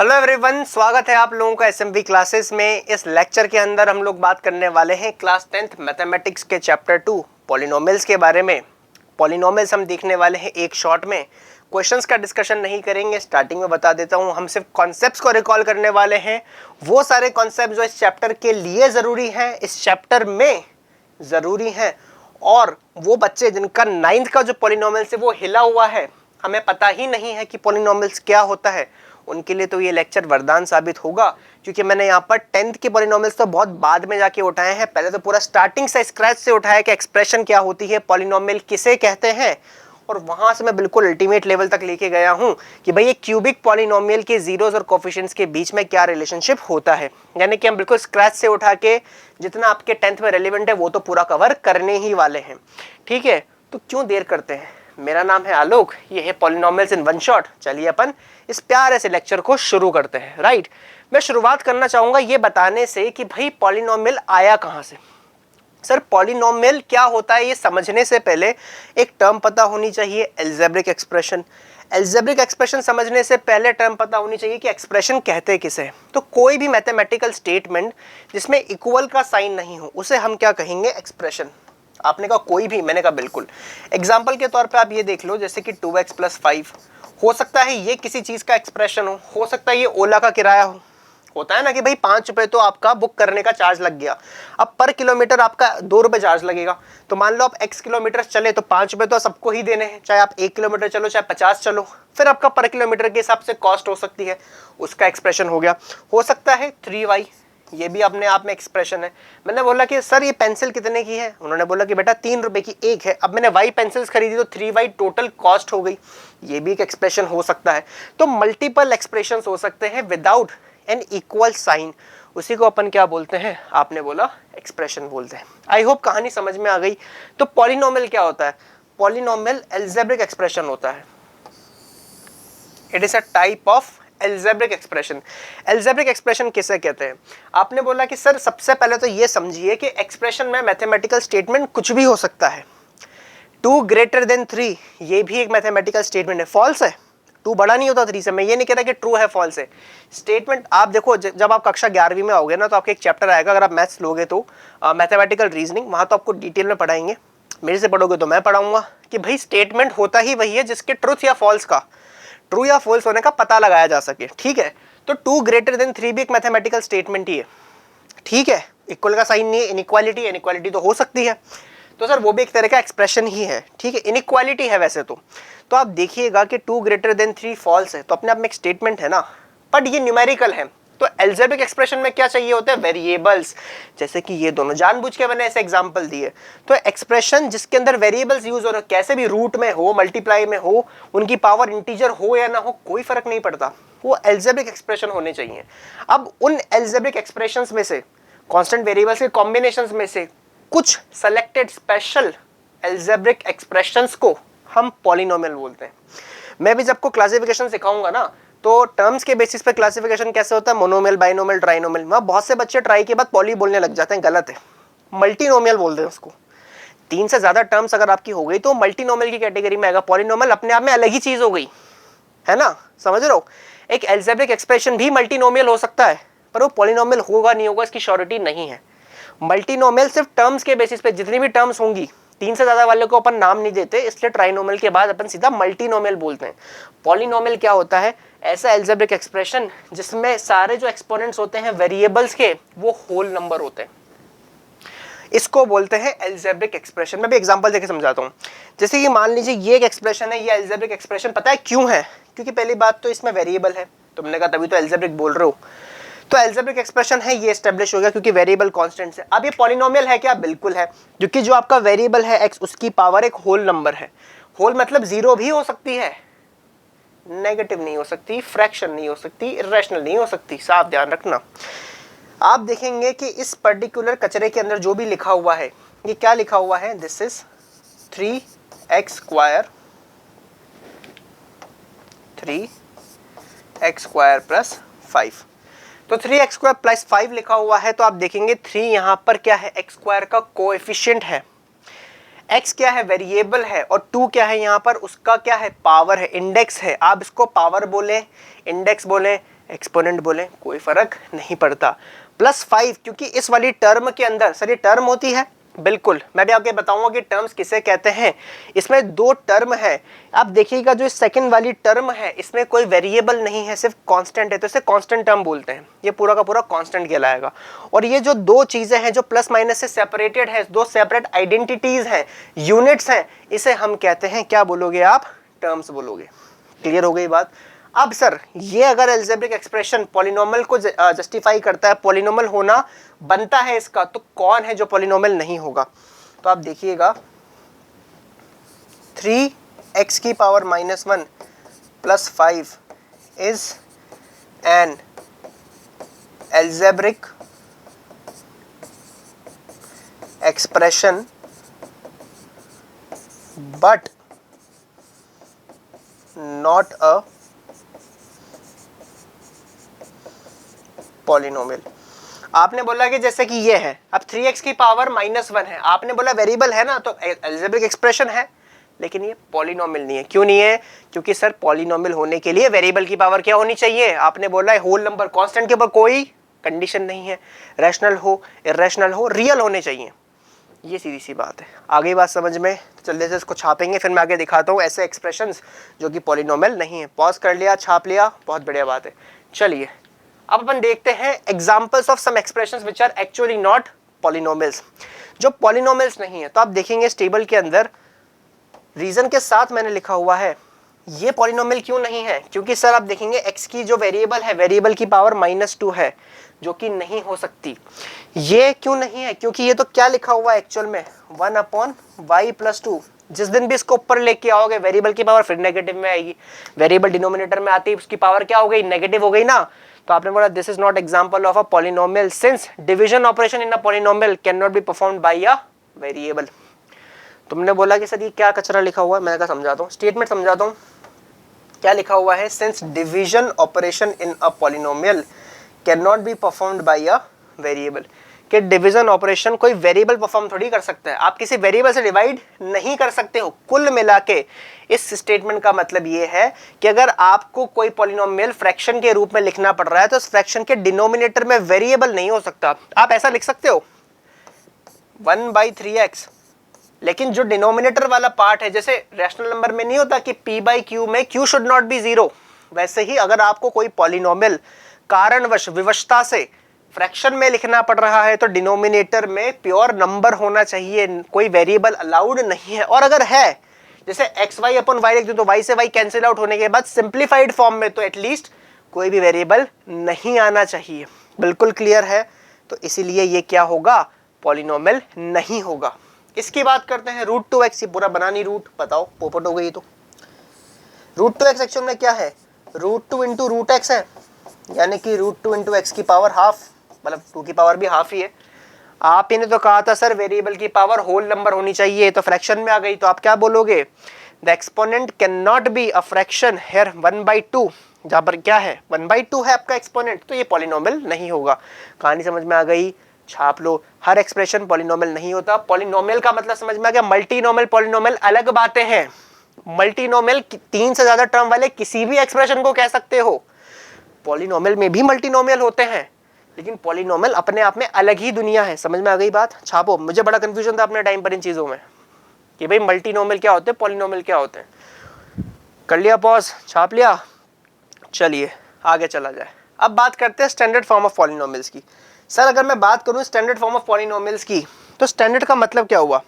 Hello everyone, स्वागत है आप लोगों का एसएमवी क्लासेस में। इस लेक्चर के अंदर हम लोग बात करने वाले हैं क्लास 10th मैथमेटिक्स के चैप्टर 2 पॉलिनोमियल्स के बारे में। पॉलिनोमियल्स हम देखने वाले हैं एक शॉट में, क्वेश्चंस का डिस्कशन नहीं करेंगे। स्टार्टिंग में बता देता हूं, हम सिर्फ कॉन्सेप्ट्स को रिकॉल करने वाले हैं, वो सारे कॉन्सेप्ट जो इस चैप्टर के लिए ज़रूरी हैं, इस चैप्टर में ज़रूरी हैं। और वो बच्चे जिनका 9th का जो पॉलिनोमियल्स है वो हिला हुआ है, हमें पता ही नहीं है कि पॉलिनोमियल्स क्या होता है, उनके लिए तो ये लेक्चर वरदान साबित होगा। क्योंकि मैंने यहाँ पर 10th के पॉलिनोमियल्स तो बहुत बाद में जाके उठाए हैं, पहले तो पूरा स्टार्टिंग से स्क्रैच से उठाया कि एक्सप्रेशन क्या होती है, पॉलिनोमियल किसे कहते हैं, और वहां से मैं बिल्कुल अल्टीमेट लेवल तक लेके गया हूं कि भाई ये क्यूबिक पॉलिनोमियल के जीरोस और कोफिशिएंट्स के बीच में क्या रिलेशनशिप होता है। यानी कि हम बिल्कुल स्क्रैच से उठा के जितना आपके 10th में रेलिवेंट है वो तो पूरा कवर करने ही वाले हैं। ठीक है, तो क्यों देर करते हैं। मेरा नाम है आलोक, ये है पॉलिनोमियल्स इन वन शॉट। चलिए अपन इस प्यारे से लेक्चर को शुरू करते हैं। राइट, मैं शुरुआत करना चाहूंगा ये बताने से कि भाई पॉलिनोमियल आया कहां से। सर पॉलिनोमियल क्या होता है ये समझने से पहले एक टर्म पता होनी चाहिए, अलजेब्रिक एक्सप्रेशन। अलजेब्रिक एक्सप्रेशन समझने से पहले टर्म पता होनी चाहिए कि एक्सप्रेशन कहते किसे। तो कोई भी मैथमेटिकल स्टेटमेंट जिसमें इक्वल का साइन नहीं हो उसे हम क्या कहेंगे, एक्सप्रेशन। आपने कहा कोई भी, मैंने कहा बिल्कुल। एग्जाम्पल के तौर पे आप ये देख लो, जैसे कि 2x + 5 हो सकता है ये किसी चीज का एक्सप्रेशन हो सकता है ये ओला का किराया हो। होता है ना कि भाई 5 रुपए तो आपका बुक करने का चार्ज लग गया, अब पर किलोमीटर आपका 2 रुपए चार्ज लगेगा। तो मान लो आप x किलोमीटर चले तो 5 रुपए तो सबको ही देने हैं, चाहे आप 1 किलोमीटर चलो चाहे 50 चलो, फिर आपका पर किलोमीटर के हिसाब से कॉस्ट हो सकती है, उसका एक्सप्रेशन हो गया। हो सकता है 3y, ये भी अपने आप में एक्सप्रेशन है। मैंने बोला कि सर ये पेंसिल कितने की है, उन्होंने बोला कि बेटा 3 रुपए की एक है। अब मैंने y पेंसिल्स खरीदी तो 3y टोटल कॉस्ट हो गई, ये भी एक एक्सप्रेशन हो सकता है। तो मल्टीपल एक्सप्रेशंस हो सकते हैं विदाउट एन इक्वल साइन, उसी को अपन क्या बोलते हैं, आपने बोला एक्सप्रेशन बोलते हैं। आई होप कहानी समझ में आ गई। तो पॉलिनोमियल क्या होता है, पॉलिनोमियल अलजेब्रिक एक्सप्रेशन होता है। It is a type of algebraic expression. Algebraic expression किसे कहते हैं। आपने बोला कि सर सबसे पहले तो ये समझिए कि एक्सप्रेशन में मैथमेटिकल स्टेटमेंट कुछ भी हो सकता है। 2 > 3 ये भी एक मैथमेटिकल स्टेटमेंट है, फॉल्स है। 2 बड़ा नहीं होता 3 से, मैं ये नहीं कह रहा कि ट्रू है फॉल्स है। स्टेटमेंट आप देखो, जब आप कक्षा 11वीं में आओगे ना तो आपके एक चैप्टर आएगा, अगर आप मैथ्स लोगे तो मैथमेटिकल रीजनिंग, वहां तो आपको डिटेल में पढ़ाएंगे। मेरे से पढ़ोगे तो मैं पढ़ाऊंगा कि भाई स्टेटमेंट होता ही वही है जिसके ट्रूथ या फॉल्स का, ट्रू या फॉल्स होने का पता लगाया जा सके। ठीक है, तो 2 > 3 भी एक मैथमेटिकल स्टेटमेंट ही है। ठीक है, इक्वल का साइन नहीं है, इनइक्वालिटी, इनइक्वालिटी तो हो सकती है, तो सर वो भी एक तरह का एक्सप्रेशन ही है। ठीक है, इनइक्वालिटी है वैसे तो आप देखिएगा कि 2 > 3 फॉल्स है, तो अपने आप में एक स्टेटमेंट है ना, बट ये न्यूमेरिकल है। तो अलजेब्रिक एक्सप्रेशन में क्या चाहिए होता है, वेरिएबल्स। जैसे कि ये दोनों जानबूझ के मैंने ऐसे एग्जांपल दिए। तो एक्सप्रेशन जिसके अंदर वेरिएबल्स यूज हो रहे, कैसे भी रूट में हो, मल्टीप्लाई में हो, उनकी पावर इंटीजर हो या ना हो, कोई फर्क नहीं पड़ता, वो अलजेब्रिक एक्सप्रेशन होने चाहिए। अब उन अलजेब्रिक एक्सप्रेशंस में से, कांस्टेंट वेरिएबल्स के कॉम्बिनेशंस में से कुछ सेलेक्टेड स्पेशल अलजेब्रिक एक्सप्रेशंस को हम पॉलिनोमियल बोलते हैं। मैं भी जब को क्लासिफिकेशन सिखाऊंगा ना तो टर्म्स के बेसिस पे क्लासिफिकेशन कैसे होता है, मोनोमियल, बाइनोमियल, ट्राइनोमियल। वहाँ बहुत से बच्चे ट्राई के बाद पॉली बोलने लग जाते हैं, गलत है, मल्टीनोमियल बोलते हैं उसको। 3 से ज्यादा टर्म्स अगर आपकी हो गई तो मल्टीनोमियल की कैटेगरी में आएगा। पॉलिनोमियल अपने आप में अलग ही चीज हो गई है ना, समझ रहे हो। एक अलजेब्रिक एक्सप्रेशन भी मल्टीनोमियल हो सकता है, पर वो पॉलिनोमियल होगा नहीं होगा इसकी श्योरिटी नहीं है। मल्टीनोमियल सिर्फ टर्म्स के बेसिस पे, जितनी भी टर्म्स होंगी, 3 से ज्यादा वाले को अपन नाम नहीं देते, इसलिए ट्राइनोमियल के बाद अपन सीधा मल्टीनोमियल बोलते हैं। पॉलिनोमियल क्या होता है, ऐसा अलजेब्रिक एक्सप्रेशन जिसमें सारे जो एक्सपोनेंट्स होते हैं वेरिएबल्स के वो होल नंबर होते हैं, इसको बोलते हैं अलजेब्रिक एक्सप्रेशन। मैं भी एग्जांपल देके समझाता हूं। जैसे कि मान लीजिए ये एक एक्सप्रेशन है, ये अलजेब्रिक एक्सप्रेशन, पता है क्यों है, क्योंकि पहली बात तो इसमें वेरिएबल है, तुमने कहा तभी तो अलजेब्रिक बोल रहे हो। तो अलजेब्रिक एक्सप्रेशन है, ये एस्टेब्लिश हो गया क्योंकि वेरिएबल कांस्टेंट्स है। अब ये पॉलिनोमियल है क्या, बिल्कुल है, क्योंकि जो आपका वेरिएबल है x, उसकी पावर एक होल नंबर है। होल मतलब 0 भी हो सकती है, नेगेटिव नहीं हो सकती, फ्रैक्शन नहीं हो सकती, इरेशनल नहीं हो सकती, साफ ध्यान रखना। आप देखेंगे कि इस पर्टिकुलर कचरे के अंदर जो भी लिखा हुआ है, ये क्या लिखा हुआ है, this is 3x square plus 5। तो 3x स्क्वायर प्लस 5 लिखा हुआ है, तो आप देखेंगे 3 यहां पर क्या है, x स्क्वायर का कोएफिशिएंट है। x क्या है, वेरिएबल है, और 2 क्या है यहाँ पर, उसका क्या है, पावर है, इंडेक्स है। आप इसको पावर बोले, इंडेक्स बोले, एक्सपोनेंट बोले, कोई फर्क नहीं पड़ता। +5 क्योंकि इस वाली टर्म के अंदर, सर ये टर्म होती है, बिल्कुल मैं भी आपको बताऊंगा कि टर्म्स किसे कहते हैं। इसमें 2 टर्म है। आप देखिएगा जो सेकंड वाली टर्म है इसमें कोई वेरिएबल नहीं है, सिर्फ कांस्टेंट है, तो इसे कांस्टेंट टर्म बोलते हैं। ये पूरा का पूरा कांस्टेंट कहलाएगा। और ये जो 2 चीजें हैं जो प्लस माइनस से सेपरेटेड है, 2 सेपरेट आइडेंटिटीज हैं, यूनिट्स हैं, इसे हम कहते हैं, क्या बोलोगे आप, टर्म्स बोलोगे। क्लियर हो गई बात। अब सर ये अगर अलजेब्रिक एक्सप्रेशन पॉलिनोमियल को जस्टिफाई करता है, पॉलिनोमियल होना बनता है इसका, तो कौन है जो पॉलिनोमियल नहीं होगा। तो आप देखिएगा 3x की power -1 +5 is an algebraic expression but not a polynomial. आपने बोला कि जैसे कि ये है, अब 3x की पावर -1 है, आपने बोला वेरिएबल है ना, तो अलजेब्रिक एक्सप्रेशन है, लेकिन ये पॉलिनोमियल नहीं है। क्यों नहीं है? क्योंकि सर पॉलिनोमियल होने के लिए वेरिएबल की पावर क्या होनी चाहिए, आपने बोला है होल नंबर, कांस्टेंट के ऊपर कोई कंडीशन नहीं है, रैशनल हो, इरेशनल हो, रियल होने चाहिए। ये सीधी सी बात है। आगे बात समझ में, तो जल्दी से इसको छापेंगे, फिर मैं आगे दिखाता हूँ ऐसे एक्सप्रेशंस जो कि पॉलिनोमियल नहीं है। पॉज कर लिया, छाप लिया, बहुत बढ़िया बात है। चलिए अब अपन देखते हैं examples of some expressions which are actually not polynomials, जो पॉलिनोमियल्स नहीं है। तो आप देखेंगे इस टेबल के अंदर रीजन के साथ मैंने लिखा हुआ है। ये पॉलिनोमियल क्यों नहीं है? क्योंकि सर आप देखेंगे x की जो वेरिएबल है, वेरिएबल की पावर -2 है, जो कि नहीं हो सकती। ये क्यों नहीं है? क्योंकि ये तो क्या लिखा हुआ है एक्चुअल में, 1/y + 2। जिस दिन भी इसको ऊपर लेके आओगे वेरिएबल की पावर फिर नेगेटिव में आएगी, वेरिएबल डिनोमिनेटर में आती है, उसकी पावर क्या हो गई, नेगेटिव हो गई ना। तो आपने बोला this is not example of a polynomial since division operation in a polynomial can not be performed by a variable. तुमने बोला कि सर ये क्या कचरा लिखा हुआ है, मैंने कहा समझाता हूँ, स्टेटमेंट समझाता हूँ। क्या लिखा हुआ है, since division operation in a polynomial can not be performed by a variable, कि डिवीजन ऑपरेशन कोई वेरिएबल परफॉर्म थोड़ी कर सकता है, आप किसी वेरिएबल से डिवाइड नहीं कर सकते हो। कुल मिला के इस स्टेटमेंट का मतलब ये है कि अगर आपको कोई पॉलिनोमियल फ्रैक्शन के रूप में लिखना पड़ रहा है तो उस फ्रैक्शन के डिनोमिनेटर में वेरिएबल नहीं हो सकता। आप ऐसा लिख सकते हो 1/3x, लेकिन जो डिनोमिनेटर वाला पार्ट है, जैसे रैशनल नंबर में नहीं होता कि p/q में q शुड नॉट बी 0, वैसे ही अगर आपको कोई पॉलिनोमियल कारणवश विवशता से फ्रैक्शन में लिखना पड़ रहा है तो डिनोमिनेटर में प्योर नंबर होना चाहिए, कोई वेरिएबल अलाउड नहीं है। और अगर है, जैसे xy/y लिख दूं तो y से y कैंसिल आउट होने के बाद सिंप्लीफाइड फॉर्म में, तो एटलीस्ट कोई भी वेरिएबल नहीं आना चाहिए। बिल्कुल क्लियर है? तो इसीलिए ये क्या होगा, पॉलिनोमियल नहीं होगा। इसकी बात करते हैं √2x, ये पूरा बना नहीं रूट, बताओ पोपट हो गई। तो √2x एक्चुअल में क्या है, √2 × √x है, यानी कि √2 × x की पावर हाफ, मतलब 2 की पावर भी हाफ ही है। आप ही ने तो कहा था सर वेरिएबल की पावर होल नंबर होनी चाहिए, तो फ्रैक्शन में आ गई, तो आप क्या बोलोगे, the exponent can not be a fraction here 1/2, जहां पर क्या है 1/2 है आपका एक्सपोनेंट, तो ये पॉलिनोमियल नहीं होगा। कहानी समझ में आ गई, छाप लो। हर एक्सप्रेशन पॉलिनोमियल नहीं होता। पॉलिनोमियल का मतलब समझ में आ गया। मल्टीनोमियल, पॉलिनोमियल अलग बातें हैं। मल्टीनोमियल 3 से ज्यादा टर्म वाले किसी भी एक्सप्रेशन को कह सकते हो। पॉलिनोमियल में भी मल्टीनोमियल होते हैं, लेकिन पॉलिनोमियल अपने आप में अलग ही दुनिया है। समझ में आ गई बात? छापो। मुझे बड़ा कंफ्यूजन था अपने टाइम पर इन चीजों में कि भाई मल्टीनोमियल क्या होते हैं, पॉलिनोमियल क्या होते हैं। कर लिया पॉज, छाप लिया। चलिए आगे चला जाए। अब बात करते हैं स्टैंडर्ड फॉर्म ऑफ पॉलिनोमियल्स की। सर अगर मैं बात करूं स्टैंडर्ड फॉर्म ऑफ पॉलिनोमियल्स की, तो स्टैंडर्ड का मतलब क्या हुआ?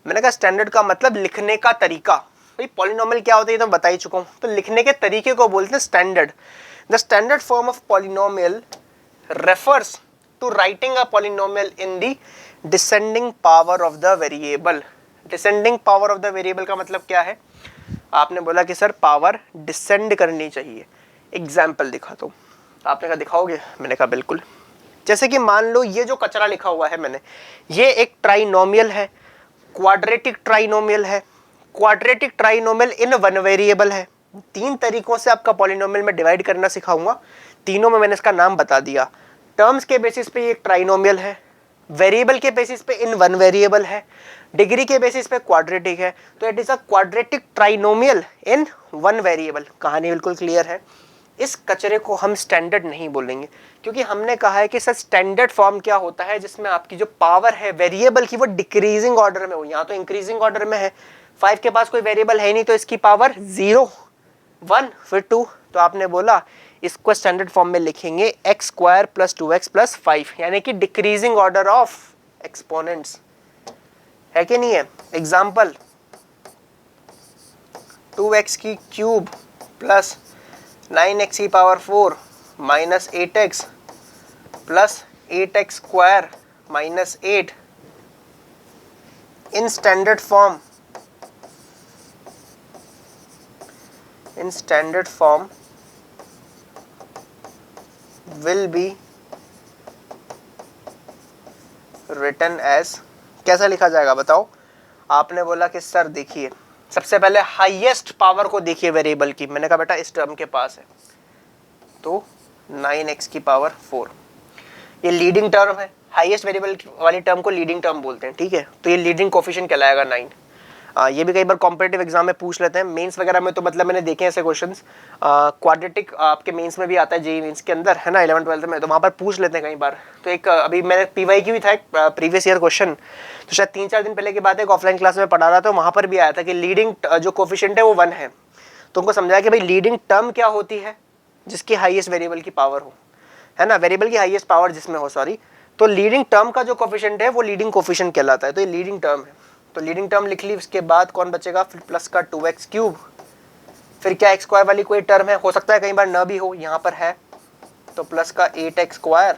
मैंने कहा स्टैंडर्ड का मतलब लिखने का तरीका। भाई पॉलिनोमियल क्या होता है ये तो बता ही चुका हूं, तो लिखने के तरीके को बोलते हैं standard. The standard form of polynomial refers to writing a polynomial in the descending power of the variable. Descending power of the variable का मतलब क्या है? आपने बोला कि सर पावर डिसेंड करनी चाहिए। एग्जाम्पल दिखा दो। आपने कहा दिखाओगे? मैंने कहा बिल्कुल। जैसे कि मान लो ये जो कचरा लिखा हुआ है मैंने, ये एक ट्राइनोमियल है, क्वाड्रेटिक ट्राइनोमियल है। Quadratic trinomial in one variable है। 3 तरीकों से आपका पॉलिनोमियल में डिवाइड करना सिखाऊंगा, तीनों में मैंने इसका नाम बता दिया। टर्म्स के बेसिस पे ये एक ट्राइनोमियल है, वेरिएबल के बेसिस पे इन वन वेरिएबल है, डिग्री के बेसिस पे क्वाड्रेटिक है, तो it is a quadratic trinomial in one variable. कहानी बिल्कुल क्लियर है। इस कचरे को हम स्टैंडर्ड नहीं बोलेंगे, क्योंकि हमने कहा है कि सर स्टैंडर्ड फॉर्म क्या होता है जिसमें आपकी जो पावर है वेरिएबल की वो डिक्रीजिंग ऑर्डर में हो, यहाँ तो इंक्रीजिंग ऑर्डर में है। 5 के पास कोई वेरिएबल है नहीं तो इसकी पावर 0, 1 फिर 2, तो आपने बोला इसको स्टैंडर्ड फॉर्म में लिखेंगे x square plus 2x plus 5, यानी कि डिक्रीजिंग ऑर्डर ऑफ एक्सपोनेंट्स, है कि नहीं है। एग्जाम्पल 2x की क्यूब प्लस 9x की power 4 minus 8x plus 8x square minus 8 in standard form will be written as, कैसा लिखा जाएगा बताओ। आपने बोला कि सर देखिए सबसे पहले हाईएस्ट पावर को देखिए वेरिएबल की, मैंने कहा बेटा इस टर्म के पास है, तो 9x की पावर 4, ये लीडिंग टर्म है, हाईएस्ट वेरिएबल वाली टर्म को लीडिंग टर्म बोलते हैं, ठीक है। तो ये लीडिंग कोफिशिएंट कहलाएगा 9। ये भी कई बार कॉम्पिटिटिव एग्जाम में पूछ लेते हैं, मेंस वगैरह में तो मतलब मैंने देखे ऐसे क्वेश्चंस। क्वाड्रेटिक आपके मेंस में भी आता है, जेईई मेंस के अंदर है ना, 11th 12th में, तो वहाँ पर पूछ लेते हैं कई बार। तो एक अभी मैंने PYQ भी था एक प्रीवियस ईयर क्वेश्चन, तो शायद 3-4 दिन पहले की बात है, एक ऑफलाइन क्लास में पढ़ा रहा था, वहाँ पर भी आया था कि लीडिंग जो कोफिशिएंट है वो 1 है। तो उनको समझाया कि भाई लीडिंग टर्म क्या होती है, जिसकी हाईएस्ट वेरिएबल की पावर हो, है ना, वेरिएबल की हाईएस्ट पावर जिसमें हो, सॉरी। तो लीडिंग टर्म का जो कोफिशिएंट है वो लीडिंग कोफिशिएंट कहलाता है, तो ये लीडिंग टर्म है। तो लीडिंग टर्म लिख ली, उसके बाद कौन बचेगा, फिर प्लस का 2x क्यूब, फिर क्या x स्क्वायर वाली कोई टर्म है, हो सकता है कई बार न भी हो, यहाँ पर है, तो प्लस का 8x स्क्वायर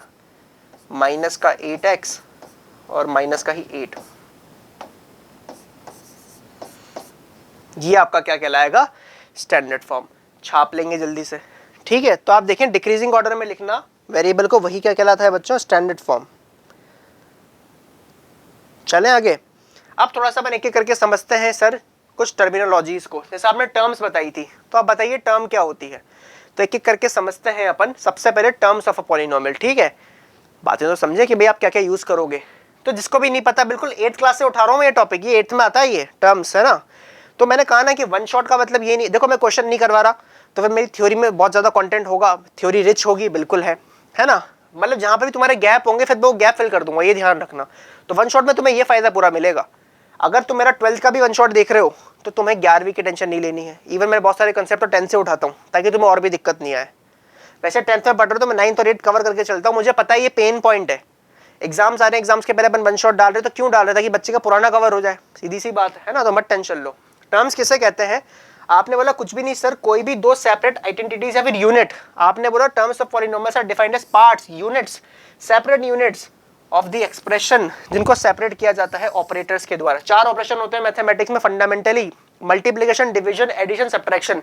माइनस का 8x और माइनस का ही 8, ये आपका क्या कहलाएगा, स्टैंडर्ड फॉर्म। छाप लेंगे जल्दी से, ठीक है। तो आप देखें डिक्रीजिंग ऑर्डर में लिखना वेरिएबल को, वही क्या कहलाता है बच्चों, स्टैंडर्ड फॉर्म। चलें आगे। अब थोड़ा सा अपन एक एक करके समझते हैं सर कुछ टर्मिनोलॉजीज को। जैसे आपने टर्म्स बताई थी, तो आप बताइए टर्म क्या होती है, तो एक एक करके समझते हैं अपन। सबसे पहले टर्म्स ऑफ अ पॉलिनोमियल, ठीक है। बातें तो समझे कि भाई आप क्या क्या यूज करोगे, तो जिसको भी नहीं पता बिल्कुल 8th क्लास से उठा रहा हूँ ये टॉपिक, ये 8th में आता है ये टर्म्स, है ना। तो मैंने कहा ना कि वन शॉट का मतलब ये नहीं, देखो मैं क्वेश्चन नहीं करवा रहा तो फिर मेरी थ्योरी में बहुत ज्यादा कंटेंट होगा, थ्योरी रिच होगी, बिल्कुल है ना। मतलब जहां पे भी तुम्हारे गैप होंगे फिर वो गैप फिल कर दूंगा, ये ध्यान रखना। तो वन शॉट में तुम्हें ये फायदा पूरा मिलेगा। अगर तुम मेरा 12th का भी वन शॉट देख रहे हो तो तुम्हें 11वीं की टेंशन नहीं लेनी है। इवन मैं बहुत सारे कंसेप्ट तो 10th से उठाता हूँ ताकि तुम्हें और भी दिक्कत नहीं आए। वैसे 10th में पढ़ रहे हो तो मैं 9th और 8th कवर करके चलता हूँ, मुझे पता है ये पेन पॉइंट है। एग्जाम्स आ रहे हैं, एग्जाम्स के पहले अपन वन शॉट डाल रहे, तो क्यों डाल रहे, ताकि बच्चे का पुराना कवर हो जाए, सीधी सी बात है ना। तो मत टेंशन लो। टर्म्स किसे कहते हैं, आपने बोला कुछ भी नहीं सर, कोई भी दो सेपरेट आइडेंटिटीज या फिर यूनिट। आपने बोला terms of polynomials are defined as parts, units, separate units of the expression, जिनको सेपरेट किया जाता है ऑपरेटर्स के द्वारा। 4 ऑपरेशन होते हैं मैथमेटिक्स में fundamentally, multiplication, division, addition, subtraction.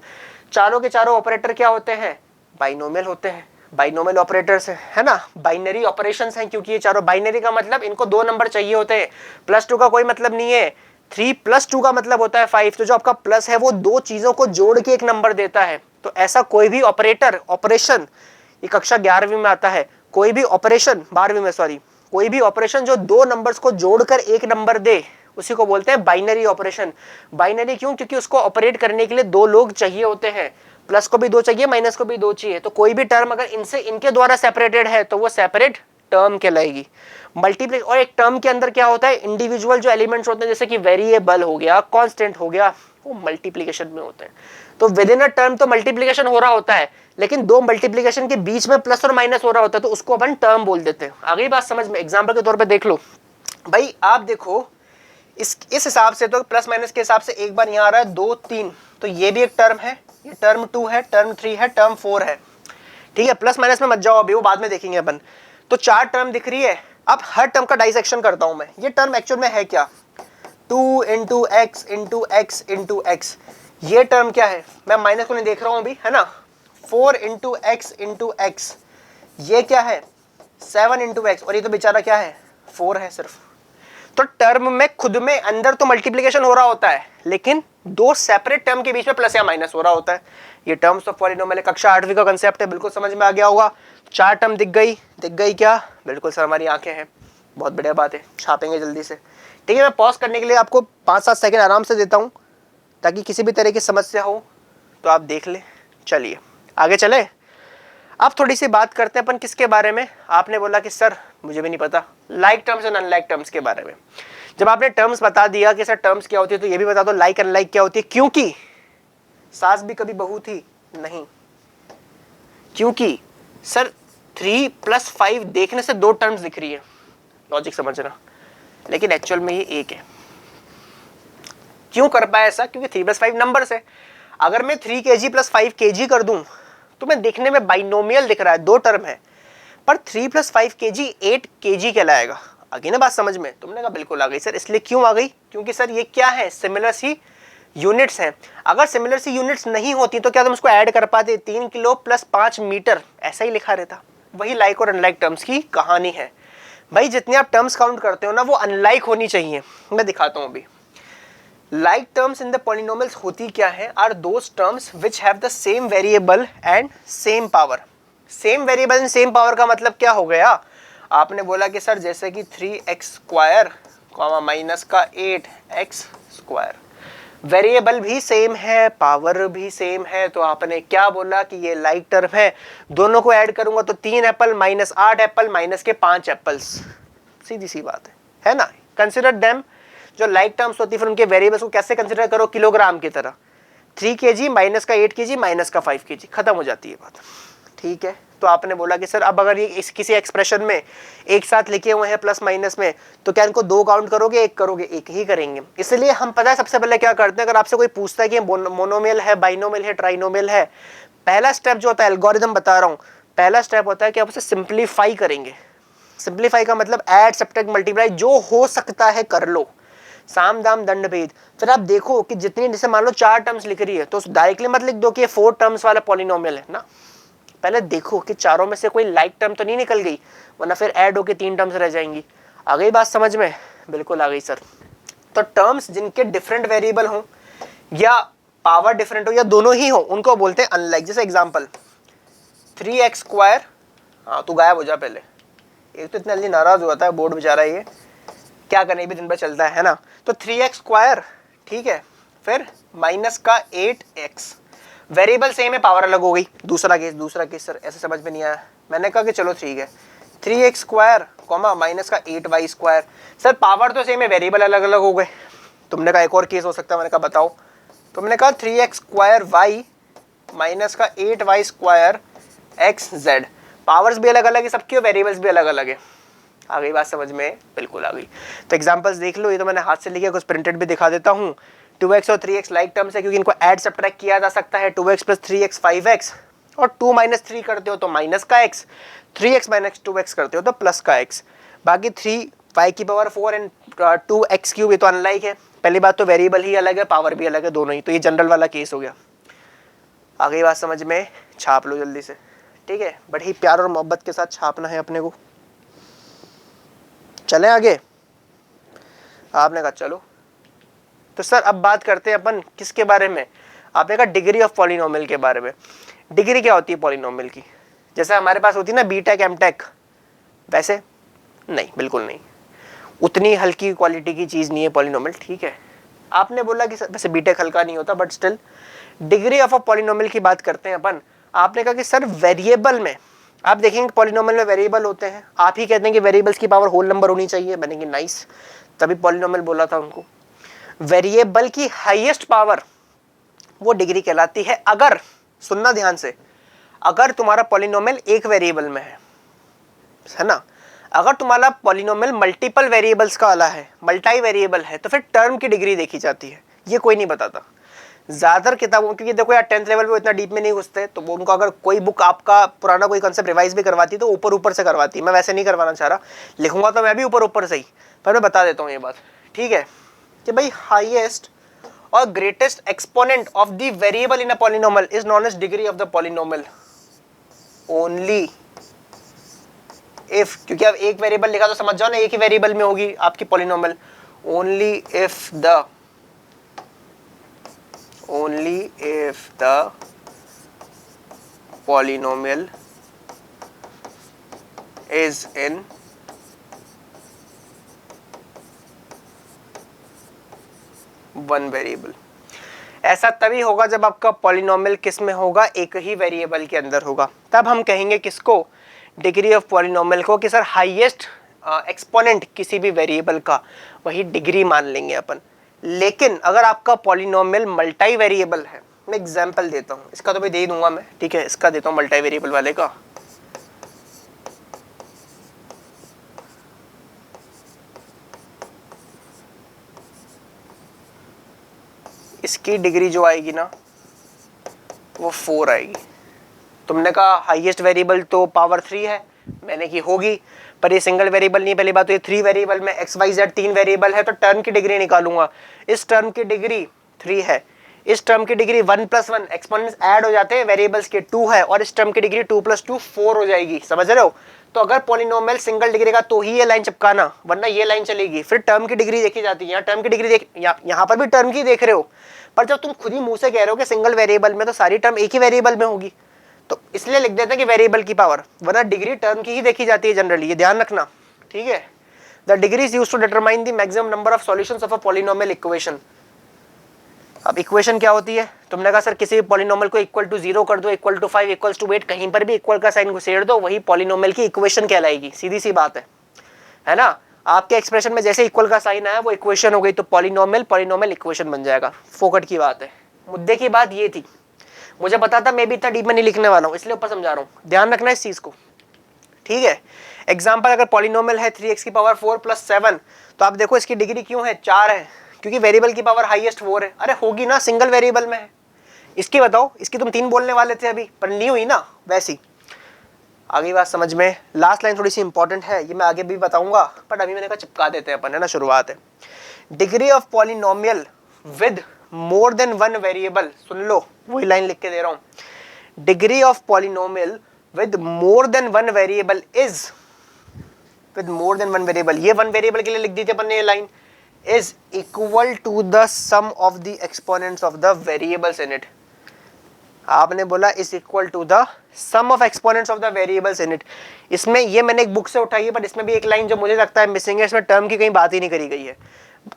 चारों के चारों ऑपरेटर क्या होते हैं, बाइनोमियल होते हैं, बाइनोमियल ऑपरेटर्स है ना। बाइनरी ऑपरेशंस हैं, क्योंकि ये चारों, बाइनरी का मतलब इनको 2 नंबर चाहिए होते हैं, +2 का कोई मतलब नहीं है, 3 + 2 का मतलब होता है 5। तो जो आपका प्लस है वो 2 चीजों को जोड़ के एक नंबर देता है। तो ऐसा कोई भी ऑपरेटर, ऑपरेशन, ये कक्षा 11वीं में आता है, कोई भी ऑपरेशन, 12वीं में सॉरी, कोई भी ऑपरेशन जो 2 नंबर्स को जोड़कर एक नंबर दे, उसी को बोलते हैं बाइनरी ऑपरेशन। बाइनरी क्यों, क्योंकि उसको ऑपरेट करने के लिए 2 लोग चाहिए होते हैं, प्लस को भी 2 चाहिए, माइनस को भी 2 चाहिए। तो कोई भी टर्म अगर इनसे इनके द्वारा सेपरेटेड है तो वो सेपरेट टर्म कहलाएगी। मल्टीप्लिक, और एक टर्म के अंदर क्या होता है, इंडिविजुअल जो एलिमेंट्स होते हैं, जैसे कि वेरिएबल हो गया, कांस्टेंट हो गया, वो मल्टीप्लिकेशन में होते हैं। तो विद इन अ टर्म तो मल्टीप्लिकेशन हो रहा होता है, लेकिन 2 मल्टीप्लिकेशन के बीच में प्लस और माइनस हो रहा होता है, तो उसको अपन टर्म बोल देते हैं। आगे बात समझ में, एग्जांपल के तौर पे देख लो भाई, आप देखो इस हिसाब से, तो प्लस माइनस के हिसाब से एक बार यहाँ आ रहा है 2 3, तो ये भी एक टर्म है, ये टर्म 2 है, टर्म 3 है, टर्म 4 है, ठीक है। प्लस माइनस में मत जाओ, अभी वो बाद में देखेंगे अपन। तो 4 टर्म दिख रही है। अब हर टर्म का डाइसेक्शन करता हूं मैं। ये टर्म एक्चुअल में है क्या, 2 × x × x × x। ये टर्म क्या है, मैं माइनस को नहीं देख रहा हूं अभी, है ना। 4 × x × x, ये क्या है, 7 × x, और ये तो बेचारा क्या है, 4 है सिर्फ। तो टर्म में खुद में अंदर तो मल्टीप्लिकेशन हो रहा होता है, लेकिन 2 सेपरेट टर्म के बीच में प्लस या माइनस हो रहा होता है। ये टर्म्स ऑफ पॉलिनोमियल कक्षा 8वीं का कांसेप्ट है, बिल्कुल समझ में आ गया होगा। 4 टर्म दिख गई क्या, बिल्कुल सर हमारी आंखें हैं। बहुत बढ़िया बात है, छापेंगे जल्दी से। ठीक है, मैं पॉज करने के लिए आपको 5-7 सेकंड आराम से देता हूँ, ताकि किसी भी तरह की समस्या हो तो आप देख लें। चलिए आगे चले। अब थोड़ी सी बात करते हैं अपन किसके बारे में। आपने बोला कि सर मुझे भी नहीं पता, like terms and unlike terms के बारे में। जब आपने टर्म्स बता दिया कि सर टर्म्स क्या होती है, तो ये भी बता दो लाइक अनलाइक क्या होती है, क्योंकि सास भी कभी बहू थी नहीं। क्योंकि सर 3+5 देखने से 2 टर्म्स दिख रही है, लॉजिक समझना, लेकिन एक्चुअल में ये एक है। क्यों कर पाया ऐसा? क्योंकि 3+5 नंबर्स है। अगर मैं 3 kg + 5 kg कर दूं तो मैं देखने में बाइनोमियल दिख रहा है, 2 टर्म है, पर 3+5 kg 8 kg कहलाएगा। आ गई ना बात समझ में? तुमने कहा बिल्कुल आ गई सर। इसलिए क्यों आ गई? क्योंकि सर ये क्या है, सिमिलर सी यूनिट्स हैं। अगर सिमिलर सी यूनिट्स नहीं होती तो क्या तुम इसको ऐड कर पाते? 3 किलो + 5 मीटर, ऐसा ही लिखा रहता। वही लाइक और अनलाइक टर्म्स की कहानी है भाई। जितने आप टर्म्स काउंट करते हो ना, वो अनलाइक होनी चाहिए। मैं दिखाता हूं अभी। Like terms in the polynomials होती क्या है? Are those terms which have the same variable and same power. Same variable and same power का मतलब क्या हो गया? आपने बोला कि सर जैसे कि 3x² माइनस का 8x², वेरिएबल भी सेम है, पावर भी सेम है, तो आपने क्या बोला कि ये लाइक टर्म है। दोनों को ऐड करूंगा तो 3 एप्पल माइनस 8 एप्पल माइनस के 5 एप्पल्स, सीधी सी बात है ना? Consider them. जो लाइक टर्म्स होती है फिर उनके वेरिएबल्स को कैसे कंसिडर करो? किलोग्राम की तरह। 3 kg माइनस का 8 kg माइनस का 5 kg, खत्म हो जाती है बात। ठीक है, तो आपने बोला कि सर अब अगर ये किसी एक्सप्रेशन में एक साथ लिखे हुए हैं प्लस माइनस में, तो क्या इनको 2 काउंट करोगे, 1 करोगे? 1 ही करेंगे। इसलिए हम पता है सबसे पहले क्या करते हैं, अगर आपसे कोई पूछता है कि मोनोमियल है, बाइनोमियल है, ट्राइनोमियल है, पहला स्टेप जो होता है, एल्गोरिथम बता रहा हूं, पहला स्टेप होता है कि आप उसे सिंप्लीफाई करेंगे। सिंप्लीफाई का मतलब ऐड, सब्ट्रैक्ट, मल्टीप्लाई, जो हो सकता है कर लो, साम दाम दंड भेद। फिर आप देखो कि जितनी, जैसे मान लो 4 टर्म्स लिख रही है, तो डायरेक्टली मत लिख दो कि ये 4 टर्म्स वाला पॉलिनोमियल है ना। पहले देखो कि चारों में से कोई लाइक टर्म तो नहीं निकल गई, वरना फिर ऐड होके 3 टर्म्स रह जाएंगी। आ गई बात समझ में? बिल्कुल आ गई सर। तो टर्म्स जिनके डिफरेंट वेरिएबल हो या पावर डिफरेंट हो या दोनों ही हो, उनको बोलते हैं अनलाइक। जैसे एग्जांपल 3x², हाँ तू गायब हो जा पहले, एक तो इतना जल्दी नाराज हुआ था, बोर्ड बेचारा ये क्या करने, भी दिन भर चलता है ना। तो 3x², ठीक है, फिर माइनस का 8x, वेरिएबल सेम है, पावर अलग हो गई। दूसरा केस सर ऐसे समझ में नहीं आया। मैंने कहा कि चलो ठीक है, 3x² माइनस का 8y², सर पावर तो सेम है, वेरिएबल अलग अलग हो गए। तुमने कहा एक और केस हो सकता है, मैंने कहा बताओ। तुमने कहा 3x² माइनस का 8y² xz, पावर्स भी अलग अलग है सबकी और वेरिएबल्स भी अलग अलग है। आ गई बात समझ में? बिल्कुल आ गई। तो एग्जांपल्स देख लो, ये तो मैंने हाथ से लिखे, कुछ प्रिंटेड भी दिखा देता हूँ। 2x और 3x लाइक टर्म्स है क्योंकि इनको ऐड सब्ट्रैक्ट किया जा सकता है। 2x + 3x 5x, और 2 - 3 करते हो तो माइनस का x, 3x - 2x करते हो तो प्लस का x। बाकी 3y⁴ एंड 2x³ ये तो अनलाइक है। पहली बात तो वेरिएबल ही अलग है, पावर भी अलग है, दोनों ही। तो ये जनरल वाला केस हो गया। आ गई बात समझ में? छाप लो जल्दी से, ठीक है? बड़ी प्यार और मोहब्बत के साथ छापना है अपने को। चले आगे? आपने कहा चलो। तो सर अब बात करते हैं अपन किसके बारे में? आपने कहा डिग्री ऑफ पॉलिनोमियल के बारे में। डिग्री क्या होती है पॉलिनोमियल की? जैसे हमारे पास होती है ना बीटेक एमटेक, वैसे नहीं, बिल्कुल नहीं। उतनी हल्की क्वालिटी की चीज़ नहीं है पॉलिनोमियल, ठीक है? आपने बोला कि वैसे बीटेक हल्का नहीं होता, but still degree of a polynomial की बात करते हैं अपन। आपने कहा कि सर वेरिएबल में, आप देखेंगे पॉलिनोमियल में वेरिएबल होते हैं, आप ही कहते हैं कि वेरिएबल्स की पावर होल नंबर होनी चाहिए। मैंने कि नाइस, तभी पॉलिनोमियल बोला था उनको। वेरिएबल की हाईएस्ट पावर वो डिग्री कहलाती है। अगर, सुनना ध्यान से, अगर तुम्हारा पॉलिनोमियल एक वेरिएबल में है ना, अगर तुम्हारा पॉलिनोमियल मल्टीपल वेरिएबल्स का वाला है, मल्टी वेरिएबल है, तो फिर टर्म की डिग्री देखी जाती है। ये कोई नहीं बताता ज्यादातर किताबों, क्योंकि देखो यार 10th लेवल पे इतना डीप में नहीं घुसते, तो वो उनको अगर कोई बुक आपका पुराना कोई कंसेप्ट रिवाइज भी करवाती तो ऊपर ऊपर से करवाती। मैं वैसे नहीं करवाना चाह रहा, लिखूंगा तो मैं भी ऊपर ऊपर से ही, पर मैं बता देता हूँ ये बात, ठीक है? कि भाई हाईएस्ट और greatest exponent of the variable in a polynomial is known as degree of the polynomial only if, क्योंकि अब एक वेरिएबल लिखा तो समझ जाओ ना, एक ही वेरिएबल में होगी आपकी polynomial. Only if the polynomial is in one variable. ऐसा तभी होगा जब आपका पॉलिनोमियल किस में होगा, एक ही वेरिएबल के अंदर होगा। तब हम कहेंगे किसको, डिग्री ऑफ पॉलिनोमियल को, कि सर हाईएस्ट एक्सपोनेंट किसी भी वेरिएबल का, वही डिग्री मान लेंगे अपन। लेकिन अगर आपका पॉलिनोमियल मल्टी वेरिएबल है, मैं एग्जांपल देता हूँ, इसका तो भाई दे दूंगा मैं, ठीक है, इसका देता हूँ मल्टी वेरिएबल वाले का। इसकी डिग्री जो आएगी ना वो 4 आएगी। तुमने कहा हाईएस्ट वेरिएबल तो पावर 3 है, मैंने की होगी, पर ये सिंगल वेरिएबल नहीं है। पहली बात तो ये 3 वेरिएबल में एक्स वाई जेड 3 वेरिएबल है, तो टर्म की डिग्री निकालूंगा। इस टर्म की डिग्री 3 है, इस टर्म की डिग्री 1 + 1 एक्सपोनेंट्स ऐड हो जाते हैं वेरिएबल्स के 2 है, और इस टर्म की डिग्री 2 + 2 4 हो जाएगी। समझ रहे हो? तो अगर पॉलिनोमियल सिंगल डिग्री का तो ही ये लाइन चिपकाना, वरना ये लाइन चलेगी। फिर टर्म की डिग्री देखी जाती है, यहाँ टर्म की डिग्री देख, यहाँ पर भी टर्म की देख रहे हो, पर जब तुम खुद ही मुंह से कह रहे हो कि सिंगल वेरिएबल में, तो सारी टर्म एक ही वेरिएबल में होगी, तो इसलिए लिख देते हैं कि वेरिएबल की पावर, वरना डिग्री टर्म की ही देखी जाती है जनरली, ये ध्यान रखना, ठीक है। The degree is used to determine the maximum number of solutions of a polynomial equation. अब इक्वेशन क्या होती है? तुमने कहा सर किसी भी पॉलिनोमियल को इक्वल टू 0 कर दो, इक्वल टू 5, इक्वल टू 8, कहीं पर भी इक्वल का साइन घुसेड़ दो, वही पॉलिनोमियल की इक्वेशन कहलाएगी। सीधी सी बात है ना? आपके एक्सप्रेशन में जैसे इक्वल का साइन आया वो इक्वेशन हो गई, तो पॉलिनोमियल इक्वेशन बन जाएगा। फोकट की बात है। मुद्दे की बात ये थी, मुझे पता था मैं भी इतना डीप में नहीं लिखने वाला हूँ, इसलिए ऊपर समझा रहा हूँ, ध्यान रखना इस चीज को, ठीक है। एग्जाम्पल, अगर पॉलिनोमियल है 3x की पावर 4 + 7, तो आप देखो इसकी डिग्री क्यों है 4 है, क्योंकि वेरिएबल की पावर हाईएस्ट 4 है। अरे होगी ना, सिंगल वेरिएबल में है। इसकी बताओ, इसकी तुम 3 बोलने वाले थे अभी, पर नहीं हुई ना, वैसी। आगे बात समझ में। लास्ट लाइन थोड़ी सी इंपॉर्टेंट है, ये मैं आगे भी बताऊंगा, बट अभी मैंने कहा चिपका देते हैं अपन, है ना, शुरुआत है। Degree of polynomial with more than one variable, सुन लो वही लाइन लिख के दे रहा हूं। Degree of polynomial with more than one variable is, with more than one variable, ये वन वेरिएबल के लिए लिख दी थी अपन ने ये line, is equal to the sum of the exponents of the variables in it. आपने बोला is equal to the sum of exponents of the variables in it. इसमें ये मैंने एक बुक से उठाई है, पर इसमें भी एक लाइन जो मुझे लगता है मिसिंग है, इसमें टर्म की कहीं बात ही नहीं करी गई है।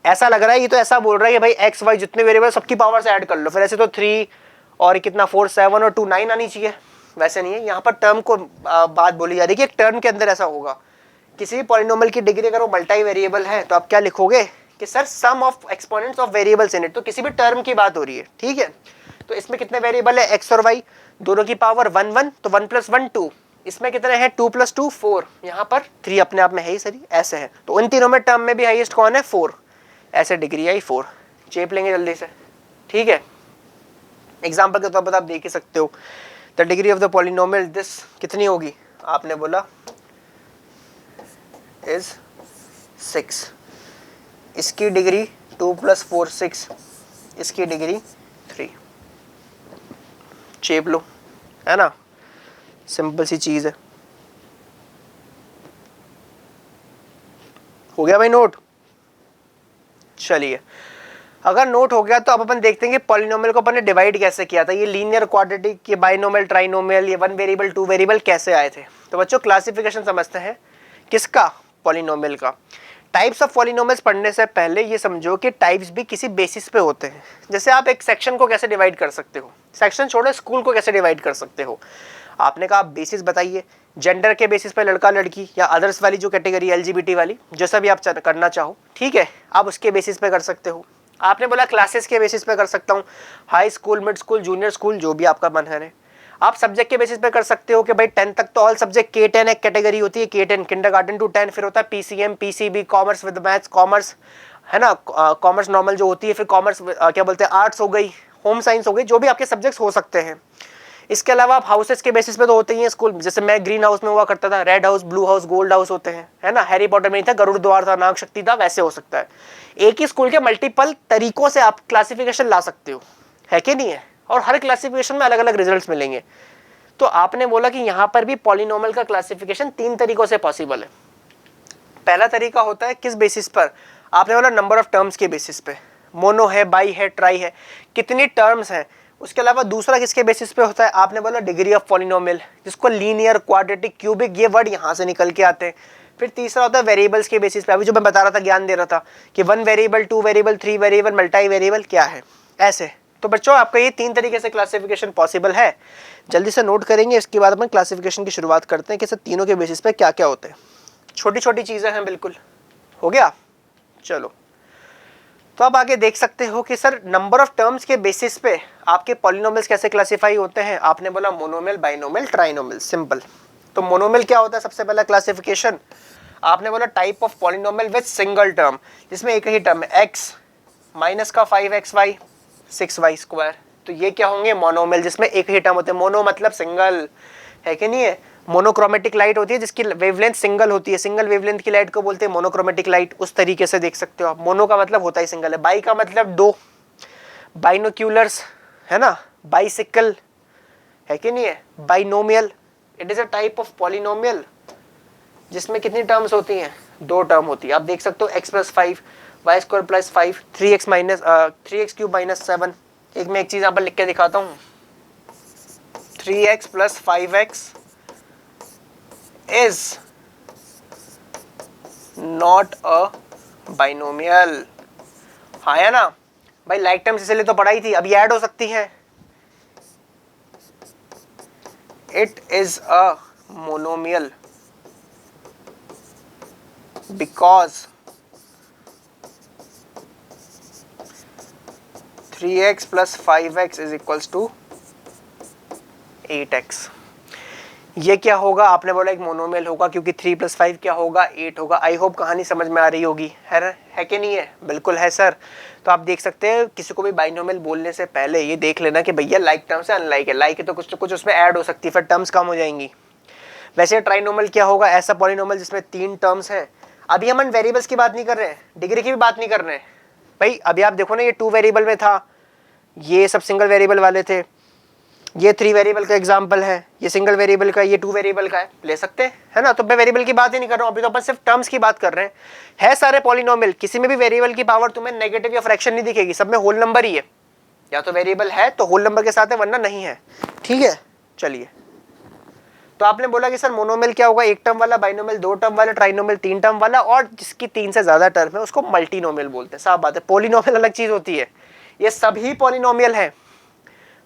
ऐसा लग रहा है ये तो ऐसा बोल रहा है कि भाई एक्स वाई जितने वेरिएबल सबकी पावर से ऐड कर लो, फिर ऐसे तो 3 और कितना 4 7 और 2 9 आनी चाहिए, वैसे नहीं है। यहाँ पर टर्म को बात बोली जा रही है कि एक टर्म के अंदर ऐसा होगा। किसी भी पॉलिनोमियल की डिग्री अगर वो मल्टी वेरिएबल है, तो आप क्या लिखोगे कि sir sum of exponents of variables in it, तो किसी भी टर्म की बात हो रही है, ठीक है। तो इसमें कितने वेरिएबल है, एक्स और वाई, दोनों की पावर 1 1, तो 1 + 1 2, इसमें कितने हैं 2 + 2 4, यहाँ पर 3 अपने आप में है ही सही, ऐसे है। तो इन तीनों में टर्म में भी हाईएस्ट कौन है, 4, ऐसे डिग्री आई 4। चेप लेंगे जल्दी से, ठीक है। एग्जाम्पल के तौर पर आप देख ही सकते हो, the degree of the polynomial this कितनी होगी, आपने बोला इज 6, इसकी डिग्री 2 + 4 6, इसकी डिग्री 3। चेप लो, है ना, सिंपल सी चीज है। हो गया भाई नोट? चलिए, अगर नोट हो गया तो अब अपन देखते हैं कि पॉलिनोमियल को अपन ने डिवाइड कैसे किया था। ये लीनियर, क्वाड्रेटिक, ये बाइनोमियल, ट्राइनोमियल, ये 1 वेरिएबल 2 वेरिएबल कैसे आए थे। तो बच्चों क्लासिफिकेशन समझते हैं किसका, पॉलिनोमियल का। टाइप्स ऑफ पॉलिनोमियल्स पढ़ने से पहले ये समझो कि टाइप्स भी किसी बेसिस पे होते हैं। जैसे आप एक सेक्शन को कैसे डिवाइड कर सकते हो, सेक्शन छोड़ो, स्कूल को कैसे डिवाइड कर सकते हो। आपने कहा आप बेसिस बताइए, जेंडर के बेसिस पे लड़का लड़की, या अदर्स वाली जो कैटेगरी LGBT वाली, जैसा भी आप करना चाहो, ठीक है, आप उसके बेसिस पे कर सकते हो। आपने बोला क्लासेस के बेसिस पे कर सकता हूँ, high school, mid school, junior school, जो भी आपका मन है। आप सब्जेक्ट के बेसिस पे कर सकते हो कि भाई 10 तक तो ऑल सब्जेक्ट, K10 एक कैटेगरी होती है, K10 किंडरगार्टन टू 10, फिर होता है PCM, PCB, commerce with maths, commerce, है ना, कॉमर्स नॉर्मल जो होती है, फिर कॉमर्स क्या बोलते हैं, आर्ट्स हो गई, होम साइंस हो गई, जो भी आपके सब्जेक्ट्स हो सकते हैं। इसके अलावा आप हाउसेस के बेसिस पे तो होते ही हैं स्कूल, जैसे मैं ग्रीन हाउस में हुआ करता था, red house, blue house, gold house होते हैं, है ना। हैरी पॉटर में नहीं था, गरुड़ द्वार था, नाग शक्ति था, वैसे हो सकता है। एक ही स्कूल के मल्टीपल तरीकों से आप क्लासिफिकेशन ला सकते हो, है कि नहीं है, और हर क्लासिफिकेशन में अलग अलग रिजल्ट्स मिलेंगे। तो आपने बोला कि यहाँ पर भी पॉलिनोमियल का क्लासिफिकेशन 3 तरीकों से पॉसिबल है। पहला तरीका होता है किस बेसिस पर, आपने बोला नंबर ऑफ टर्म्स के बेसिस पे, मोनो है, बाई है, ट्राई है, कितनी टर्म्स हैं। उसके अलावा दूसरा किसके बेसिस पे होता है, आपने बोला डिग्री ऑफ पॉलिनोमियल, जिसको लीनियर, क्वाड्रेटिक, क्यूबिक, ये वर्ड यहाँ से निकल के आते हैं। फिर तीसरा होता है वेरिएबल्स के बेसिस पे, अभी जो मैं बता रहा था, ज्ञान दे रहा था कि 1 variable, 2 variable, 3 variable, multi variable क्या है, ऐसे। तो बच्चों आपका ये 3 तरीके से क्लासिफिकेशन पॉसिबल है। जल्दी से नोट करेंगे, इसके बाद अपन क्लासिफिकेशन की शुरुआत करते हैं कि सर तीनों के बेसिस पे क्या क्या होते हैं। छोटी छोटी चीज़ें हैं, बिल्कुल हो गया। चलो, तो आप आगे देख सकते हो कि सर नंबर ऑफ टर्म्स के बेसिस पे आपके पॉलिनोमियल्स कैसे क्लासिफाई होते हैं। आपने बोला मोनोमियल, बाइनोमियल, ट्राइनोमियल, सिंपल। तो मोनोमियल क्या होता है, सबसे पहला क्लासिफिकेशन आपने बोला type of polynomial with single term, जिसमें एक ही टर्म है, x माइनस का 5xy 6y²। तो ये क्या होंगे, मोनोमियल, जिसमें एक ही टर्म होते हैं। मोनो मतलब सिंगल, है कि नहीं है। मोनोक्रोमेटिक लाइट होती है जिसकी वेवलेंथ सिंगल होती है, सिंगल वेवलेंथ की लाइट को बोलते हैं मोनोक्रोमेटिक लाइट। उस तरीके से देख सकते हो आप। मोनो का मतलब होता ही सिंगल है, बाई का मतलब दो, बाइनोक्यूलर्स है ना, बाइसिकल, है कि नहीं है। Binomial, it is a type of polynomial जिसमें कितनी टर्म्स होती हैं, 2 टर्म होती है। आप देख सकते हो x+5 y² + 5 3x³ - 7। एक मैं एक चीज यहाँ पर लिख के दिखाता हूँ, 3x + 5x is not a binomial। हाँ है ना भाई, लाइक टर्म्स इसलिए तो पढ़ाई थी, अभी ऐड हो सकती है। It is a monomial because 3x + 5x = 8x। ये क्या होगा, आपने बोला एक मोनोमियल होगा क्योंकि 3 + 5 क्या होगा, 8 होगा। आई होप कहानी समझ में आ रही होगी, है ना, है कि नहीं है। बिल्कुल है सर। तो आप देख सकते हैं, किसी को भी बाइनोमियल बोलने से पहले ये देख लेना कि भैया लाइक टर्म्स है, अनलाइक है। लाइक है तो कुछ उसमें ऐड हो सकती है, फिर टर्म्स कम हो जाएंगी। वैसे ट्राइनोमियल क्या होगा, ऐसा पॉलिनोमियल जिसमें 3 टर्म्स हैं। अभी हम वेरिएबल्स की बात नहीं कर रहे हैं, डिग्री की भी बात नहीं कर रहे हैं भाई। अभी आप देखो ना, ये 2 वेरिएबल में था, ये सब सिंगल वेरिएबल वाले थे। ये 3 वेरिएबल का एग्जांपल है, ये सिंगल वेरिएबल का, ये 2 वेरिएबल का है, ले सकते हैं, है ना। तो मैं वेरिएबल की बात ही नहीं कर रहा हूँ, अभी तो अपन सिर्फ टर्म्स की बात कर रहे हैं। है सारे पॉलिनोमियल, किसी में भी वेरिएबल की पावर तुम्हें नेगेटिव या फ्रैक्शन नहीं दिखेगी, सब में होल नंबर ही है। या तो वेरिएबल है तो होल नंबर के साथ है, वरना नहीं है। ठीक है, चलिए। तो आपने बोला कि सर मोनोमियल क्या होगा, एक टर्म वाला, बाइनोमियल 2 टर्म वाला, ट्राइनोमियल 3 टर्म वाला, और जिसकी 3 से ज्यादा टर्म है उसको मल्टीनोमियल बोलते हैं। साफ बात है, पॉलिनोमियल अलग चीज होती है। ये सभी पॉलिनोमियल है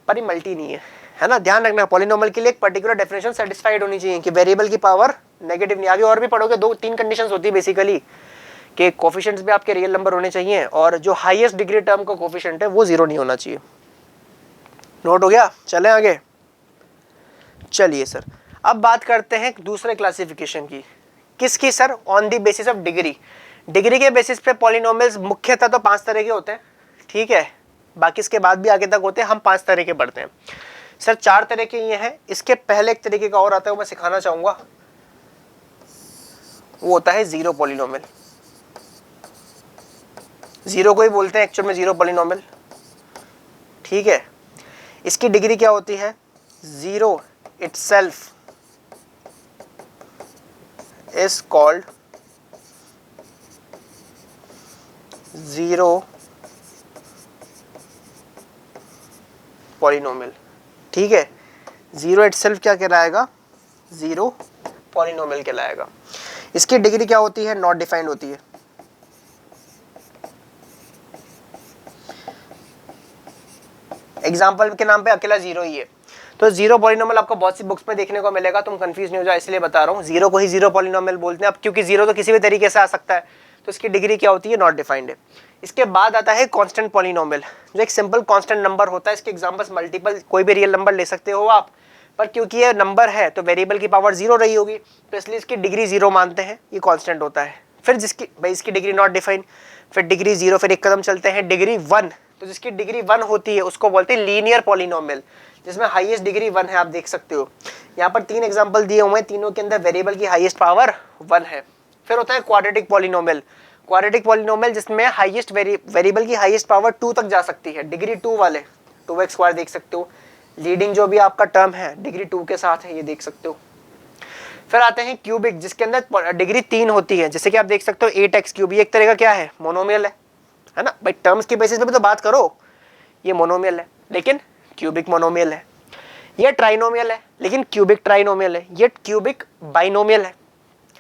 पर ये मल्टी नहीं है ना। ध्यान रखना, पॉलिनोमियल के लिए एक पर्टिकुलर डेफिनेशन सेटिस्फाइड होनी चाहिए कि वेरिएबल की पावर नेगेटिव नहीं। आगे और भी पढ़ोगे, 2-3 कंडीशंस होती है बेसिकली, कि कोफिशिएंट्स भी आपके रियल नंबर होने चाहिए और जो हाईएस्ट डिग्री टर्म का कोफिशिएंट है वो 0 नहीं होना चाहिए। नोट हो गया, चलें आगे। चलिए सर, अब बात करते हैं दूसरे क्लासिफिकेशन की। किसकी sir, on the basis of degree. Degree के बेसिस पे पॉलिनोमियल्स मुख्यतः तो 5 तरह के होते हैं, ठीक है। बाकी इसके बाद भी आगे तक होते हैं, हम 5 तरह के पढ़ते हैं सर। 4 तरह के ये हैं, इसके पहले एक तरीके का और आता है, वो मैं सिखाना चाहूंगा। वो होता है जीरो पॉलिनोमियल। जीरो को ही बोलते हैं एक्चुअल में जीरो पॉलिनोमियल, ठीक है। इसकी डिग्री क्या होती है, zero itself is called zero polynomial, ठीक है। जीरो इटसेल्फ क्या कहलाएगा, जीरो पॉलिनोमियल कहलाएगा। इसकी डिग्री क्या होती है, नॉट डिफाइंड होती है। एग्जाम्पल के नाम पे अकेला जीरो ही है। तो जीरो पॉलिनोमियल आपको बहुत सी बुक्स में देखने को मिलेगा, तुम कंफ्यूज नहीं हो जाओ इसलिए बता रहा हूँ। जीरो को ही जीरो पॉलिनोमियल बोलते हैं। अब क्योंकि जीरो तो किसी भी तरीके से आ सकता है, तो इसकी डिग्री क्या होती है, नॉट डिफाइंड है। इसके बाद आता है कांस्टेंट पॉलिनोमियल, जो एक सिंपल कांस्टेंट नंबर होता है। इसके एग्जांपल्स मल्टीपल, कोई भी रियल नंबर ले सकते हो आप, पर क्योंकि ये नंबर है तो वेरिएबल की पावर 0 रही होगी, तो इसलिए इसकी डिग्री 0 मानते हैं, ये कांस्टेंट होता है। फिर जिसकी भाई इसकी डिग्री नॉट डिफाइंड, फिर डिग्री 0, फिर एक कदम चलते हैं डिग्री 1। तो जिसकी डिग्री 1 होती है उसको बोलते हैं लीनियर पॉलिनोमियल, जिसमें हाईएस्ट डिग्री 1 है। आप देख सकते हो यहाँ पर 3 एग्जांपल दिए हुए हैं, तीनों के अंदर वेरिएबल की हाईएस्ट पावर 1 है। फिर होता है क्वाड्रेटिक पॉलिनोमियल। क्वाड्रेटिक पॉलिनोमियल जिसमें हाईएस्ट वेरिएबल की हाईएस्ट पावर 2 तक जा सकती है, डिग्री 2 वाले। 2x² देख सकते हो, लीडिंग जो भी आपका टर्म है डिग्री 2 के साथ है, ये देख सकते हो। फिर आते हैं क्यूबिक, जिसके अंदर डिग्री 3 होती है, जैसे कि आप देख सकते हो 8x³। ये एक तरह का क्या है, मोनोमियल है ना भाई। टर्म्स के बेसिस पे भी तो बात करो, ये मोनोमियल है लेकिन क्यूबिक मोनोमियल है। ये ट्राइनोमियल है लेकिन क्यूबिक ट्राइनोमियल है। ये क्यूबिक बाइनोमियल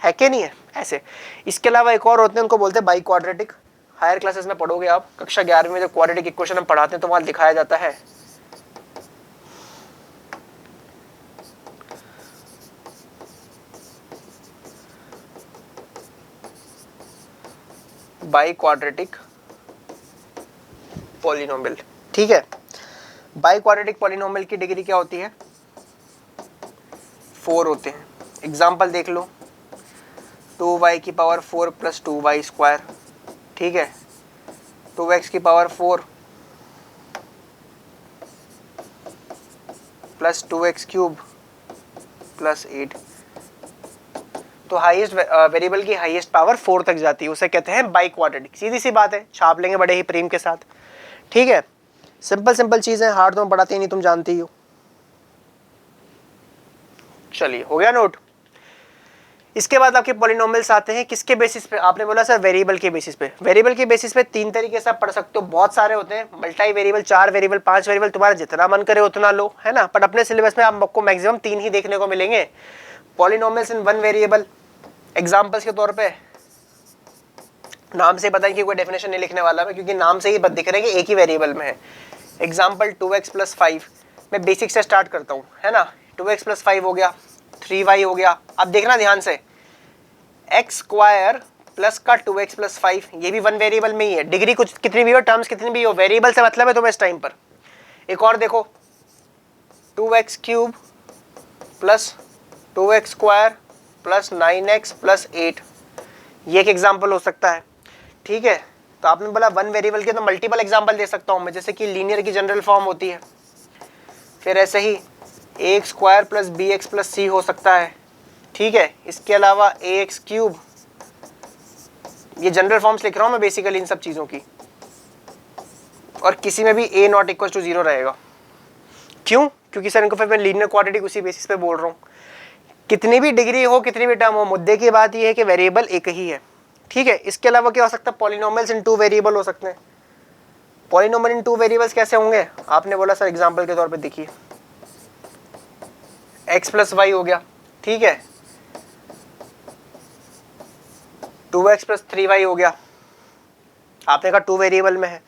है कि नहीं है, ऐसे। इसके अलावा एक और होते हैं, उनको बोलते हैं बाई क्वाड्रेटिक। हायर क्लासेस में पढ़ोगे आप, कक्षा 11वीं में जब क्वाड्रेटिक इक्वेशन हम पढ़ाते हैं तो वहां दिखाया जाता है। बाई क्वाड्रेटिक पॉलिनोमियल, ठीक है। बाई क्वाड्रेटिक पॉलिनोमियल की डिग्री क्या होती है? 4 होते हैं। एग्जाम्पल देख लो, 2y की पावर 4 प्लस 2y स्क्वायर, ठीक है, 2x की power 4 plus 2x cube plus 8। तो हाईएस्ट वेरिएबल की हाईएस्ट पावर 4 तक जाती है, उसे कहते हैं बाई क्वाड्रेटिक। सीधी सी बात है, छाप लेंगे बड़े ही प्रेम के साथ, ठीक है। सिंपल सिंपल चीजें, हार्ड तो पढ़ाते ही नहीं, तुम जानती ही हो। चलिए, हो गया नोट। इसके बाद आपके पॉलिनोमियल्स आते हैं किसके बेसिस पे? आपने बोला सर वेरिएबल के बेसिस पे। वेरिएबल के बेसिस पे 3 तरीके से आप पढ़ सकते हो, बहुत सारे होते हैं, मल्टी वेरिएबल, 4 वेरिएबल, 5 वेरिएबल, तुम्हारा जितना मन करे उतना लो, है ना। बट अपने सिलेबस में आपको मैक्सिमम 3 ही देखने को मिलेंगे। पॉलिनोमियल्स इन 1 वेरिएबल। एग्जाम्पल्स के तौर पे नाम से पता है कि कोई डेफिनेशन नहीं लिखने वाला मैं, क्योंकि नाम से ही दिख रहा है कि एक ही वेरिएबल में है। एग्जाम्पल 2x प्लस 5, मैं बेसिक से स्टार्ट करता हूँ, है ना। 2x प्लस 5 हो गया, 3y हो गया। अब देखना ध्यान से, एक्स स्क्वायर प्लस का 2x प्लस 5, ये भी 1 वेरिएबल में ही है। डिग्री कुछ कितनी भी हो, टर्म्स कितनी भी हो, वेरिएबल से मतलब है तुम्हें इस टाइम पर। एक और देखो, 2x cube plus 2x square plus 9x plus 8, ये एक एग्जाम्पल हो सकता है, ठीक है। तो आपने बोला 1 वेरिएबल के, तो मल्टीपल एग्जाम्पल दे सकता हूँ मैं, जैसे कि लीनियर की जनरल फॉर्म होती है। फिर ऐसे ही A square plus B x plus C हो सकता है, ठीक है। इसके अलावा ए एक्स क्यूब, ये जनरल फॉर्म्स लिख रहा हूँ मैं बेसिकली इन सब चीज़ों की। और किसी में भी ए नॉट इक्वल टू 0 रहेगा। क्यों? क्योंकि सर इनको फिर मैं लीनियर क्वाड्रेटिक उसी बेसिस पे बोल रहा हूँ। कितनी भी डिग्री हो, कितनी भी टर्म हो, मुद्दे की बात यह है कि वेरिएबल एक ही है, ठीक है। इसके अलावा क्या हो सकता है? पॉलिनोमियल्स इन 2 वेरिएबल हो सकते हैं। पॉलिनोमियल इन 2 वेरिएबल्स कैसे होंगे? आपने बोला सर एग्जांपल के तौर पे देखिए, x प्लस वाई हो गया, ठीक है, 2x प्लस 3y हो गया। आपने कहा 2 वेरिएबल में है,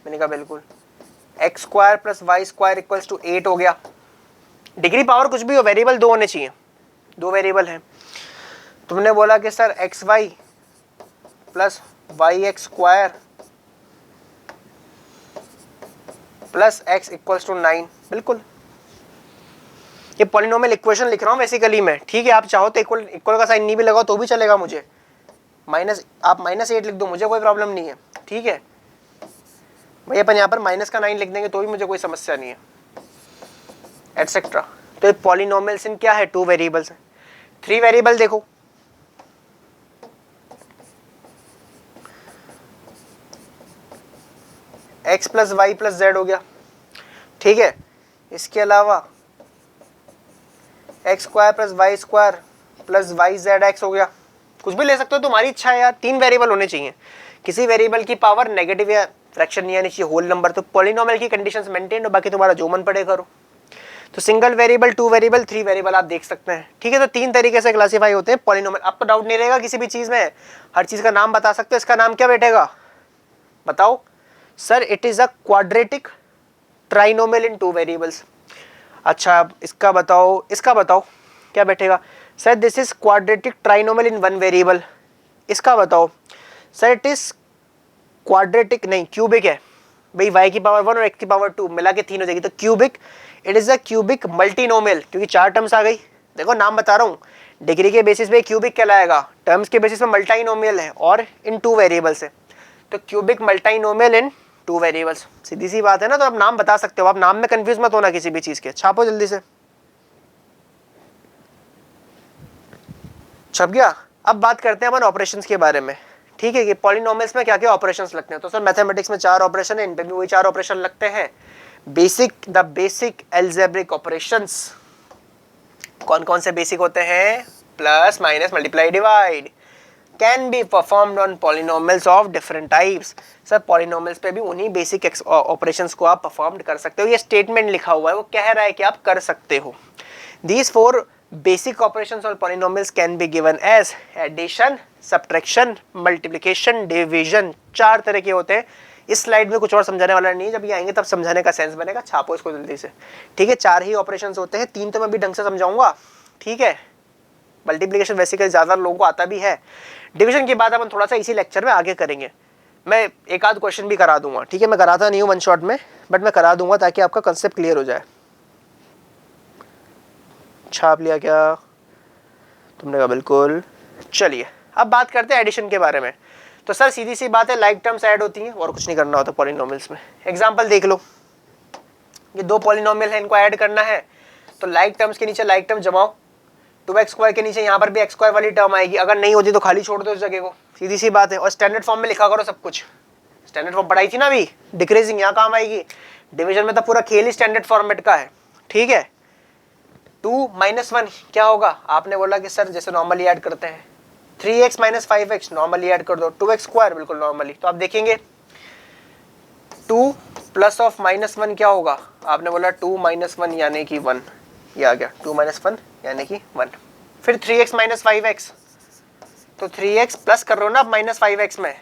मैंने कहा बिल्कुल। X square plus y square equals to 8 हो गया। डिग्री पावर कुछ भी हो, वेरिएबल 2 होने चाहिए, 2 वेरिएबल हैं। तुमने बोला कि sir x y plus y x square plus x equals to 9, बिल्कुल। ये पॉलिनोमियल इक्वेशन लिख रहा हूँ बेसिकली मैं, ठीक है। आप चाहो तो इक्वल इक्वल का साइन नहीं भी लगाओ तो भी चलेगा मुझे, आप -8 लिख दो, मुझे कोई प्रॉब्लम नहीं है, ठीक है। भाई अपन यहाँ पर माइनस का 9 लिख देंगे तो भी मुझे कोई समस्या नहीं है, एटसेट्रा। तो ये पॉलिनोमियल्स इन क्या है? 2 वेरिएबल्स हैं। 3 वेरिएबल देखो, x plus y plus z हो गया, ठीक है। इसके अलावा x square plus y square plus y z x हो गया। कुछ भी ले सकते हो, तुम्हारी इच्छा है यार, 3 वेरिएबल होने चाहिए। किसी वेरिएबल की पावर नेगेटिव या फ्रैक्शन नहीं आनी चाहिए, होल नंबर। तो पॉलिनोमियल की कंडीशंस मेंटेन हो, बाकी तुम्हारा जो मन पड़े करो। तो सिंगल वेरिएबल, 2 वेरिएबल, 3 वेरिएबल आप देख सकते हैं, ठीक है। तो 3 तरीके से क्लासीफाई होते हैं पॉलिनोमियल। आपको डाउट नहीं रहेगा किसी भी चीज में, हर चीज का नाम बता सकते हो। इसका नाम क्या बैठेगा बताओ? Sir it is a quadratic trinomial in 2 variables. अच्छा इसका बताओ क्या बैठेगा? Sir this is quadratic trinomial in 1 variable. इसका बताओ? सर इट इज क्वाड्रेटिक नहीं, क्यूबिक है भाई। y की पावर 1 और x की पावर 2 मिला के 3 हो जाएगी, तो cubic. It is a cubic multinomial, क्योंकि 4 टर्म्स आ गई। देखो नाम बता रहा हूँ, डिग्री के बेसिस पे क्यूबिक कहलाएगा, टर्म्स के बेसिस पे मल्टीनोमियल है और इन 2 वेरिएबल्स है। तो क्यूबिक मल्टीनोमियल इन 2 वेरिएबल्स, सीधी सी बात है ना। तो आप नाम बता सकते हो, आप नाम में कंफ्यूज मत होना किसी भी चीज के। छापो जल्दी से, छप गया। अब बात करते हैं अपन ऑपरेशंस के बारे में, ठीक है, कि पॉलिनोमियल्स में क्या क्या ऑपरेशंस लगते हैं। तो सर मैथमेटिक्स में 4 ऑपरेशन है, इन पे भी वही 4 ऑपरेशन लगते हैं। द बेसिक अलजेब्रिक ऑपरेशंस कौन कौन से बेसिक होते हैं? Plus, minus, multiply, divide can be performed on polynomials of different types. Sir polynomials पे भी उन्हीं बेसिक ऑपरेशंस को आप परफॉर्म कर सकते हो। ये स्टेटमेंट लिखा हुआ है, वो कह रहा है कि आप कर सकते हो। These 4 बेसिक ऑपरेशंस और polynomials can be given as addition, subtraction, multiplication, division. 4 तरह के होते हैं। इस स्लाइड में कुछ और समझाने वाला नहीं है, जब ये आएंगे तब समझाने का सेंस बनेगा। छापो इसको जल्दी से, ठीक है। 4 ही ऑपरेशंस होते हैं, 3 तो मैं भी ढंग से समझाऊंगा, ठीक है। मल्टीप्लिकेशन बेसिकली ज्यादा लोगों को आता भी है। डिवीजन की बात अपन थोड़ा सा इसी लेक्चर में आगे करेंगे। मैं एक आध क्वेश्चन भी करा दूंगा, ठीक है। मैं कराता नहीं हूँ वन शॉट में, बट मैं करा दूंगा ताकि आपका कंसेप्ट क्लियर हो जाए। छाप लिया क्या तुमने? कहा बिल्कुल। चलिए अब बात करते हैं एडिशन के बारे में। तो सर सीधी सी बात है, लाइक टर्म्स ऐड होती हैं और कुछ नहीं करना होता पॉलिनोमियल्स में। एग्जांपल देख लो, ये 2 पॉलिनोमियल है, इनको ऐड करना है तो लाइक टर्म्स के नीचे लाइक टर्म जमाओ, 2x² के नीचे यहाँ पर भी x² वाली टर्म आएगी। अगर नहीं होती तो खाली छोड़ दो इस जगह को, सीधी सी बात है। और स्टैंडर्ड फॉर्म में लिखा करो सब कुछ। स्टैंडर्ड फॉर्म पढ़ाई थी ना अभी, डिक्रीजिंग यहाँ काम आएगी। डिवीजन में तो पूरा खेल ही स्टैंडर्ड फॉर्मेट का है, ठीक है। 2 - 1 क्या होगा? आपने बोला कि सर जैसे नॉर्मली ऐड करते हैं, 3x - 5x नॉर्मली ऐड कर दो, 2x² बिल्कुल नॉर्मली। तो आप देखेंगे 2 प्लस ऑफ -1 क्या होगा? आपने बोला 2 - 1 यानी कि 1, ये आ गया 2 - 1 यानी कि 1। फिर 3x - 5x, तो 3x प्लस कर रहे हो ना आप -5x में,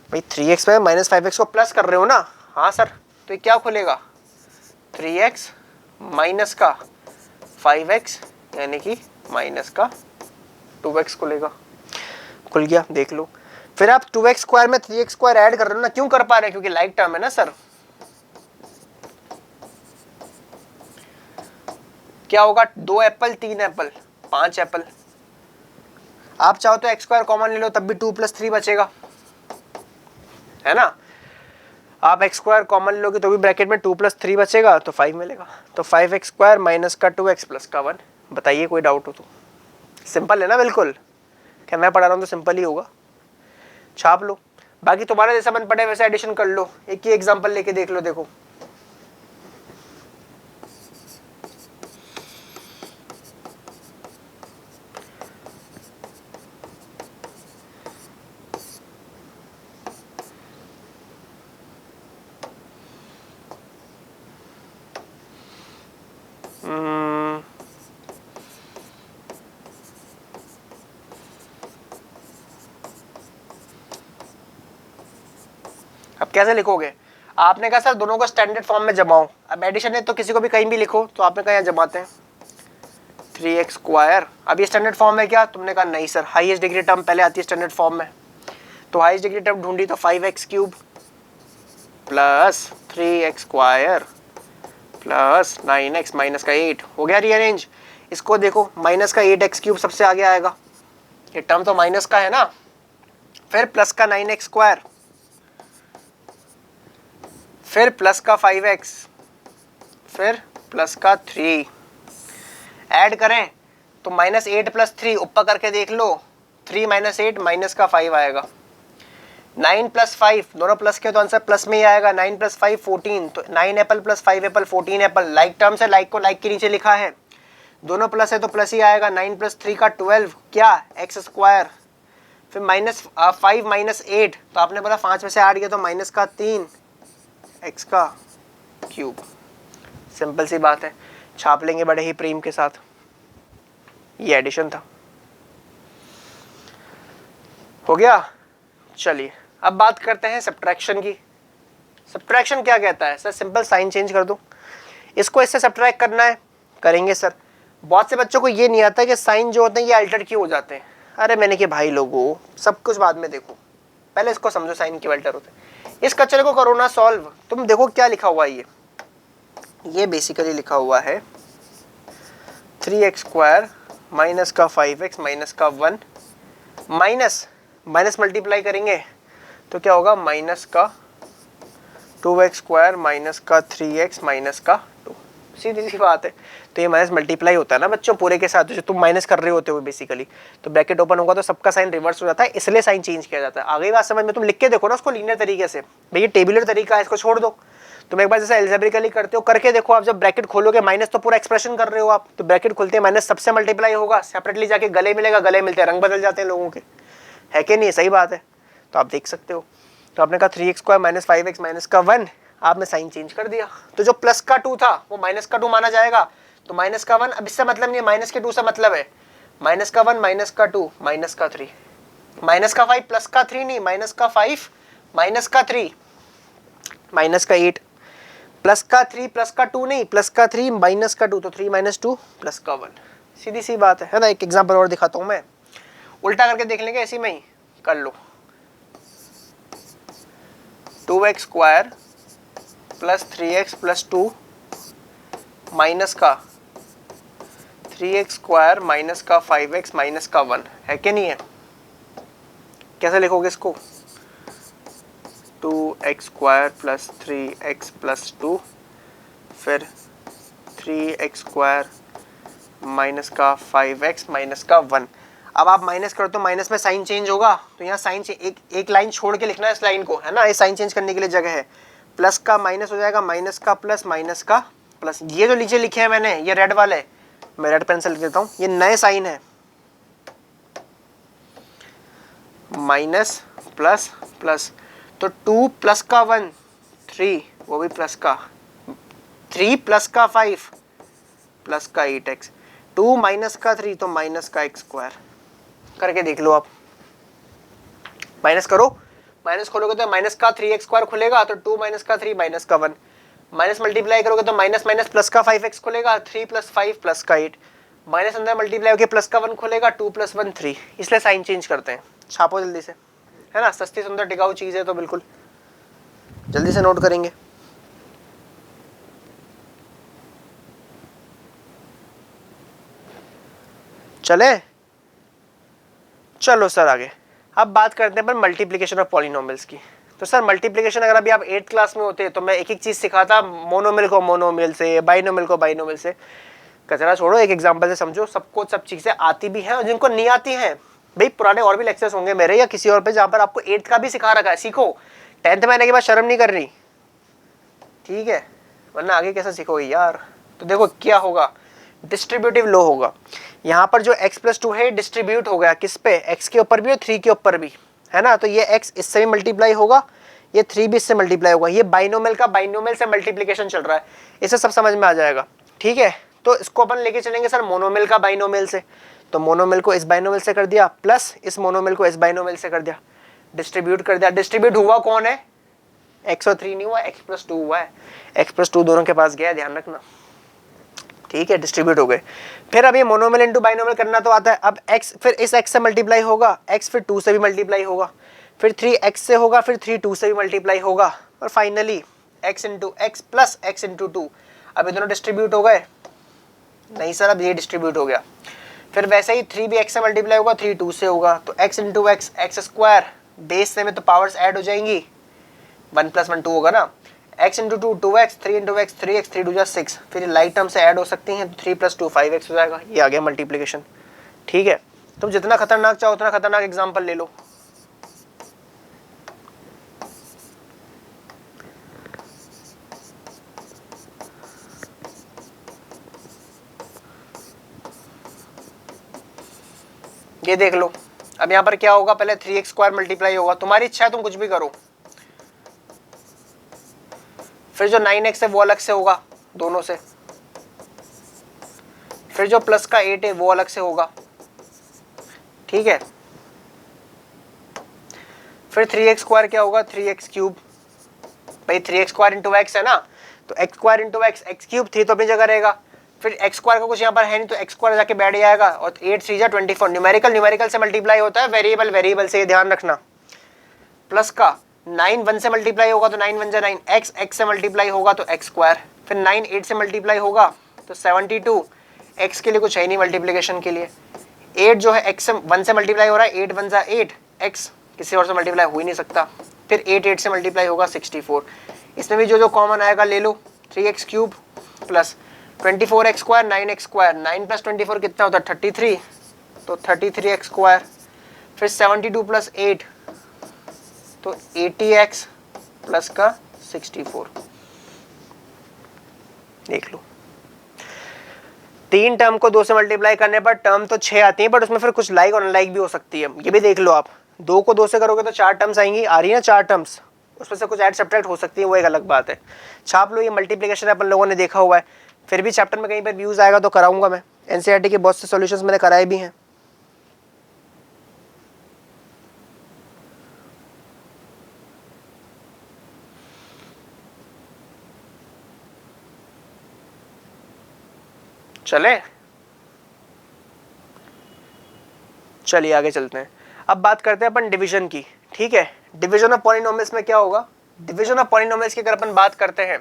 भाई 3x में -5x को प्लस कर रहे हो ना, हाँ सर। तो ये क्या खुलेगा? 3x माइनस का 5x यानी कि माइनस का 2x खुलेगा। खुल गया, देख लो। फिर आप 2x² में 3x² ऐड कर रहे हो ना, क्यों कर पा रहे हैं? क्योंकि लाइक टर्म है ना सर। क्या होगा? 2 एप्पल 3 एप्पल 5 एप्पल। आप चाहो तो x² कॉमन ले लो, तब भी 2 + 3 बचेगा, है ना। आप x² कॉमन लोगे तो भी ब्रैकेट में 2 + 3 बचेगा, तो 5 मिलेगा। तो 5x² माइनस का 2x प्लस का 1। बताइए कोई डाउट हो तो? सिंपल है ना बिल्कुल। क्या मैं पढ़ा रहा हूँ तो सिंपल ही होगा। छाप लो, बाकी तुम्हारा जैसा मन पड़े वैसे एडिशन कर लो। एक ही एग्जांपल लेके देख लो। देखो अब कैसे लिखोगे? आपने कहा सर दोनों को स्टैंडर्ड फॉर्म में जमाओ। अब एडिशन है तो किसी को भी कहीं भी लिखो, तो आपने कहा यहाँ जमाते हैं 3x²। अब ये स्टैंडर्ड फॉर्म है क्या? तुमने कहा नहीं सर, हाईएस्ट डिग्री टर्म पहले आती है स्टैंडर्ड फॉर्म में। तो हाईएस्ट डिग्री टर्म ढूंढी तो 5x³ plus 3x² plus 9x minus का 8 हो गया रीअरेंज। इसको देखो, माइनस का 8x³ सबसे आगे आएगा, ये टर्म तो माइनस का है ना। फिर प्लस का 9x², फिर प्लस का 5x, फिर प्लस का 3। ऐड करें तो -8 + 3 ऊपर करके देख लो, 3 - 8 माइनस का 5 आएगा। 9 + 5 दोनों प्लस के तो आंसर प्लस में ही आएगा। 9 + 5 14, तो 9 Apple plus 5 Apple 14 Apple. Like term से लाइक को लाइक के नीचे लिखा है, दोनों प्लस है तो प्लस ही आएगा। 9 + 3 का 12 क्या? x²। फिर -5 - 8, तो आपने बोला 5 में से 8 गया तो माइनस का 3 x³। सिंपल सी बात है, छाप लेंगे बड़े ही प्रेम के साथ। ये एडिशन था, हो गया। चलिए अब बात करते हैं सब्ट्रैक्शन की। सब्ट्रैक्शन क्या कहता है? सर सिंपल साइन चेंज कर दो, इसको इससे सब्ट्रैक्ट करना है, करेंगे सर। बहुत से बच्चों को ये नहीं आता कि साइन जो होते हैं ये अल्टर क्यों हो जाते हैं। अरे मैंने कि भाई लोगों सब कुछ बाद में देखो, पहले इसको समझो साइन क्यों अल्टर होते हैं। इस कचरे को करो ना सॉल्व। तुम देखो क्या लिखा हुआ है, ये बेसिकली लिखा हुआ है 3x² माइनस का 5x माइनस का 1 माइनस माइनस मल्टीप्लाई करेंगे तो क्या होगा? माइनस का 2x² माइनस का 3x माइनस का 2। सीधी सी बात है। तो ये माइनस मल्टीप्लाई होता है ना बच्चों पूरे के साथ, जो तुम माइनस कर रहे होते हो बेसिकली। तो ब्रैकेट ओपन होगा तो सबका साइन रिवर्स हो जाता है, इसलिए साइन चेंज किया जाता है। आगे बात समझ में? तुम लिख के देखो ना उसको लीनियर तरीके से। भैया टेबुलर तरीका है, इसको छोड़ दो। तुम एक बार जैसे एल्जेब्रिकली करते हो करके देखो। आप जब ब्रैकेट खोलोगे माइनस तो पूरा एक्सप्रेशन कर रहे हो आप, तो ब्रैकेट खुलते माइनस सबसे मल्टीप्लाई होगा, सेपरेटली जाके गले मिलेगा, गले मिलते रंग बदल जाते हैं लोगों के, है कि नहीं? सही बात है। तो आप देख सकते हो। तो आपने कहा 3x² माइनस 5x माइनस का 1, आपने साइन चेंज कर दिया। तो जो प्लस का 2 था वो माइनस का 2 माना जाएगा। तो माइनस का 1, अब इससे मतलब नहीं है, माइनस के 2 से मतलब है माइनस का 1 माइनस का 2 माइनस का 3, माइनस का 5 प्लस का 3 नहीं, माइनस का 5 माइनस का 3 माइनस का 8 प्लस का 3 प्लस का 2 नहीं, प्लस का 3 माइनस का 2, तो 3 माइनस 2 प्लस का 1, सीधी सी बात है ना। एक एग्जांपल और दिखाता हूं मैं, उल्टा करके देख लेंगे, ऐसे में ही कर लो। 2x square plus 3x plus 2 minus का 3x स्क्वायर माइनस का 5x माइनस का 1 है कि नहीं है? कैसे लिखोगे इसको? 2x square plus 3x plus 2 फिर 3x स्क्वायर माइनस का 5x माइनस का 1। अब आप माइनस करो तो माइनस में साइन चेंज होगा, तो यहाँ साइन एक लाइन छोड़ के लिखना है इस लाइन को, है ना, ये साइन चेंज करने के लिए जगह है। प्लस का माइनस हो जाएगा, माइनस का प्लस, माइनस का प्लस। ये जो नीचे लिखे हैं मैंने, ये रेड वाले, मैं रेड पेन से लिख देता हूँ, ये नए साइन है, माइनस प्लस प्लस। तो 2 प्लस का 1 3, वो भी प्लस का 3 प्लस का 5 प्लस का 8x, 2 माइनस का 3 तो माइनस का x स्क्वायर। करके देख लो आप, माइनस करो, माइनस खोलोगे तो माइनस का 3x स्क्वायर खुलेगा, तो 2 माइनस का 3 माइनस का 1, माइनस मल्टीप्लाई करोगे तो माइनस माइनस प्लस का 5x खुलेगा, 3 प्लस 5 प्लस का 8, माइनस अंदर मल्टीप्लाई होकर प्लस का 1 खुलेगा, 2 प्लस 1 3, इसलिए साइन चेंज करते हैं। छापो जल्दी से, है ना, सस्ती सुंदर टिकाऊ चीज़ है तो बिल्कुल जल्दी से नोट करेंगे। चले, चलो सर आगे। अब बात करते हैं पर मल्टीप्लिकेशन ऑफ पॉलिनोमियल्स की। तो सर मल्टीप्लिकेशन अगर अभी आप 8th क्लास में होते तो मैं एक एक चीज़ सिखाता, मोनोमियल को मोनोमियल से, बाइनोमियल को बाइनोमियल से। कचरा छोड़ो, एक एग्जांपल से समझो, सबको सब चीज़ें आती भी हैं और जिनको नहीं आती हैं, भाई पुराने और भी लेक्चर्स होंगे मेरे या किसी और पे जहाँ पर आपको 8th का भी सिखा रखा है, सीखो। 10th में आने के बाद शर्म नहीं कर रही, ठीक है, वरना आगे कैसे सीखोगे यार। तो देखो क्या होगा, डिस्ट्रीब्यूटिव लो होगा। यहाँ पर जो x प्लस 2 है डिस्ट्रीब्यूट हो गया किस पे, x के ऊपर भी और 3 के ऊपर भी, है ना। तो ये x इससे भी मल्टीप्लाई होगा, ये 3 भी इससे मल्टीप्लाई होगा। ये बाइनोमियल का बाइनोमियल से मल्टीप्लिकेशन चल रहा है, इसे सब समझ में आ जाएगा, ठीक है। तो इसको अपन लेके चलेंगे सर मोनोमियल का बाइनोमियल से, तो मोनोमियल को इस बाइनोमियल से कर दिया, प्लस इस मोनोमियल को इस बाइनोमियल से कर दिया, डिस्ट्रीब्यूट कर दिया। डिस्ट्रीब्यूट हुआ कौन है, x और 3 नहीं हुआ, x प्लस 2 हुआ है, x प्लस 2 दोनों के पास गया, ध्यान रखना, ठीक है, डिस्ट्रीब्यूट हो गए। फिर अब ये मोनोमियल इनटू बाइनोमियल करना तो आता है। अब x फिर इस x से मल्टीप्लाई होगा, x फिर 2 से भी मल्टीप्लाई होगा, फिर 3x से होगा, फिर 3 2 से भी मल्टीप्लाई होगा, और finally x into x plus x into 2। अब ये दोनों डिस्ट्रीब्यूट हो गए, नहीं सर अब ये डिस्ट्रीब्यूट हो गया। फिर वैसे ही 3 भी x से मल्टीप्लाई होगा, 3 2 से होगा, तो x into x x square, base से में तो पावर्स ऐड हो जाएंगी, 1 प्लस 1 2 होगा ना, x into 2 2x, 3 into x 3x, 3 2 6, फिर लाइट टर्म से ऐड हो सकती हैं, तो 3 प्लस 2 5x हो जाएगा। ये आ गया मल्टीप्लिकेशन, ठीक है। तुम जितना खतरनाक चाहो उतना खतरनाक एग्जाम्पल ले लो। ये देख लो, अब यहाँ पर क्या होगा, पहले 3x स्क्वायर मल्टीप्लाई होगा, तुम्हारी इच्छा है तुम कुछ भी करो। फिर जो 9x है वो अलग से होगा दोनों से, फिर जो प्लस का 8 है वो अलग से होगा, ठीक है। फिर 3x स्क्वायर क्या होगा, 3x क्यूब, भाई 3x स्क्वायर इंटू एक्स है ना, तो x square into x, x cube 3 तो अपनी जगह रहेगा, फिर x स्क्वायर का कुछ यहाँ पर है नहीं तो x स्क्वायर जाके बैठ जाएगा, और 8 3 जा 24, न्यूमेरिकल से मल्टीप्लाई होता है, वेरिएबल से, ध्यान रखना। प्लस का 9 1 से मल्टीप्लाई होगा तो 9 1 जा 9, x से मल्टीप्लाई होगा तो x स्क्वायर, फिर 9 8 से मल्टीप्लाई होगा तो 72, x के लिए कुछ है नहीं मल्टीप्लिकेशन के लिए। 8 जो है x से 1 से मल्टीप्लाई हो रहा है, 8 1 जा 8, x किसी और से मल्टीप्लाई हो ही नहीं सकता, फिर 8 8 से मल्टीप्लाई होगा 64। इसमें भी जो कॉमन आएगा ले लो, 3x cube plus 24x square 9x square, 9 plus 24 कितना होता है 33, तो 33x स्क्वायर, फिर 72 प्लस 8 तो 80x प्लस का 64। देख लो, 3 टर्म को 2 से मल्टीप्लाई करने पर टर्म तो 6 आती है, बट उसमें फिर कुछ लाइक और अनलाइक भी हो सकती है, ये भी देख लो आप। 2 को 2 से करोगे तो 4 टर्म्स आएंगी, आ रही है ना 4 टर्म्स, उसमें से कुछ ऐड सब्ट्रैक्ट हो सकती है, वो एक अलग बात है। छाप लो, ये मल्टीप्लिकेशन अपन लोगों ने देखा हुआ है। फिर भी चैप्टर में कहीं पर व्यूज आएगा तो कराऊंगा मैं। एनसीईआरटी के बहुत से सॉल्यूशंस मैंने कराए भी हैं। चले, चलिए आगे चलते हैं। अब बात करते हैं अपन डिवीजन की। ठीक है, डिवीजन ऑफ पॉलिनोमियल्स में क्या होगा, डिवीजन ऑफ पॉलिनोमियल्स की अगर अपन बात करते हैं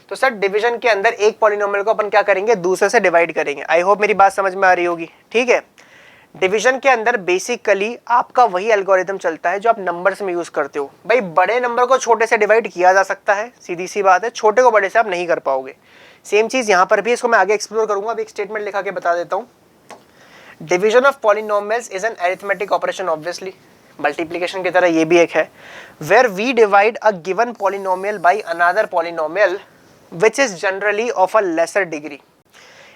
तो सर डिवीजन के अंदर एक पॉलिनोमियल को अपन क्या करेंगे, दूसरे से डिवाइड करेंगे। आई होप मेरी बात समझ में आ रही होगी। ठीक है, डिवीजन के अंदर बेसिकली आपका वही एल्गोरिथम चलता है जो आप नंबर्स में यूज करते हो। भाई बड़े नंबर को छोटे से डिवाइड किया जा सकता है, सीधी सी बात है, छोटे को बड़े से आप नहीं कर पाओगे। सेम चीज यहां पर भी, इसको मैं आगे एक्सप्लोर करूंगा। अभी एक स्टेटमेंट लिखा के बता देता हूं। Division of polynomials is an arithmetic operation, obviously multiplication की तरह ये भी एक है, where we divide a given polynomial by another polynomial which is generally of a lesser degree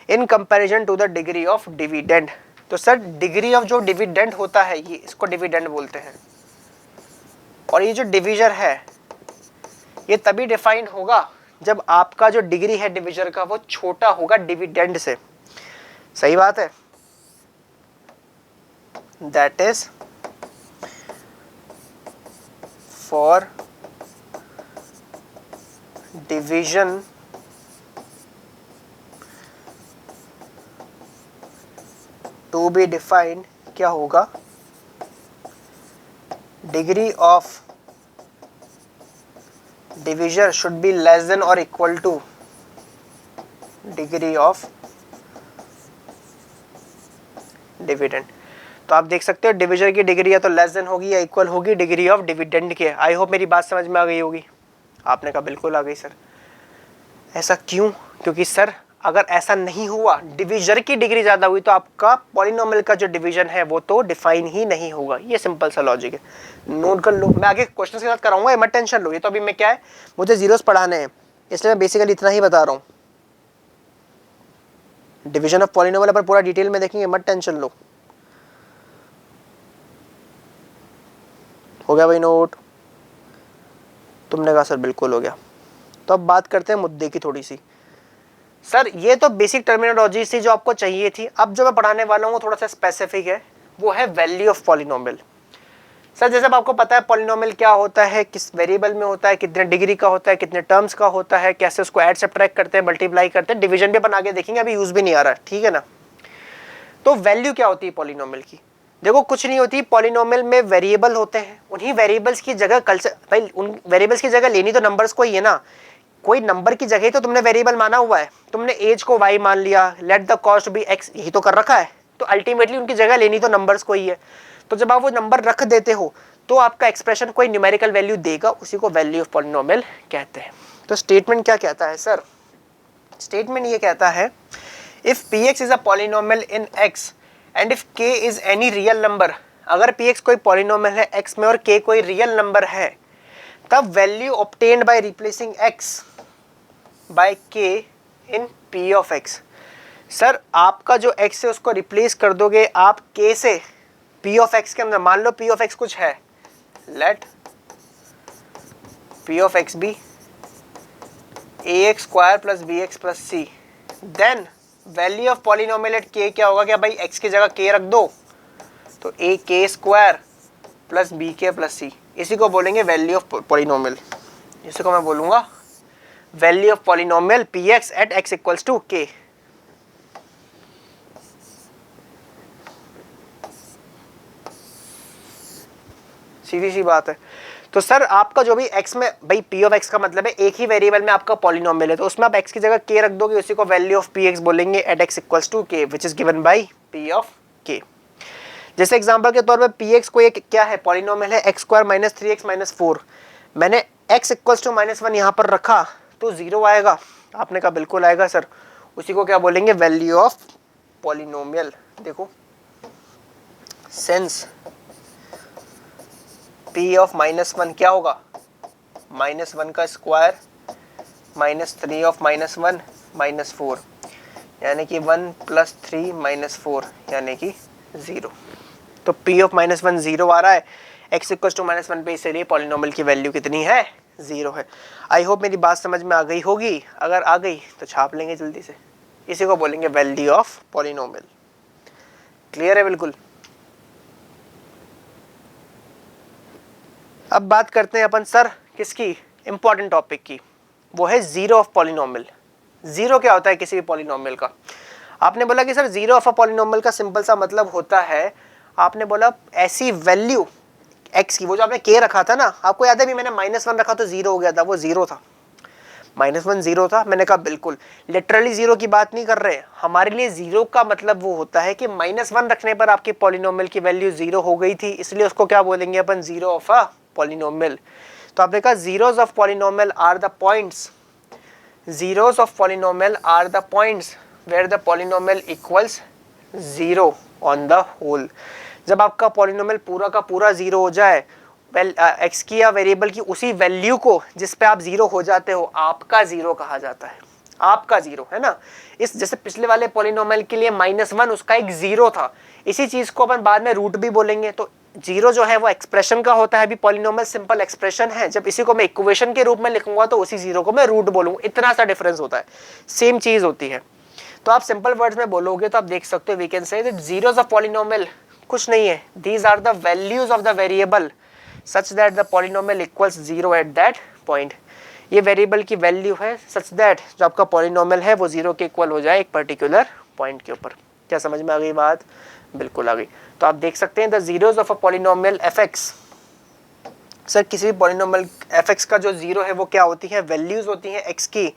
in comparison to the degree of dividend. तो sir degree of जो dividend होता है, ये इसको डिविडेंड बोलते हैं। और ये जो डिवीजर है ये तभी डिफाइन होगा जब आपका जो डिग्री है डिवीजर का वो छोटा होगा डिविडेंड से। सही बात है। That is for division to be defined क्या होगा, degree of divisor should be less than और equal to degree of dividend. तो आप देख सकते हो डिवीजर की डिग्री या तो लेस देन होगी या इक्वल होगी डिग्री ऑफ डिविडेंड के। आई होप मेरी बात समझ में आ गई होगी। आपने कहा बिल्कुल आ गई सर। ऐसा क्यों? क्योंकि सर अगर ऐसा नहीं हुआ, डिवीजर की डिग्री ज्यादा हुई, तो आपका पॉलिनोमियल का जो डिवीजन है वो तो डिफाइन ही नहीं होगा। ये सिंपल सा लॉजिक है, नोट कर लो। मैं आगे क्वेश्चन के साथ कराऊंगा, मत टेंशन लो। ये तो अभी मैं क्या है, मुझे जीरोस पढ़ाने हैं, इसलिए मैं बेसिकली इतना ही बता रहा हूँ। डिवीजन ऑफ पॉलिनोमियल पर पूरा डिटेल में देखेंगे, मत टेंशन लो। हो गया भाई नोट? तुमने कहा सर बिल्कुल हो गया। तो अब बात करते हैं मुद्दे की थोड़ी सी। सर ये तो बेसिक टर्मिनोलॉजी थी जो आपको चाहिए थी। अब जो मैं पढ़ाने वाला हूँ वो थोड़ा सा स्पेसिफिक है, वो है वैल्यू ऑफ पॉलिनोमियल। सर जैसे आपको पता है पॉलिनोमियल क्या होता है, किस वेरिएबल में होता है, कितने डिग्री का होता है, कितने टर्म्स का होता है, कैसे उसको ऐड सब्ट्रैक्ट करते हैं, मल्टीप्लाई करते हैं, डिवीजन भी अपन आगे देखेंगे, अभी यूज भी नहीं आ रहा है। ठीक है ना। तो वैल्यू क्या होती है पॉलिनोमियल की? देखो कुछ नहीं होती। पॉलिनोमियल में वेरिएबल होते हैं, उन्हीं वेरिएबल्स की जगह भाई उन वेरिएबल्स की जगह लेनी तो नंबर्स को ही है ना। कोई नंबर की जगह तो तुमने वेरिएबल माना हुआ है, तुमने एज को y मान लिया, let the cost be x, यही तो कर रखा है। तो अल्टीमेटली उनकी जगह लेनी तो नंबर्स को ही है। तो जब आप वो नंबर रख देते हो तो आपका एक्सप्रेशन कोई न्यूमेरिकल वैल्यू देगा, उसी को वैल्यू ऑफ पॉलिनोमियल कहते हैं। तो स्टेटमेंट क्या कहता है सर? स्टेटमेंट ये कहता है if px is a polynomial in x and if k is any real number, अगर px कोई पॉलिनोमियल है x में और k कोई रियल नंबर है, तब value obtained by replacing x by k in p of x। Sir आपका जो x है उसको रिप्लेस कर दोगे आप k से p ऑफ x के अंदर। मान लो p ऑफ x कुछ है, let p of x be ax square plus bx plus c, then value of polynomial at k क्या होगा? क्या भाई x की जगह k रख दो, तो a k square plus b k plus c, इसी को बोलेंगे वैल्यू ऑफ पॉलिनोमियल। इसी को मैं बोलूंगा value of polynomial px at x equals to k। सीधी सी बात है। तो सर आपका जो भी x में, भाई p ऑफ x का मतलब है एक ही वेरिएबल में आपका पॉलिनोमियल है, तो उसमें आप x की जगह k रख दोगे, उसी को वैल्यू ऑफ px बोलेंगे at x equals to k which is given by p of k। जैसे एग्जांपल के तौर पे px को एक क्या है, पॉलिनोमियल है x square minus 3x minus 4, मैंने x इक्वल्स टू -1 यहाँ पर रखा तो 0 आएगा। आपने कहा बिल्कुल आएगा सर, उसी को क्या बोलेंगे? Value of polynomial. देखो सिंस p ऑफ -1 क्या होगा? -1 का स्क्वायर माइनस 3 ऑफ -1 -4, यानी कि 1 प्लस 3 -4 यानी कि 0। तो p ऑफ -1 0 आ रहा है, x इक्वल्स टू -1 पे, इसलिए पॉलिनोमियल की वैल्यू कितनी है? 0 है। आई होप मेरी बात समझ में आ गई होगी। अगर आ गई तो छाप लेंगे जल्दी से। इसी को बोलेंगे वैल्यू ऑफ पॉलिनोमियल। क्लियर है बिल्कुल। अब बात करते हैं अपन सर किसकी, इंपॉर्टेंट टॉपिक की, वो है जीरो ऑफ पॉलिनोमियल। जीरो क्या होता है किसी भी पॉलिनोमियल का? आपने बोला कि sir zero of a polynomial का सिंपल सा मतलब होता है, आपने बोला ऐसी वैल्यू x की, वो जो आपने k रखा था ना, आपको याद है भी मैंने -1 रखा तो जीरो हो गया था, वो जीरो था, -1 जीरो था। मैंने कहा बिल्कुल लिटरली जीरो की बात नहीं कर रहे, हमारे लिए जीरो का मतलब वो होता है कि -1 रखने पर आपकी पॉलिनोमियल की वैल्यू जीरो हो गई थी, इसलिए उसको क्या बोलेंगे अपन, जीरो ऑफ अ पॉलिनोमियल। तो आपने कहा zeros of polynomial are the points, zeros of polynomial are the points where the polynomial equals zero on the whole। जब आपका पॉलिनोमियल पूरा का पूरा जीरो हो जाए, एक्स की या वेरिएबल की उसी वैल्यू को जिस पे आप जीरो हो जाते हो, आपका जीरो कहा जाता है, आपका जीरो, है ना। इस जैसे पिछले वाले पॉलिनोमियल के लिए -1 उसका एक जीरो था, इसी चीज को अपन बाद में रूट भी बोलेंगे। तो जीरो जो है वो एक्सप्रेशन का होता है, अभी पॉलिनोमियल सिंपल एक्सप्रेशन है, जब इसी को मैं इक्वेशन के रूप में लिखूंगा तो उसी जीरो को मैं रूट बोलूंगा, इतना सा डिफरेंस होता है, सेम चीज होती है। तो आप सिंपल वर्ड्स में बोलोगे तो आप देख सकते हो, we can say that zeros of polynomial कुछ नहीं है, these are the values of the variable such that the polynomial equals zero at that point. ये वेरिएबल की वैल्यू है सच दैट जो आपका पॉलिनोमियल है वो जीरो के इक्वल हो जाए एक पर्टिकुलर पॉइंट के ऊपर। क्या समझ में आ गई बात? बिल्कुल आ गई। तो आप देख सकते हैं the zeros of a polynomial fx, sir किसी भी पॉलिनोमियल fx का जो जीरो है वो क्या होती है, वैल्यूज होती हैं x की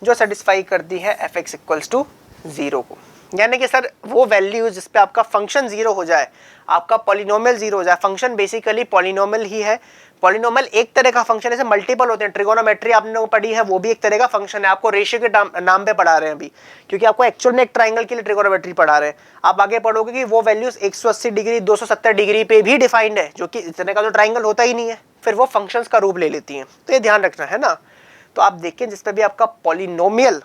जो सेटिस्फाई करती है fx इक्वल्स टू जीरो को। यानी कि सर वो वैल्यूज जिस पे आपका फंक्शन जीरो हो जाए, आपका पॉलिनोमियल जीरो हो जाए। फंक्शन बेसिकली पॉलिनोमियल ही है, पॉलिनोमियल एक तरह का फंक्शन है, मल्टीपल होते हैं, ट्रिगोनोमेट्री आपने पढ़ी है, वो भी एक तरह का फंक्शन है। आपको रेशियो के नाम पे पढ़ा रहे हैं अभी, क्योंकि आपको एक्चुअल में एक ट्राइंगल के लिए ट्रिगोनोमेट्री पढ़ा रहे हैं। आप आगे पढ़ोगे कि वो वैल्यूज 180 डिग्री 270 डिग्री पे भी डिफाइंड है, जो कि इतने का तो ट्राइंगल होता ही नहीं है, फिर वो फंक्शंस का रूप ले लेती हैं। तो ये ध्यान रखना है ना। तो आप देखें जिसपे भी आपका पॉलिनोमियल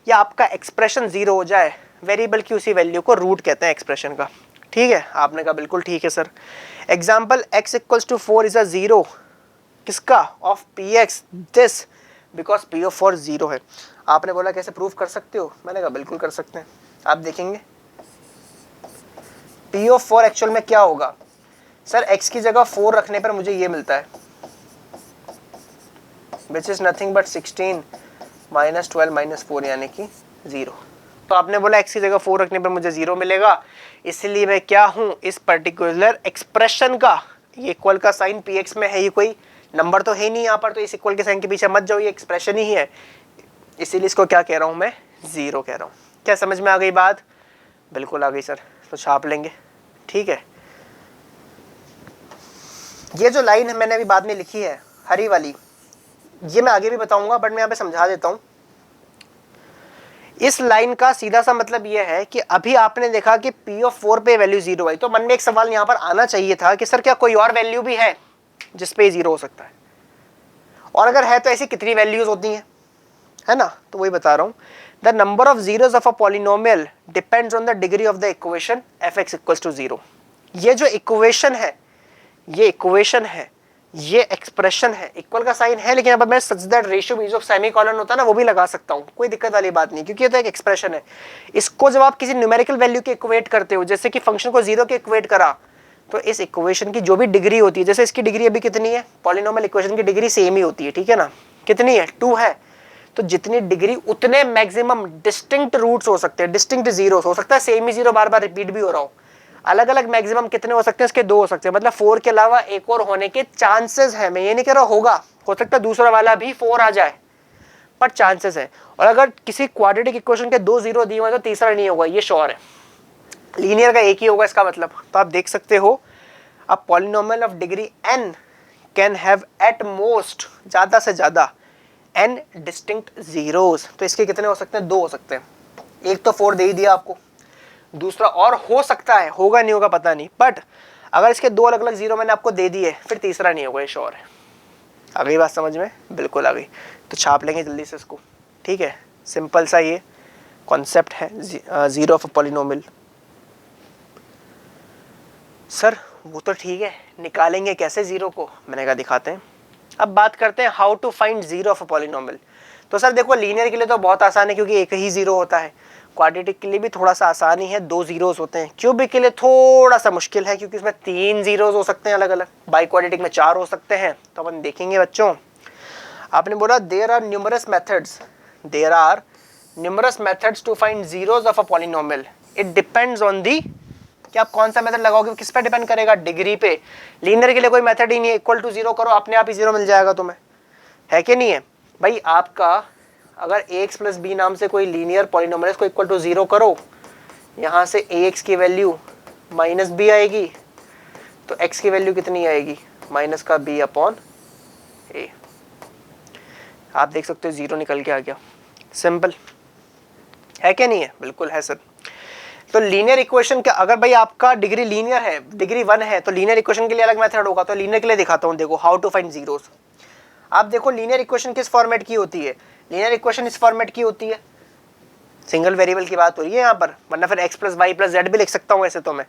या आपका एक्सप्रेशन जीरो हो जाए, वेरिएबल की उसी वैल्यू को रूट कहते हैं एक्सप्रेशन का। ठीक है, आपने कहा बिल्कुल ठीक है sir. Example x equals to 4 is a zero, किसका, of px, this because p of 4 zero है। आपने बोला कैसे प्रूव कर सकते हो, मैंने कहा बिल्कुल कर सकते हैं। आप देखेंगे p ऑफ 4 एक्चुअल में क्या होगा, सर x की जगह 4 रखने पर मुझे ये मिलता है, which is nothing but 16 minus 12 minus 4 यानी कि जीरो। तो आपने बोला x की जगह 4 रखने पर मुझे जीरो मिलेगा, इसलिए मैं क्या हूं, इस पर्टिकुलर एक्सप्रेशन का, ये इक्वल का साइन px में है, ये कोई नंबर तो है नहीं यहाँ पर, तो इस इक्वल के साइन के पीछे मत जाओ, ये एक्सप्रेशन ही है, इसीलिए इसको क्या कह रहा हूँ मैं, जीरो कह रहा हूँ। क्या समझ में आ गई बात? बिल्कुल आ गई सर। तो छाप लेंगे, ठीक है। ये जो लाइन है मैंने अभी बाद में लिखी है हरी वाली, ये मैं आगे भी बताऊंगा, बट मैं यहाँ पे समझा देता हूँ। इस लाइन का सीधा सा मतलब यह है कि अभी आपने देखा कि p ऑफ 4 पे वैल्यू जीरो आई, तो मन में एक सवाल यहाँ पर आना चाहिए था कि सर क्या कोई और वैल्यू भी है जिस पे जीरो हो सकता है, और अगर है तो ऐसी कितनी वैल्यूज होती हैं, है ना। तो वही बता रहा हूँ, the number of zeros of a polynomial depends on the degree of the equation fx equals to zero. ये जो इक्वेशन है, ये इक्वेशन है, ये एक्सप्रेशन है, इक्वल का साइन है, लेकिन यहाँ पर मैं such that ratio beach of semicolon होता है ना, वो भी लगा सकता हूँ, कोई दिक्कत वाली बात नहीं, क्योंकि ये तो एक एक्सप्रेशन है। इसको जब आप किसी न्यूमेरिकल वैल्यू के इक्वेट करते हो, जैसे कि फंक्शन को जीरो के इक्वेट करा, तो इस इक्वेशन की जो भी डिग्री होती है, जैसे इसकी डिग्री अभी कितनी है, पॉलिनोमियल इक्वेशन की डिग्री सेम ही होती है, ठीक है ना, कितनी है, 2 है। तो जितनी डिग्री उतने मैक्सिमम डिस्टिंक्ट रूट्स हो सकते हैं, डिस्टिंक्ट जीरोस हो सकता है, सेम ही जीरो बार बार रिपीट भी हो रहा हो। अलग अलग मैक्सिमम कितने हो सकते हैं, इसके 2 हो सकते हैं, मतलब 4 के अलावा एक और होने के चांसेस है। मैं ये नहीं कह रहा होगा, हो सकता है दूसरा वाला भी 4 आ जाए, पर चांसेस है। और अगर किसी क्वाड्रेटिक इक्वेशन के 2 जीरो दिए हुए तो तीसरा नहीं होगा, ये श्योर है। लीनियर का एक ही होगा इसका मतलब। तो आप देख सकते हो, a polynomial of degree n can have at most, ज्यादा से ज्यादा n डिस्टिंक्ट जीरोस। तो इसके कितने हो सकते हैं, 2 हो सकते हैं। एक तो 4 दे ही दिया आपको, दूसरा और हो सकता है, होगा नहीं होगा पता नहीं, बट अगर इसके 2 अलग अलग जीरो मैंने आपको दे दिए, फिर तीसरा नहीं होगा, ये श्योर है। आ गई बात समझ में? बिल्कुल आ गई। तो छाप लेंगे जल्दी से इसको, ठीक है। सिंपल सा ये कॉन्सेप्ट है zero of a polynomial. Sir वो तो ठीक है, निकालेंगे कैसे जीरो को, मैंने कहा दिखाते हैं। अब बात करते हैं how to find zero of a polynomial. तो सर देखो लीनियर के लिए तो बहुत आसान है, क्योंकि एक ही जीरो होता है। क्वाड्रेटिक के लिए भी थोड़ा सा आसान ही है, 2 जीरोस होते हैं। क्यूबिक के लिए थोड़ा सा मुश्किल है क्योंकि इसमें 3 जीरोस हो सकते हैं अलग अलग, बाई क्वाड्रेटिक में 4 हो सकते हैं। तो अपन देखेंगे बच्चों। आपने बोला there are numerous methods to find zeros of a polynomial, it depends on the, कि आप कौन सा मेथड लगाओगे किस पे डिपेंड करेगा, डिग्री पे। लीनियर के लिए कोई मेथड ही नहीं है, इक्वल टू 0 करो अपने आप ही 0 मिल जाएगा तुम्हें, है कि नहीं है भाई। आपका अगर ax प्लस बी नाम से कोई लीनियर पॉलिनोमियल को इक्वल टू 0 करो, यहाँ से ax की वैल्यू माइनस बी आएगी, तो x की वैल्यू कितनी आएगी, माइनस का b अपॉन a। आप देख सकते हो 0 निकल के आ गया, सिंपल है क्या नहीं है, बिल्कुल है सर। तो लीनियर इक्वेशन का अगर भाई आपका डिग्री लीनियर है, डिग्री 1 है, तो लीनियर इक्वेशन के लिए अलग मेथड होगा। तो लीनियर के लिए दिखाता हूँ, देखो हाउ टू फाइंड जीरोस। आप देखो लीनियर इक्वेशन किस फॉर्मेट की होती है, लीनियर इक्वेशन इस फॉर्मेट की होती है, सिंगल वेरिएबल की बात हो रही है यहाँ पर, वरना फिर x plus y plus z भी लिख सकता हूँ ऐसे तो मैं।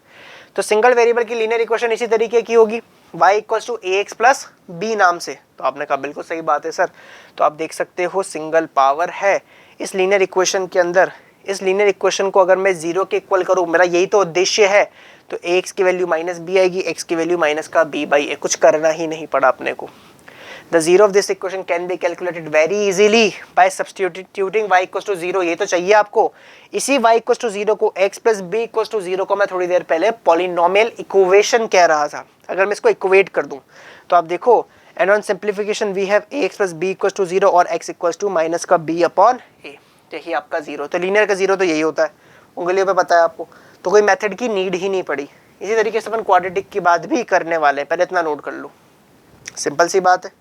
तो सिंगल वेरिएबल की लीनियर इक्वेशन इसी तरीके की होगी, y equals to a x plus b नाम से। तो आपने कहा बिल्कुल सही बात है सर। तो आप देख सकते हो सिंगल पावर है इस लीनियर इक्वेशन के अंदर। इस लीनियर इक्वेशन को अगर मैं 0 के इक्वल करूँ, मेरा यही तो उद्देश्य है, तो एक्स की वैल्यू माइनस बी आएगी, एक्स की वैल्यू माइनस का बी बाई ए, कुछ करना ही नहीं पड़ा अपने को। The zero of this equation can be calculated very easily by substituting y equals to 0। ये तो चाहिए आपको। इसी y equals to 0 को x plus b equals to 0 को मैं थोड़ी देर पहले पॉलिनोमियल इक्वेशन कह रहा था। अगर मैं इसको इक्वेट कर दूं तो आप देखो, and on simplification we have ax plus b equals to 0 और x equals to माइनस का b अपॉन a। यही आपका 0। तो लीनियर का 0 तो यही होता है, उंगलियों पे पता है आपको, तो कोई मेथड की नीड ही नहीं पड़ी। इसी तरीके से अपन क्वाड्रेटिक की बात भी करने वाले हैं, पहले इतना नोट कर लो, सिंपल सी बात है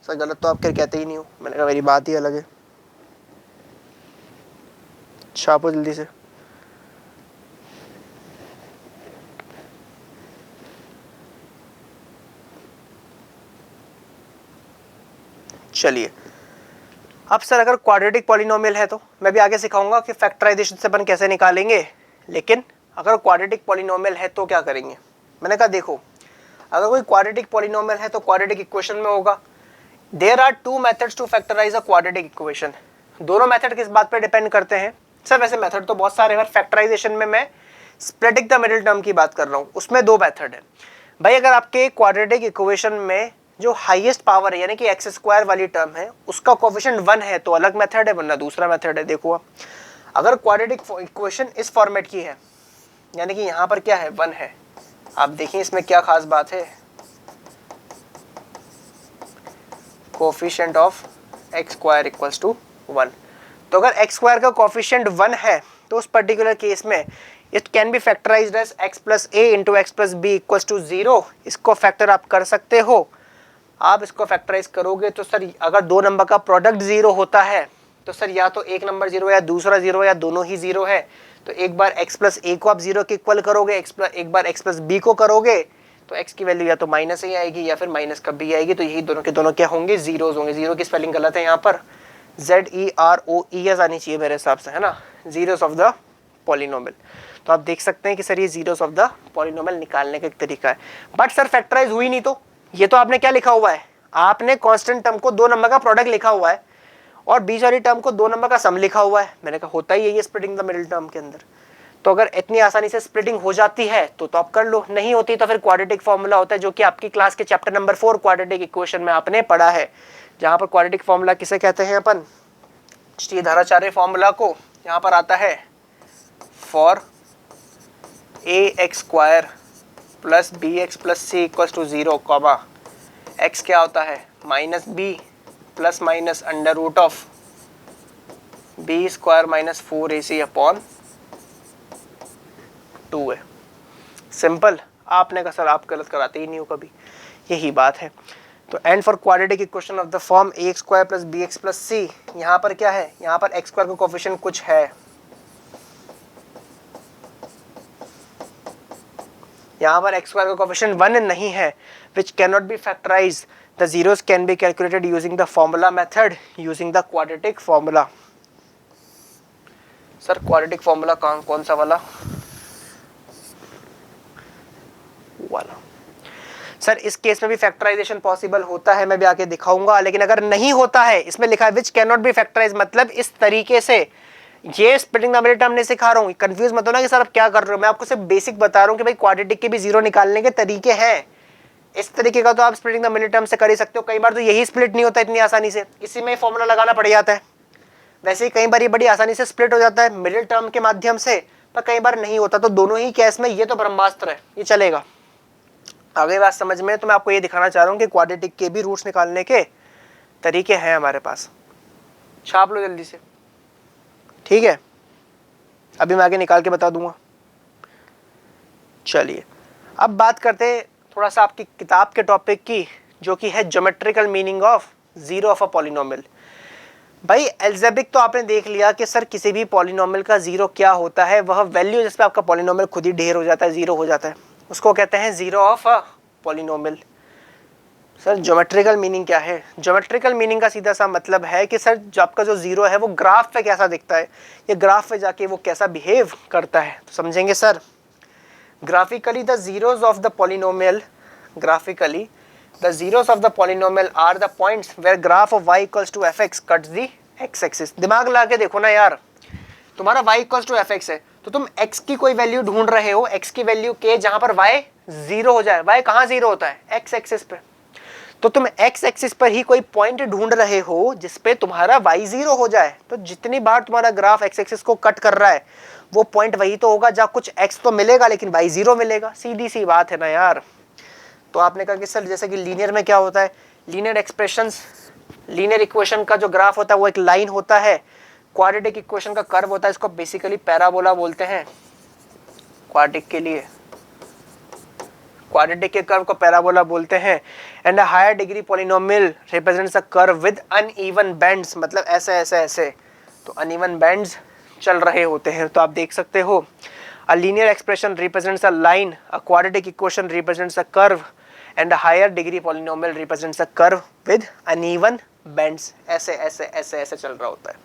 सर। गलत तो आप फिर कहते ही नहीं हो, मैंने कहा मेरी बात ही अलग है। छापो जल्दी से। चलिए अब सर अगर क्वाड्रेटिक पॉलिनोमियल है तो मैं भी आगे सिखाऊंगा कि फैक्टराइजेशन से अपन कैसे निकालेंगे, लेकिन अगर क्वाड्रेटिक पॉलिनोमियल है तो क्या करेंगे। मैंने कहा देखो, अगर कोई क्वाड्रेटिक पॉलिनोमियल है तो क्वाड्रेटिक इक्वेशन में होगा। There are two methods to factorize a quadratic equation। दोनों मेथड किस बात पे डिपेंड करते हैं सर। वैसे मेथड तो बहुत सारे हैं, फैक्टराइजेशन में मैं स्प्लिटिंग द मिडिल टर्म की बात कर रहा हूँ, उसमें 2 मेथड है भाई। अगर आपके क्वाड्रेटिक इक्वेशन में जो हाईएस्ट पावर है यानी कि एक्स स्क्वायर वाली टर्म है उसका कोफिशिएंट 1 है तो अलग मेथड है, वरना दूसरा मेथड है। देखो आप, अगर क्वाड्रेटिक इक्वेशन इस फॉर्मेट की है यानी कि यहाँ पर क्या है 1 है, आप देखिए इसमें क्या खास बात है, coefficient of x square equals to 1। तो अगर एक्स स्क्वायर का कोफिशिएंट 1 है तो उस पर्टिकुलर केस में it can be factorized as x plus a into x plus b equals to 0। इसको फैक्टर आप कर सकते हो। आप इसको फैक्टराइज करोगे तो सर अगर 2 नंबर का प्रोडक्ट 0 होता है तो सर या तो एक नंबर 0 या दूसरा 0 या दोनों ही 0 है। तो एक बार एक्स प्लस ए को आप 0 के इक्वल करोगे, एक बार एक्स प्लस बी को करोगे तो x की वैल्यू या तो माइनस ही आएगी या फिर माइनस का b आएगी। तो यही दोनों के दोनों क्या होंगे, जीरोस होंगे। जीरो की स्पेलिंग गलत है यहाँ पर, ZEROES आनी चाहिए मेरे हिसाब से, है ना, जीरोस ऑफ द पॉलिनोमियल। तो आप देख सकते हैं कि सर ये जीरोस ऑफ द पॉलिनोमियल निकालने का एक तरीका है। बट सर फैक्टराइज हुई नहीं तो ये तो आपने क्या लिखा हुआ है, आपने कांस्टेंट टर्म को 2 नंबर का प्रोडक्ट लिखा हुआ है और बीच वाली टर्म को 2 नंबर का सम लिखा हुआ है। मैंने कहा होता ही है ये स्प्लिटिंग द मिडिल टर्म के अंदर। तो अगर इतनी आसानी से स्प्लिटिंग हो जाती है तो आप कर लो, नहीं होती तो फिर क्वाड्रेटिक फॉर्मूला होता है जो कि आपकी क्लास के चैप्टर नंबर 4 क्वाड्रेटिक इक्वेशन में आपने पढ़ा है, जहां पर क्वाड्रेटिक फॉर्मूला किसे कहते हैं अपन, श्रीधराचार्य फॉर्मूला को। यहाँ पर आता है for ax square plus B x plus c equals to 0 comma x क्या होता है minus b plus minus under root of b square minus 4ac upon 2 है। सिंपल। आपने कहा सर आप गलत कराते ही नहीं हो कभी, यही बात है। तो and for quadratic equation of the form A square plus B x plus C, यहाँ पर क्या है, यहाँ पर एक्स स्क्वायर का कोफिशिएंट कुछ है, यहाँ पर एक्स स्क्वायर का कोफिशिएंट 1 नहीं है, which can not be factorize. The zeros can be calculated using the formula method using the quadratic formula. Sir quadratic formula कौन सा वाला सर, इस केस में भी फैक्टराइजेशन पॉसिबल होता है, मैं भी आके दिखाऊंगा। लेकिन अगर नहीं होता है, इसमें लिखा है which can not be factorize, मतलब इस तरीके से ये स्प्लिटिंग द मिडिल टर्म नहीं सिखा रहा हूँ, कंफ्यूज मत होना कि सर आप क्या कर रहे हो, मैं आपको सिर्फ बेसिक बता रहा हूँ कि भाई क्वाड्रेटिक के भी जीरो निकालने के तरीके हैं। इस तरीके का तो आप स्प्लिटिंग द मिडिल टर्म से कर ही सकते हो। कई बार तो यही स्प्लिट नहीं होता इतनी आसानी से, इसी में फॉर्मूला लगाना पड़ जाता है। वैसे ही कई बार ये बड़ी आसानी से स्प्लिट हो जाता है मिडिल टर्म के माध्यम से, पर कई बार नहीं होता। तो दोनों ही केस में ये तो ब्रह्मास्त्र है, ये चलेगा। आगे बात समझ में, तो मैं आपको ये दिखाना चाह रहा हूँ कि क्वाड्रेटिक के भी रूट्स निकालने के तरीके हैं हमारे पास। छाप लो जल्दी से, ठीक है, अभी मैं आगे निकाल के बता दूंगा। चलिए अब बात करते हैं थोड़ा सा आपकी किताब के टॉपिक की, जो कि है geometrical meaning of zero of a polynomial. भाई एल्जेब्रिक तो आपने देख लिया कि सर किसी भी पॉलिनोमियल का जीरो क्या होता है, वह वैल्यू जिस पे आपका पॉलिनोमियल खुद ही ढेर हो जाता है, जीरो हो जाता है, उसको कहते हैं zero of a polynomial. Sir geometrical meaning क्या है? ज्योमेट्रिकल मीनिंग का सीधा सा मतलब है कि सर जो आपका जो जीरो है वो ग्राफ पे कैसा दिखता है, ये ग्राफ पे जाके वो कैसा बिहेव करता है। तो समझेंगे sir, graphically the zeros of the polynomial, graphically the zeros of the polynomial are the points where graph of y equals to fx cuts the x axis। दिमाग लगा के देखो ना यार, तुम्हारा y equals to fx है, तो तुम x की कोई वैल्यू ढूंढ रहे हो, x की वैल्यू के जहां पर y जीरो हो जाए। y कहां जीरो होता है? x एक्सिस पे। तो तुम x एक्सिस पर ही कोई पॉइंट ढूंढ रहे हो जिसपे तुम्हारा y जीरो हो जाए। तो जितनी बार तुम्हारा ग्राफ x एक्सिस को कट कर रहा है, वो पॉइंट वही तो होगा जहां कुछ x तो मिलेगा लेकिन y जीरो मिलेगा। सीधी सी बात है ना यार। तो आपने कहा कि सर जैसे कि लीनियर में क्या होता है, लीनियर एक्सप्रेशंस, लीनियर इक्वेशन का जो ग्राफ होता है वो एक लाइन होता है, क्वाड्रेटिक इक्वेशन का कर्व होता है, इसको बेसिकली पैराबोला बोलते हैं। क्वाड्रेटिक के लिए, क्वाड्रेटिक के कर्व को पैराबोला बोलते हैं। And a higher degree polynomial represents a curve with uneven bends, मतलब ऐसे ऐसे ऐसे, तो अनइवन बेंड्स चल रहे होते हैं। तो आप देख सकते हो, a linear expression represents a line, a quadratic equation represents a curve, and a higher degree polynomial represents a curve with uneven bends। ऐसे ऐसे ऐसे ऐसे चल रहा होता है।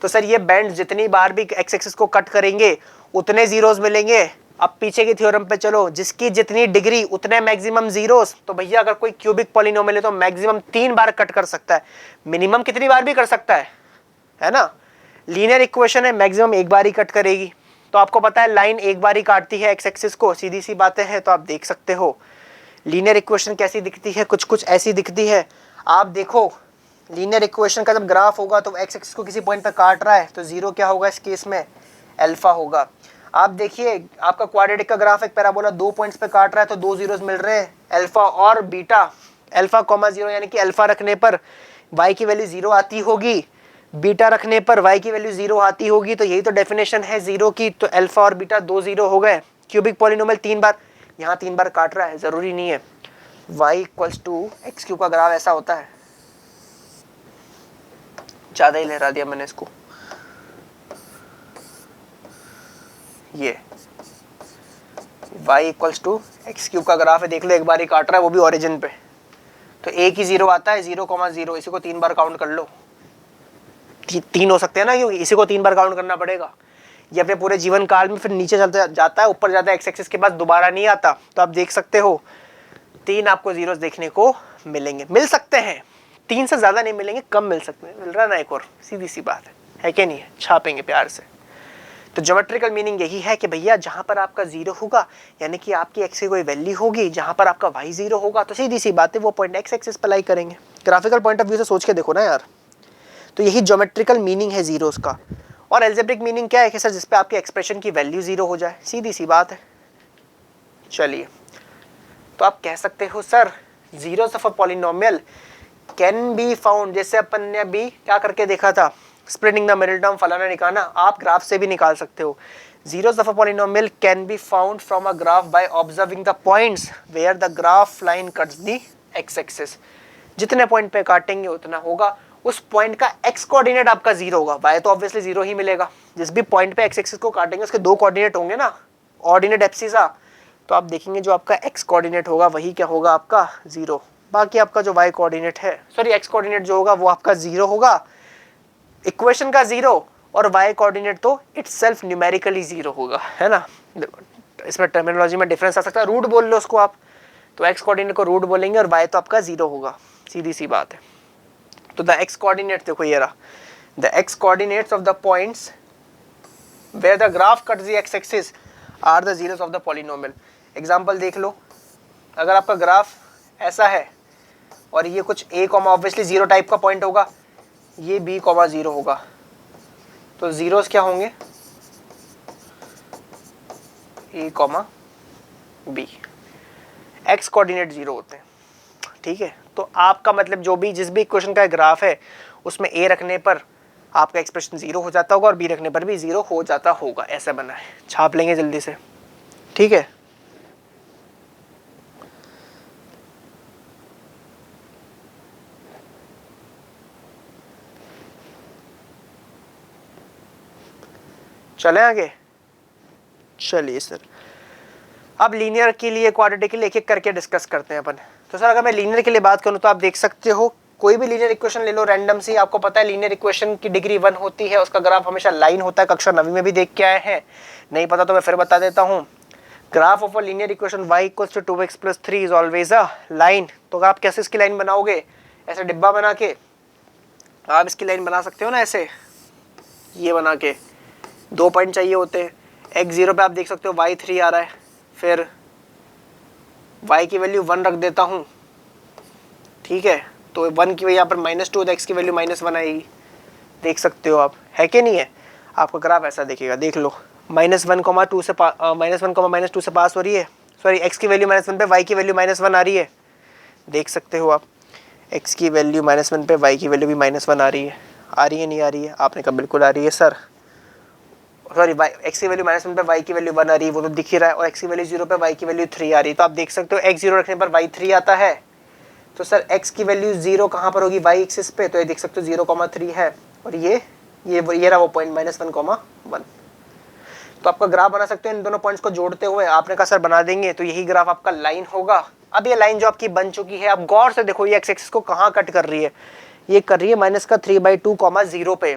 तो सर ये बैंड जितनी बार भी एक्स एक्सिस को कट करेंगे उतने जीरोस मिलेंगे। अब पीछे की थ्योरम पे चलो, जिसकी जितनी डिग्री उतने मैक्सिमम जीरोस। तो भैया अगर कोई क्यूबिक पॉलिनोमियल है तो मैक्सिमम 3 बार कट कर सकता है, मिनिमम कितनी बार भी कर सकता है ना। लीनियर इक्वेशन है, मैक्सिमम एक बार ही कट करेगी। तो आपको पता है लाइन एक बार ही काटती है एक्स एक्सिस को, सीधी सी बातें हैं। तो आप देख सकते हो लीनियर इक्वेशन कैसी दिखती है, कुछ कुछ ऐसी दिखती है। आप देखो लीनियर इक्वेशन का जब ग्राफ होगा तो एक्स एक्सिस को किसी पॉइंट पर काट रहा है, तो जीरो क्या होगा इस केस में? अल्फा होगा। आप देखिए आपका क्वाड्रेटिक का ग्राफ एक पैराबोला 2 पॉइंट्स पे काट रहा है, तो 2 जीरोस मिल रहे हैं, अल्फा और बीटा। अल्फा कॉमा जीरो यानी कि अल्फा रखने पर y की वैल्यू जीरो आती होगी, बीटा रखने पर y की वैल्यू जीरो आती होगी। तो यही तो डेफिनेशन है जीरो की। तो अल्फा और बीटा 2 जीरो हो गए। क्यूबिक पॉलिनोमियल 3 बार, यहाँ 3 बार काट रहा है, जरूरी नहीं है। y equals to x cube का ग्राफ ऐसा होता है, ज्यादा ही लहरा दिया मैंने इसको। ये y equals to x cube का ग्राफ है, देख लो एक बार ही काट रहा है, वो भी ओरिजिन पे। तो एक ही जीरो आता है, 0,0, इसी को 3 बार काउंट कर लो। 3 हो सकते हैं ना, क्योंकि इसी को 3 बार काउंट करना पड़ेगा। ये अपने पूरे जीवन काल में फिर नीचे चलता जाता है, ऊपर जाता है एक्स एक्सिस के बाद, दोबारा नहीं आता। तो आप देख सकते हो 3 आपको जीरोस देखने को मिलेंगे, मिल सकते हैं, 3 से ज्यादा नहीं मिलेंगे, कम मिल सकते हैं। मिल रहा ना एक और, सीधी सी बात है कि नहीं है? छापेंगे प्यार से। तो ज्योमेट्रिकल मीनिंग यही है कि भैया जहां पर आपका जीरो होगा, यानी कि आपकी एक्स की कोई वैल्यू होगी, जहां पर आपका वाई जीरो होगा, तो सीधी सी बात है वो पॉइंट एक्स एक्सिस पर लाई करेंगे। ग्राफिकल पॉइंट ऑफ व्यू से सोच के देखो ना यार। तो यही ज्योमेट्रिकल मीनिंग है जीरोस का। और एल्जेब्रिक मीनिंग क्या है कि सर जिस पे आपके एक्सप्रेशन की वैल्यू जीरो हो जाए, सीधी सी बात है। चलिए, तो आप कह सकते हो sir zeros of a polynomial can be found, जैसे अपन ने अभी क्या करके देखा था, स्प्लिटिंग द मिडिल टर्म फलाना निकालना, आप ग्राफ से भी निकाल सकते हो। Zeros of a polynomial can be found from a graph by observing the points where the graph line cuts the x axis. जितने पॉइंट पे काटेंगे उतना होगा, उस पॉइंट का एक्स कोऑर्डिनेट आपका जीरो होगा, वाई तो ऑब्वियसली जीरो ही मिलेगा। जिस भी पॉइंट पे एक्स एक्सिस को काटेंगे उसके 2 कोऑर्डिनेट होंगे ना, ऑर्डिनेट एब्सिसा। तो आप देखेंगे जो आपका एक्स कोऑर्डिनेट होगा वही क्या होगा आपका जीरो। बाकी आपका जो वाई कोऑर्डिनेट है, सॉरी एक्स कोऑर्डिनेट जो होगा वो आपका जीरो होगा, इक्वेशन का जीरो, और वाई कोऑर्डिनेट तो इटसेल्फ न्यूमेरिकली जीरो होगा, है ना। इसमें टर्मिनोलॉजी में डिफरेंस आ सकता है, रूट बोल लो उसको आप। तो एक्स कोऑर्डिनेट को रूट बोलेंगे और वाई तो आपका जीरो होगा, सीधी सी बात है। तो द एक्स कोऑर्डिनेट देखो ये रहा, the x coordinates of the points where the graph cuts the x axis are the zeros of the polynomial। Example देख लो, अगर आपका ग्राफ ऐसा है और ये कुछ a comma obviously zero type का पॉइंट होगा, ये b कॉमा जीरो होगा, तो जीरोस क्या होंगे a comma b, x coordinate zero होते हैं। ठीक है, तो आपका मतलब जो भी जिस भी इक्वेशन का ग्राफ है उसमें a रखने पर आपका एक्सप्रेशन जीरो हो जाता होगा और b रखने पर भी जीरो हो जाता होगा। ऐसा बना है, छाप लेंगे जल्दी से। ठीक है, चले आगे। चलिए सर, अब लीनियर के लिए क्वाड्रेटिक के लिए एक एक करके डिस्कस करते हैं अपन। तो सर अगर मैं लीनियर के लिए बात करूं तो आप देख सकते हो कोई भी लीनियर इक्वेशन ले लो रैंडम सी, आपको पता है लीनियर इक्वेशन की डिग्री 1 होती है, उसका ग्राफ हमेशा लाइन होता है। कक्षा 9वीं में भी देख के आए हैं, नहीं पता तो मैं फिर बता देता हूँ। Graph of a linear equation y = 2x + 3 is always a line. तो आप कैसे इसकी लाइन बनाओगे, ऐसे डिब्बा बना के आप इसकी लाइन बना सकते हो ना, ऐसे ये बना के। 2 पॉइंट चाहिए होते हैं, x0 पे आप देख सकते हो y3 आ रहा है, फिर y की वैल्यू 1 रख देता हूँ। ठीक है, तो 1 की वजह यहाँ पर -2 तो x की वैल्यू -1 आएगी, देख सकते हो आप, है कि नहीं है। आपका ग्राफ ऐसा दिखेगा, देख लो -1,2 से -1,-2 से पास हो रही है, सॉरी x की वैल्यू -1 पे y की वैल्यू -1 आ रही है, देख सकते हो आप। x की वैल्यू -1 पे y की वैल्यू भी -1 आ रही है नहीं आ रही है, आपने कहा बिल्कुल आ रही है सर। सॉरी x की वैल्यू -1 पे y की वैल्यू 1 आ रही है, वो तो दिख ही रहा है, और x की वैल्यू 0 पे y की वैल्यू 3 आ रही है। तो आप देख सकते हो x 0 रखने पर y 3 आता है, तो सर x की वैल्यू 0 कहाँ पर होगी, y एक्सिस पे, तो ये देख सकते हो 0,3 है, और ये रहा वो पॉइंट -1,1। तो आपका ग्राफ बना सकते हो इन दोनों पॉइंट्स को जोड़ते हुए। आपने कहा सर बना देंगे, तो यही ग्राफ आपका लाइन होगा। अब ये लाइन जो आपकी बन चुकी है, आप गौर से देखो ये x एक्सिस को कहाँ कट कर रही है, ये कर रही है -3/2, 0 पे।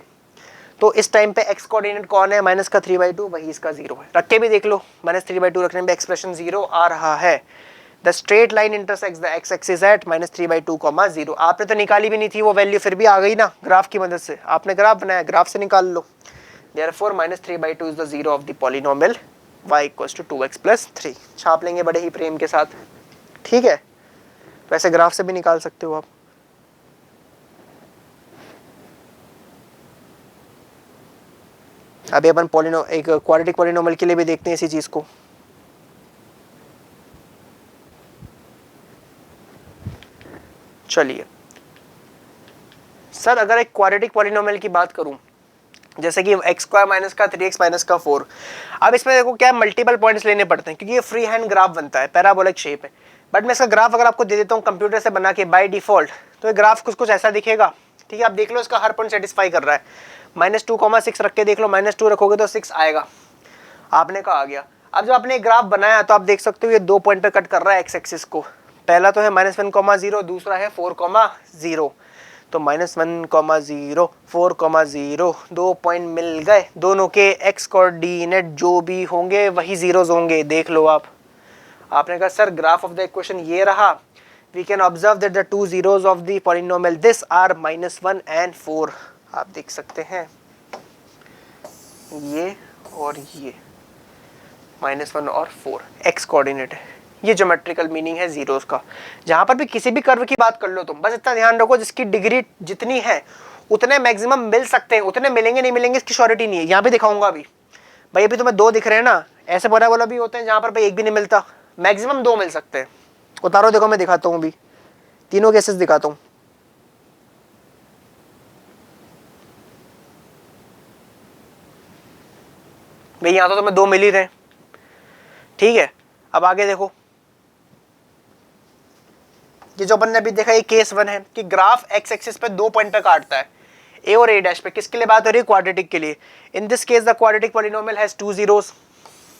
तो इस टाइम पे x कोऑर्डिनेट कौन है, -3/2, वही इसका 0 है। रख के भी देख लो, -3/2 रखने में एक्सप्रेशन 0 आ रहा है। The straight line intersects the x axis at -3/2, 0। आपने तो निकाली भी नहीं थी वो वैल्यू, फिर भी आ गई ना ग्राफ की मदद से। आपने ग्राफ बनाया, ग्राफ से निकाल लो। Therefore -3/2 is the zero of the polynomial y = 2x + 3। छाप लेंगे बड़े ही प्रेम के साथ। ठीक है, वैसे ग्राफ से भी निकाल सकते हो आप। अभी अपन एक क्वाड्रेटिक पॉलिनोमियल के लिए भी देखते हैं इसी चीज को। चलिए सर, अगर एक क्वाड्रेटिक पॉलिनोमियल की बात करूं, जैसे कि x² - 3x - 4, अब इसमें देखो क्या मल्टीपल पॉइंट्स लेने पड़ते हैं क्योंकि ये फ्री हैंड ग्राफ बनता है, पैराबोलिक शेप है। बट मैं इसका ग्राफ अगर आपको दे देता हूँ कंप्यूटर से बना के बाय डिफॉल्ट, तो ये ग्राफ कुछ ऐसा दिखेगा। ठीक है, आप देख लो इसका हर पॉइंट सेटिस्फाई कर रहा है। -2,6 रख के देख लो, -2 रखोगे तो 6 आएगा, आपने कहा आ गया। अब जब आपने ग्राफ बनाया तो आप देख सकते हो ये 2 पॉइंट पे कट कर रहा है x एक्सिस को। पहला तो है -1,0, दूसरा है 4,0। तो -1,0, 4,0, 2 पॉइंट मिल गए, दोनों के x कोऑर्डिनेट जो भी होंगे वही जीरोस होंगे, देख लो आप। आपने कहा sir graph of the equation ये रहा। We can observe that the 2 zeros of the polynomial this are -1 and 4। आप देख सकते हैं ये और ये -1 और 4 x कोऑर्डिनेट है। ये ज्योमेट्रिकल मीनिंग है जीरोस का। जहां पर भी किसी भी कर्व की बात कर लो तुम, बस इतना ध्यान रखो जिसकी डिग्री जितनी है उतने मैक्सिमम मिल सकते हैं, उतने मिलेंगे नहीं मिलेंगे इसकी श्योरिटी नहीं है। यहाँ पे दिखाऊंगा अभी भाई, अभी तुम्हें 2 दिख रहे हैं ना, ऐसे बोला भी होते हैं जहां पर भाई एक भी नहीं मिलता, मैक्सिमम 2 मिल सकते हैं। उतारो, देखो मैं दिखाता हूँ, अभी तीनों केसेस दिखाता हूँ। भाई यहाँ तो तुम्हें 2 मिल ही रहे। ठीक है, अब आगे देखो, ये जो अपन ने अभी देखा ये केस 1 है कि ग्राफ x एक्सिस पे 2 पॉइंट पे काटता है, a और a' पे। किसके लिए बात हो रही है, क्वाड्रेटिक के लिए। इन this case the quadratic polynomial has 2 zeros।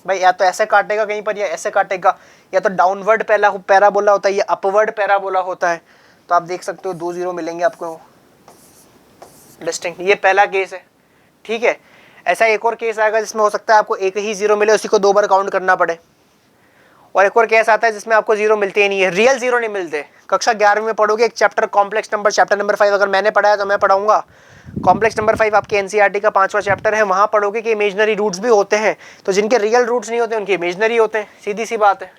भाई या तो ऐसे काटेगा कहीं पर या ऐसे काटेगा, या तो डाउनवर्ड पैराबोला होता है या अपवर्ड पैराबोला होता है। तो आप देख सकते हो 2 0 मिलेंगे आपको डिस्टिंक्ट। ये पहला केस है। ठीक है, ऐसा एक और केस आएगा जिसमें हो सकता है आपको एक ही 0 मिले, उसी को 2 बार काउंट करना पड़े। और एक और केस आता है जिसमें आपको 0 मिलते ही नहीं है, रियल 0 नहीं मिलते। कक्षा 11वीं में पढ़ोगे एक chapter complex number, chapter number 5 अगर मैंने पढ़ाया तो मैं पढ़ाऊंगा, कॉम्प्लेक्स नंबर 5 आपके एनसीईआरटी का 5वां चैप्टर है, वहां पढ़ोगे कि इमेजिनरी रूट्स भी होते हैं, तो जिनके रियल रूट्स नहीं होते उनके इमेजिनरी होते हैं, सीधी सी बात है।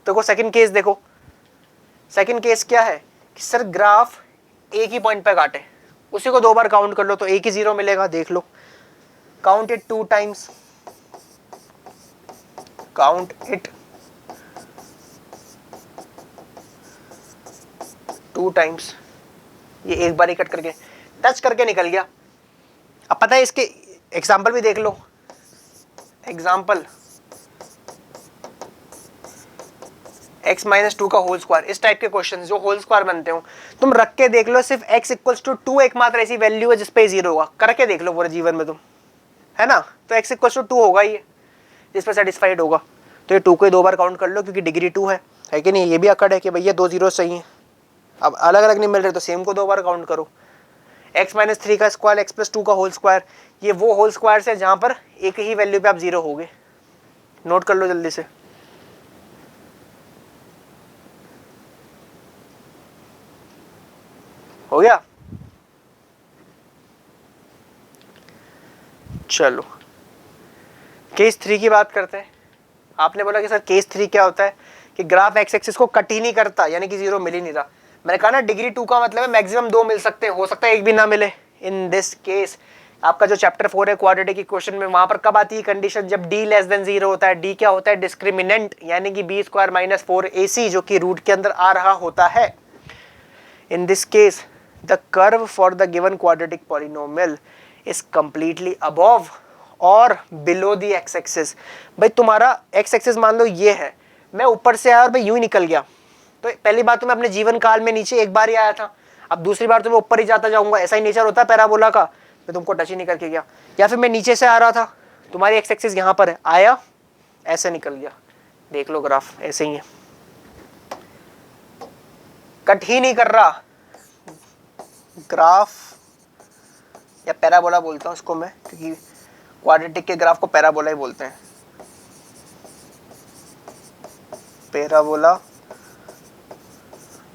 देखो सेकंड केस, देखो सेकंड केस क्या है कि सर ग्राफ एक ही पॉइंट पे काटे, उसी को 2 बार काउंट कर लो तो एक ही जीरो मिलेगा। देख लो, count it 2 times, count it 2 times, ये एक बार ही कट करके टच करके निकल गया। अब पता है इसके एग्जाम्पल भी देख लो, एग्जाम्पल x-2 का होल स्क्वायर, इस टाइप के क्वेश्चन जो होल स्क्वायर बनते हो तुम रख के देख लो, सिर्फ x = 2 एकमात्र ऐसी वैल्यू है जिसपे 0 होगा, करके देख लो पूरे जीवन में तुम, है ना। तो x = 2 होगा ये जिस पे सेटिस्फाइड होगा, तो ये 2 को 2 बार काउंट कर लो क्योंकि डिग्री 2 है कि नहीं। ये भी अकड़ है कि भैया 2 जीरो सही है, अब अलग अलग नहीं मिल रहे तो सेम को 2 बार काउंट करो। x-3 का स्क्वायर x+2 का होल स्क्वायर, ये वो होल स्क्वायर है जहां पर एक ही वैल्यू पे आप 0 होगे, नोट कर लो जल्दी से। हो गया, चलो केस 3 की बात करते हैं। आपने बोला कि सर केस 3 क्या होता है कि ग्राफ एक्स एक्सिस को कट ही नहीं करता, यानी कि 0 मिल ही नहीं रहा। मैंने कहा ना डिग्री 2 का मतलब है मैक्सिमम 2 मिल सकते हैं, हो सकता है एक भी ना मिले। इन दिस केस आपका जो चैप्टर 4 है क्वाड्रेटिक इक्वेशन में, वहां पर कब आती है कंडीशन, जब d <0 होता है। d क्या होता है, डिस्क्रिमिनेंट, यानी कि b² - 4ac जो कि रूट के अंदर आ रहा होता है। इन this case the curve for the given quadratic polynomial is completely above और below the x axis। भाई तुम्हारा x axis मान लो ये है, मैं ऊपर से आया और भाई यूं ही निकल गया, तो पहली बात तो मैं अपने जीवन काल में नीचे एक बार ही आया था, अब दूसरी बार तो मैं ऊपर ही जाता जाऊंगा, ऐसा ही नेचर होता है पैराबोला का, मैं तुमको टच ही नहीं करके गया। या फिर मैं नीचे से आ रहा था, तुम्हारी x axis यहाँ पर है, आया ऐसे निकल गया, देख लो ग्राफ ऐसे ही है, कट ही नहीं कर रहा। ग्राफ या पैराबोला बोलता हूं उसको मैं, क्योंकि क्वाड्रेटिक के ग्राफ को पैराबोला ही बोलते हैं। Parabola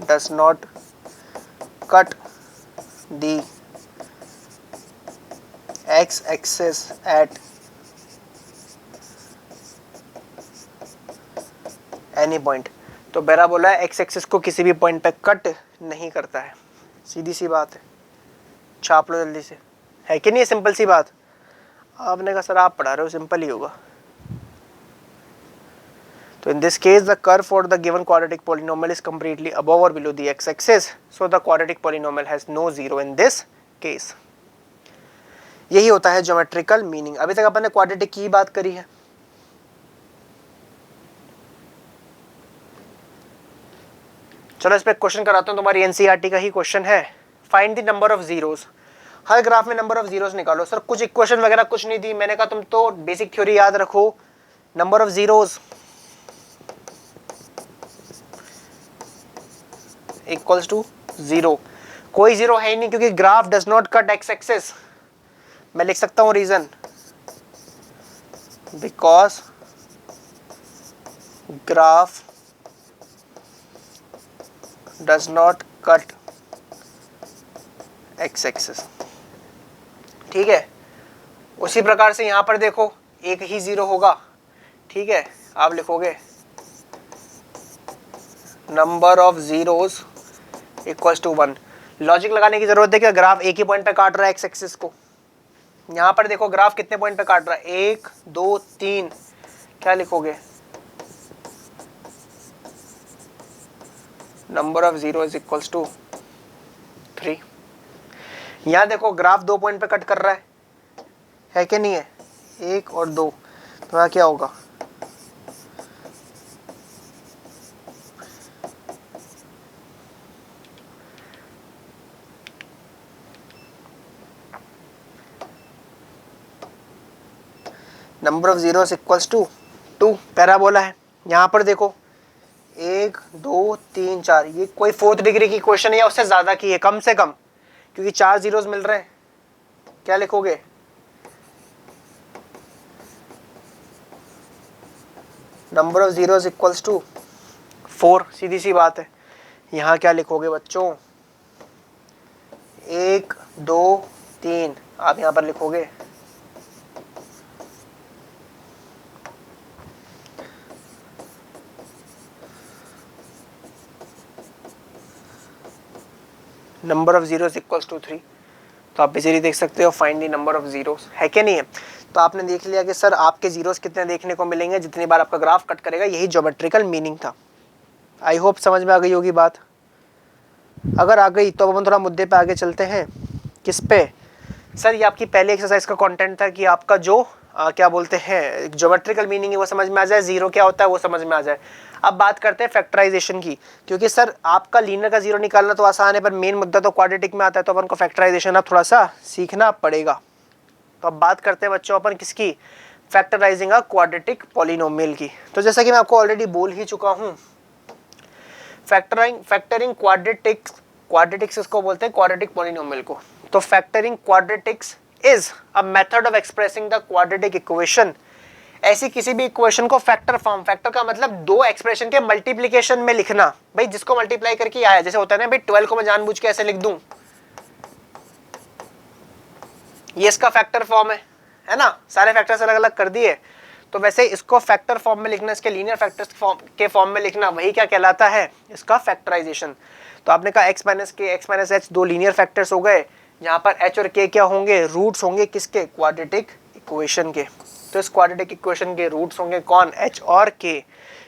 does not cut the x axis at any point. तो पैराबोला एक्स एक्सिस को किसी भी पॉइंट पे कट नहीं करता है, सीधी सी बात है, छाप लो जल्दी से, है कि नहीं, सिंपल सी बात। आपने कहा सर आप पढ़ा रहे हो, सिंपल ही होगा। तो in this case the curve for the given quadratic polynomial is completely above और below the x axis, so the quadratic polynomial has no zero in this case. यही होता है ज्योमेट्रिकल मीनिंग। अभी तक अपन ने क्वाड्रेटिक की बात करी है। चलो इस पे क्वेश्चन कराता हूं, तुम्हारी एनसीईआरटी का ही क्वेश्चन है। Find the number of zeros. Her graph में नंबर ऑफ जीरोस निकालो। सर कुछ इक्वेशन वगैरह कुछ नहीं दी, मैंने कहा तुम तो बेसिक थ्योरी याद रखो। Number of zeros equals to 0। कोई जीरो है ही नहीं क्योंकि graph does not cut x axis. मैं लिख सकता हूं reason, because graph does not cut x axis. ठीक है, उसी प्रकार से यहां पर देखो एक ही जीरो होगा। ठीक है, आप लिखोगे number of zeros equals to 1। Logic लगाने की जरूरत है कि ग्राफ एक ही पॉइंट पे काट रहा है एक्स एक्सिस को। यहां पर देखो ग्राफ कितने पॉइंट पे काट रहा है, 1 2 3। क्या लिखोगे, number of zero is equals to 3। यहां देखो ग्राफ 2 पॉइंट पे कट कर रहा है कि नहीं है, 1 और 2। तो यहां क्या होगा, number of zero equals to 2। Parabola है। यहां पर देखो 1 2 3 4, ये कोई 4th डिग्री की क्वेश्चन है या उससे ज्यादा की है कम से कम, क्योंकि 4 जीरोस मिल रहे हैं। क्या लिखोगे, number of zeros equals to 4। सीधी सी बात है। यहां क्या लिखोगे बच्चों, 1 2 3 आप यहाँ पर लिखोगे number of zeros equals to 3, तो आप इजीली देख सकते हो find the number of zeros, है क्या नहीं है। तो आपने देख लिया कि सर आपके जीरोस कितने देखने को मिलेंगे जितनी बार आपका ग्राफ कट करेगा, यही ज्योमेट्रिकल मीनिंग था। आई होप समझ में आ गई होगी बात। अगर आ गई तो अब हम थोड़ा मुद्दे पे आगे चलते हैं। किस पे सर? ये आपकी पहले एक्सरसाइज का कंटेंट था कि आपका जो क्या बोलते हैं ज्योमेट्रिकल मीनिंग है वो समझ में आ जाए, जीरो क्या होता है वो समझ में आ जाए। अब बात करते हैं फैक्टराइजेशन की, क्योंकि सर आपका लीनियर का जीरो निकालना तो आसान है पर मेन मुद्दा तो क्वाड्रेटिक में आता है, तो अपन को फैक्टराइजेशन अब थोड़ा सा सीखना पड़ेगा। तो अब बात करते हैं बच्चों अपन किसकी, फैक्टराइजिंग अ क्वाड्रेटिक पॉलिनोमियल की। तो जैसा कि मैं आपको ऑलरेडी बोल ही चुका हूँ, फैक्टरिंग क्वाड्रेटिक्स इसको बोलते हैं, क्वाड्रेटिक पॉलिनोमियल को। तो factoring quadratics is a method of expressing the quadratic equation. ऐसी किसी भी इक्वेशन को फैक्टर फॉर्म, फैक्टर का मतलब दो एक्सप्रेशन के मल्टीप्लिकेशन में लिखना। भाई जिसको मल्टीप्लाई करके आया, जैसे होता है ना भाई 12 को मैं जानबूझ के ऐसे लिख दूं, ये इसका फैक्टर फॉर्म है ना, सारे फैक्टर्स अलग अलग कर दिए। तो वैसे इसको फैक्टर फॉर्म में लिखना, इसके लीनियर फैक्टर्स के फॉर्म में लिखना, वही क्या कहलाता है, इसका फैक्टराइजेशन। तो आपने कहा x माइनस के x माइनस एच दो लीनियर फैक्टर्स हो गए, यहाँ पर h और k क्या होंगे, रूट्स होंगे किसके, क्वाड्रेटिक इक्वेशन के। तो इस क्वाड्रेटिक इक्वेशन के रूट्स होंगे कौन, h और k,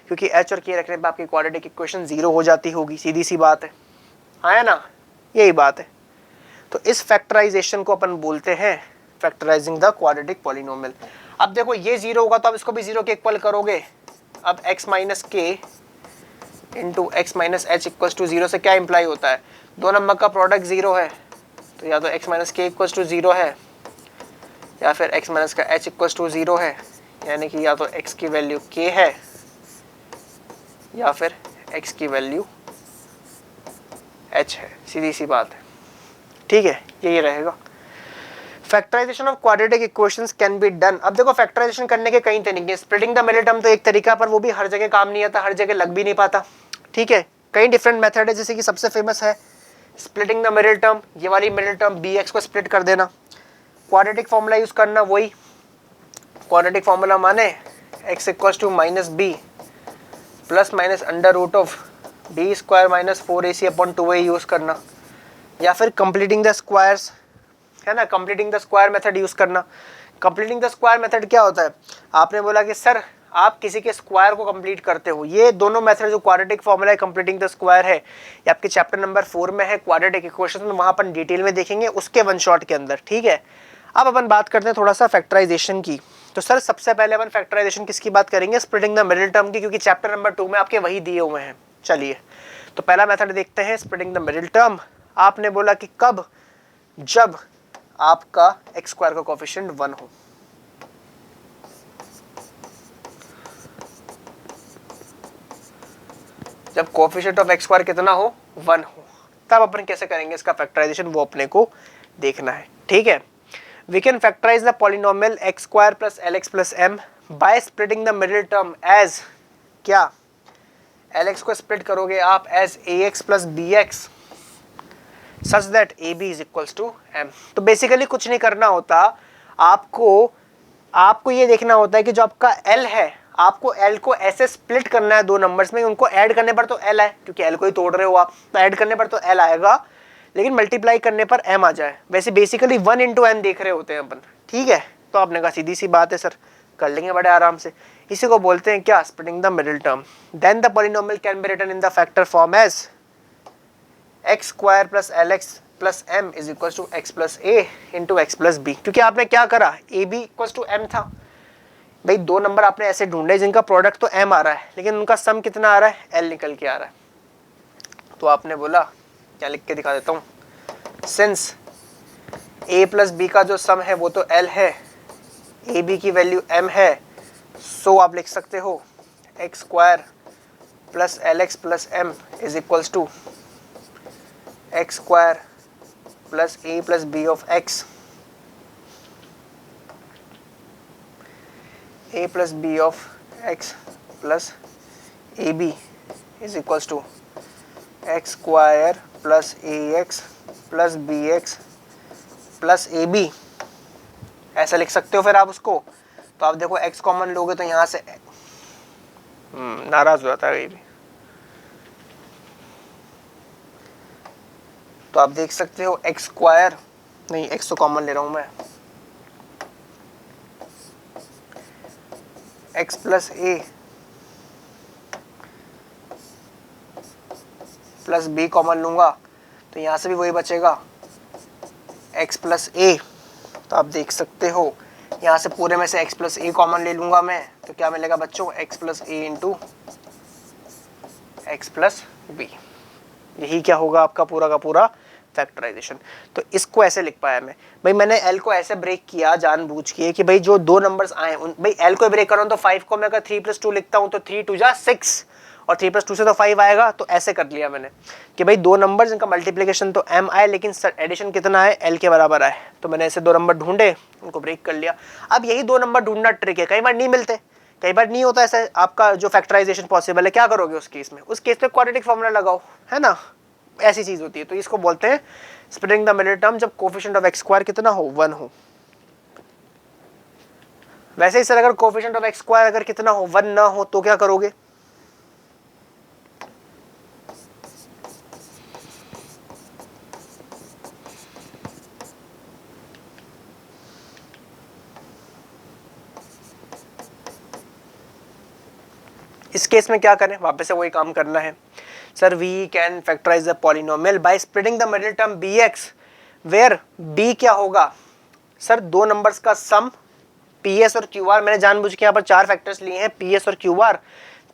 क्योंकि h और k रखने पर आपकी क्वाड्रेटिक इक्वेशन जीरो हो जाती होगी, सीधी सी बात है ना, यही बात है। तो इस फैक्टराइजेशन को अपन बोलते हैं फैक्टराइजिंग द क्वाड्रेटिक पॉलिनोमियल। अब देखो ये जीरो होगा तो आप इसको भी जीरो के इक्वल करोगे। अब x minus k into x minus h equal to zero से क्या इंप्लाई होता है, दो नंबर का प्रोडक्ट जीरो है, तो या तो x माइनस के इक्वल टू जीरो है या फिर x माइनस का h इक्वल टू जीरो है, यानी कि या तो x की वैल्यू k है या फिर x की वैल्यू h है, सीधी सी बात है, ठीक है, यही रहेगा। Factorization of quadratic equations can be done. अब देखो फैक्टराइजेशन करने के कई तरीके, स्प्लिटिंग द मिडिल टर्म तो एक तरीका, पर वो भी हर जगह काम नहीं आता, हर जगह लग भी नहीं पाता, ठीक है। कई डिफरेंट मेथड है, जैसे कि सबसे फेमस है स्प्लिटिंग द मिडिल टर्म, ये वाली मिडिल टर्म bx को स्प्लिट कर देना, क्वाड्रेटिक फॉर्मूला यूज करना, वही क्वाड्रेटिक फॉर्मूला माने x equal to minus b plus minus under root of b square minus 4ac upon 2a use करना, या फिर कंप्लीटिंग द स्क्वायर्स, है ना, completing the square method use करना। कंप्लीटिंग द स्क्वायर मेथड क्या होता है, आपने बोला कि सर आप किसी के स्क्वायर को कंप्लीट करते हो, ये दोनों मेथड जो क्वाड्रेटिक फॉर्मूला है कंप्लीटिंग द स्क्वायर है, ये आपके चैप्टर नंबर 4 में है क्वाड्रेटिक इक्वेशन में, वहां अपन डिटेल में देखेंगे उसके वन शॉट के अंदर, ठीक है। अब अपन बात करते हैं थोड़ा सा फैक्टराइजेशन की। तो सर सबसे पहले अपन फैक्टराइजेशन किसकी बात करेंगे, स्प्लिटिंग द मिडिल टर्म की, क्योंकि चैप्टर नंबर 2 में आपके वही दिए हुए हैं। चलिए तो पहला मेथड देखते हैं, स्प्लिटिंग द मिडिल टर्म। आपने बोला कि कब, जब आपका एक्स स्क्वायर का कोएफिशिएंट 1 हो, जब कोएफिशिएंट ऑफ एक्स स्क्वायर कितना हो, 1 हो, तब अपन कैसे करेंगे इसका फैक्टराइजेशन, वो अपने को देखना है, ठीक है। We can factorize the polynomial x square plus l x plus m by splitting the middle term as क्या, एल को स्प्लिट करोगे आप as a x plus B x such that a b is equals to m. तो basically कुछ नहीं करना होता, आपको ये देखना होता है कि जो आपका एल है, आपको एल को ऐसे स्प्लिट करना है दो नंबर्स में, उनको ऐड करने पर तो एल है, क्योंकि एल को ही तोड़ रहे हो आप, तो ऐड करने पर तो एल आएगा, लेकिन मल्टीप्लाई करने पर एम आ जाए। वैसे बेसिकली 1 इंटू एम देख रहे होते हैं अपन, ठीक है। तो आपने कहा सीधी सी बात है सर, कर लेंगे बड़े आराम से, इसी को बोलते हैं क्या, splitting the middle term. Then the polynomial can be written in the factor form as x square plus l x plus m is equal to x plus a into x plus b, क्योंकि आपने क्या करा, a b equal to m था, भाई दो number आपने ऐसे ढूंढे जिनका प्रोडक्ट तो एम आ रहा है, लेकिन उनका सम कितना आ रहा है, एल निकल के आ रहा है। तो आपने बोला, क्या लिख के दिखा देता हूँ, सिंस ए प्लस बी का जो सम है वो तो एल है, ए बी की वैल्यू एम है, सो आप लिख सकते हो x square plus l x plus m is equals to x square plus a plus b of x, a plus b of x plus a b is equals to x square plus a x plus B x plus a b, ऐसा लिख सकते हो फिर आप उसको। तो आप देखो x कॉमन लोगे तो यहाँ से नाराज हो जाता है ये भी, तो आप देख सकते हो एक्स स्क्वायर, नहीं x तो कॉमन ले रहा हूं मैं, x plus a plus B common लूंगा तो यहाँ से भी वही बचेगा x प्लस ए। तो आप देख सकते हो यहाँ से पूरे में से x प्लस ए कॉमन ले लूंगा मैं, तो क्या मिलेगा बच्चों, x plus a into x plus B. यही क्या होगा आपका पूरा का पूरा फैक्टराइजेशन। तो इसको ऐसे लिख पाया मैं। भाई मैंने l को ऐसे ब्रेक किया जानबूझ के कि भाई जो दो नंबर्स आए उन, भाई l को ब्रेक करूँ तो 5 को मैं अगर 3 + 2 लिखता हूँ तो 3 2 जा 6 और 3 + 2 से तो 5 आएगा। तो ऐसे कर लिया मैंने कि भाई दो नंबर्स इनका मल्टीप्लिकेशन तो m आए लेकिन एडिशन कितना है, l के बराबर आए। तो मैंने ऐसे दो नंबर ढूंढे, उनको ब्रेक कर लिया। अब यही दो नंबर ढूंढना ट्रिक है, कई बार नहीं मिलते, कई बार नहीं होता ऐसे आपका जो फैक्टराइजेशन पॉसिबल है। क्या करोगे उस केस में, उस केस में क्वाड्रेटिक फॉर्मूला लगाओ, है ना, ऐसी चीज होती है। तो इसको बोलते हैं स्प्लिटिंग द मिडिल टर्म, जब कोफिशिएंट ऑफ x स्क्वायर कितना हो, 1 हो। वैसे ही सर अगर कोफिशिएंट ऑफ x स्क्वायर अगर कितना हो, 1 ना हो, तो क्या करोगे, इस केस में क्या करें, वापस से वही काम करना है। Sir we can factorize the polynomial by splitting the middle term bx, where b क्या होगा, सर दो नंबर्स का सम ps और qr। मैंने जानबूझ के यहाँ पर 4 फैक्टर्स लिए हैं ps और qr,